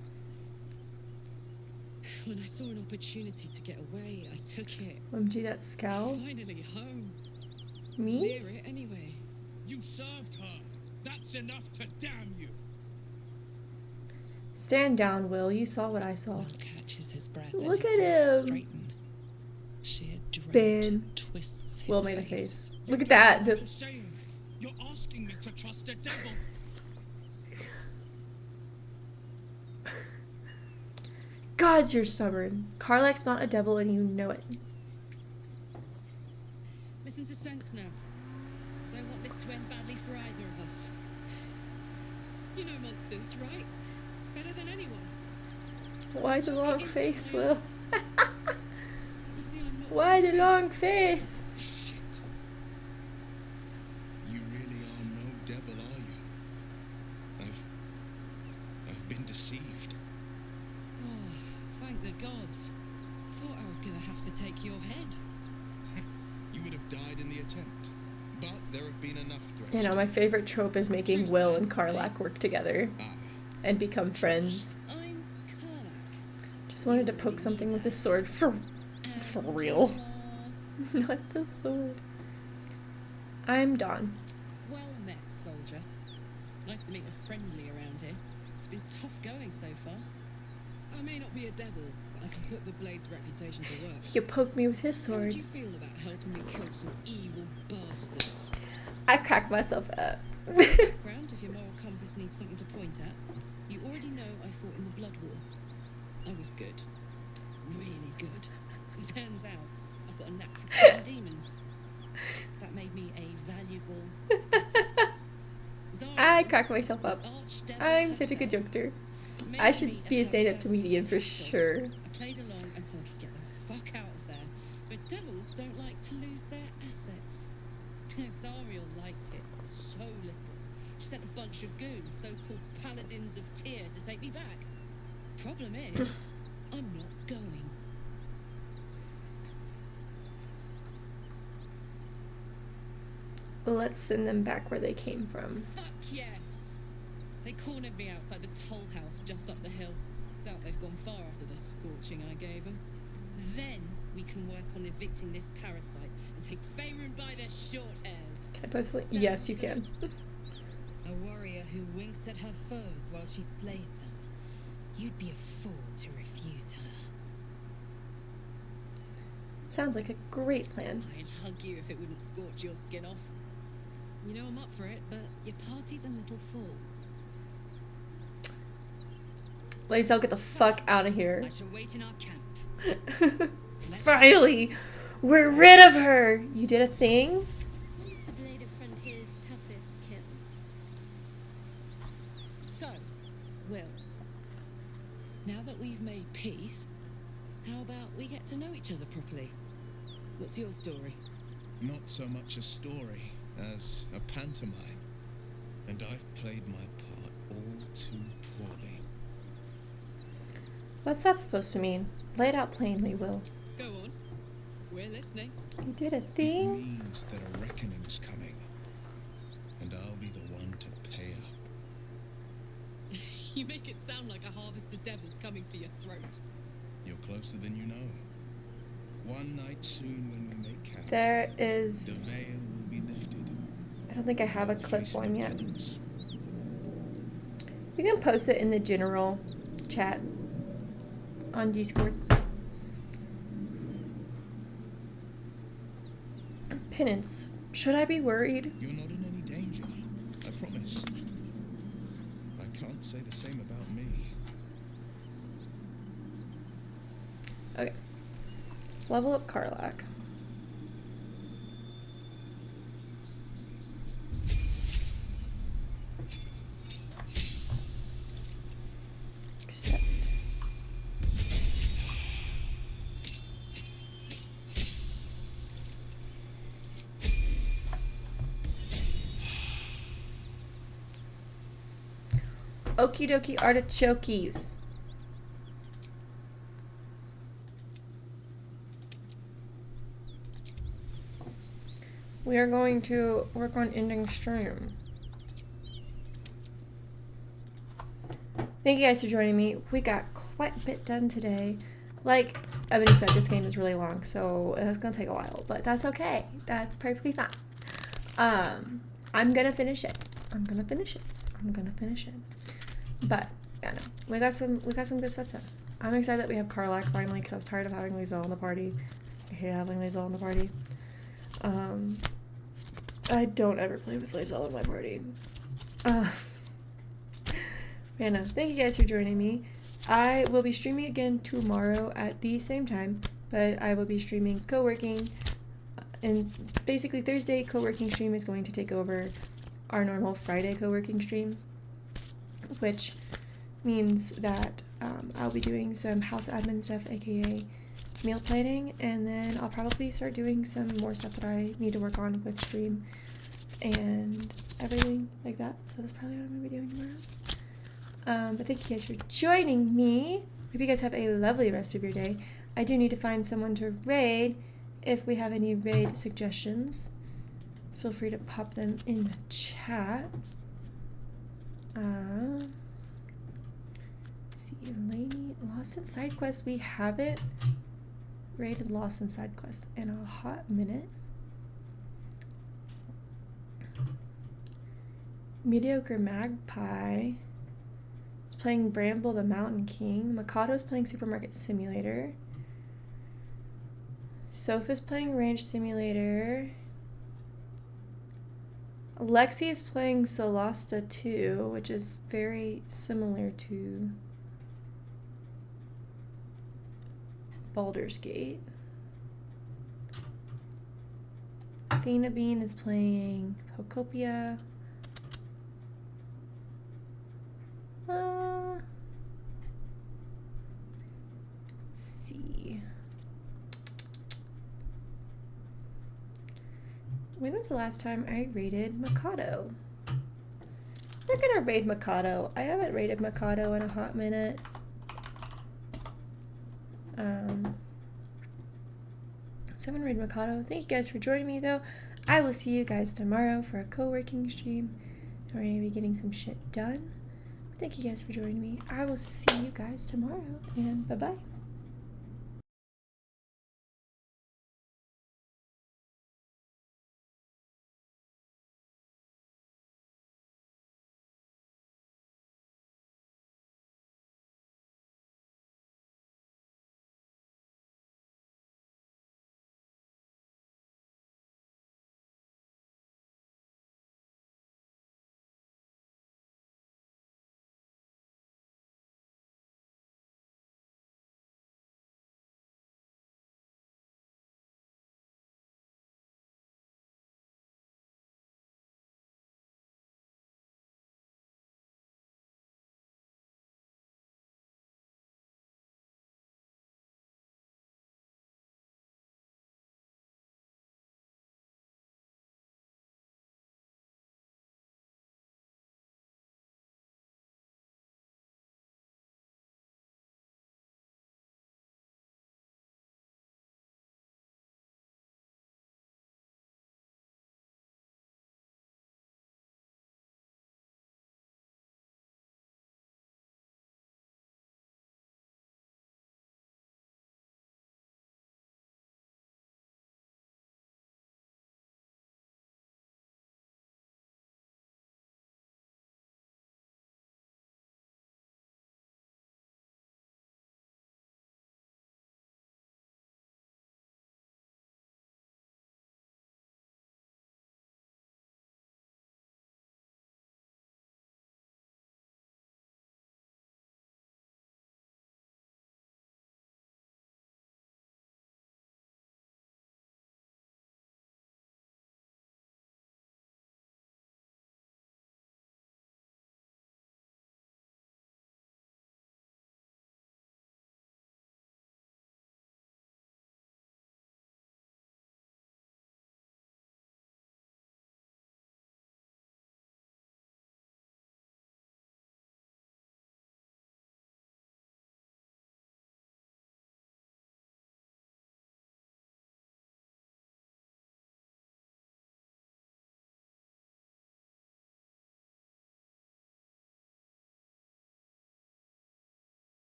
When I saw an opportunity to get away, I took it. OMG, that scowl. Finally home. Me? Near it anyway. You served her. That's enough to damn you. Stand down, Will. You saw what I saw. Will catches his breath. Look and at his him. Straighten. Sheer dread Ben. twists his Will made a face. face. Look at that. You're saying you're asking me to trust a devil. Gods, you're stubborn. Karlach's not a devil and you know it. Listen to sense now. Don't want this to end badly for either of us. You know monsters, right? Better than anyone. Why the long face, Will? You see, I'm not. Why the long face? Shit. You really are no devil, are you? I've been deceived. Oh, thank the gods. Thought I was gonna have to take your head. You would have died in the attempt. But there have been enough threats. You know, my favorite trope is making Will and Karlach work together and become friends. I'm Karlach. Just wanted to poke something with a sword for real. Not the sword. I'm Dawn. Well met, soldier. Nice to meet a friendly around here. It's been tough going so far. I may not be a devil, but I can put the blade's reputation to work. You poke me with his How sword. do you feel about helping me kill some evil bastards? I cracked myself up. Background, if your moral compass needs something to point at. You already know I fought in the Blood War. I was good. Really good. It turns out I've got a knack for killing demons. That made me a valuable asset. I cracked myself up. I'm such a good jokester. I should be a stand-up comedian for sure. I played along until I could get the fuck out of there. But devils don't like to lose their assets. Zariel liked it so little. She sent a bunch of goons, so-called paladins of Tyr, to take me back. Problem is, I'm not going. let's send them back where they came from. Fuck yes! They cornered me outside the toll house just up the hill. Doubt they've gone far after the scorching I gave them. Then we can work on evicting this parasite and take Faerun by their short hairs. Can I post a link? Yes, you can. A warrior who winks at her foes while she slays them. You'd be a fool to refuse her. Sounds like a great plan. I'd hug you if it wouldn't scorch your skin off. You know I'm up for it, but your party's a little full. Lae'zel, get the fuck out of here. I shall wait in our camp. Finally! We're rid of her! You did a thing? Who's the Blade of Frontier's toughest kill? So, Will, now that we've made peace, how about we get to know each other properly? What's your story? Not so much a story as a pantomime. And I've played my part all too poorly. What's that supposed to mean? Lay it out plainly, Will. Go on. We're listening. You did a It thing? means that a reckoning's coming. And I'll be the one to pay up. You make it sound like a harvest of devils coming for your throat. You're closer than you know. One night soon when we make camp, There is... the veil will be lifted. I don't think I have a clip Face one yet. repentance. You can post it in the general chat on Discord. Penance. Should I be worried? You're not in any danger, I promise. I can't say the same about me. Okay. Let's level up Karlach. Accept. Okie dokie artichokes. We are going to work on ending stream. Thank you guys for joining me. We got quite a bit done today. Like Ebony said, this game is really long, so it's gonna take a while, but that's okay. That's perfectly fine. I'm gonna finish it. But yeah, no, we got some good stuff done. I'm excited that we have Karlach finally, because I was tired of having Lae'zel in the party. I hate having Lae'zel in the party. I don't ever play with Lae'zel in my party. Yeah, no, thank you guys for joining me. I will be streaming again tomorrow at the same time, but I will be streaming co-working, and basically Thursday co-working stream is going to take over our normal Friday co-working stream, which means that I'll be doing some house admin stuff, aka meal planning, and then I'll probably start doing some more stuff that I need to work on with stream and everything like that. So that's probably what I'm going to be doing tomorrow. But thank you guys for joining me. Hope you guys have a lovely rest of your day. I do need to find someone to raid. If we have any raid suggestions, feel free to pop them in the chat. Let's see, Lady Lost in Side Quest. We haven't raided Lost in Side Quest in a hot minute. Mediocre Magpie is playing Bramble the Mountain King. Mikado's playing Supermarket Simulator. Sopha's playing Ranch Simulator. Lexi is playing Solasta 2, which is very similar to Baldur's Gate. Athena Bean is playing Pocopia. Let's see. When was the last time I raided Mikado? We're gonna raid Mikado. I haven't raided Mikado in a hot minute. So I'm gonna raid Mikado. Thank you guys for joining me though. I will see you guys tomorrow for a co-working stream. We're going to be getting some shit done. Thank you guys for joining me. I will see you guys tomorrow, and bye-bye.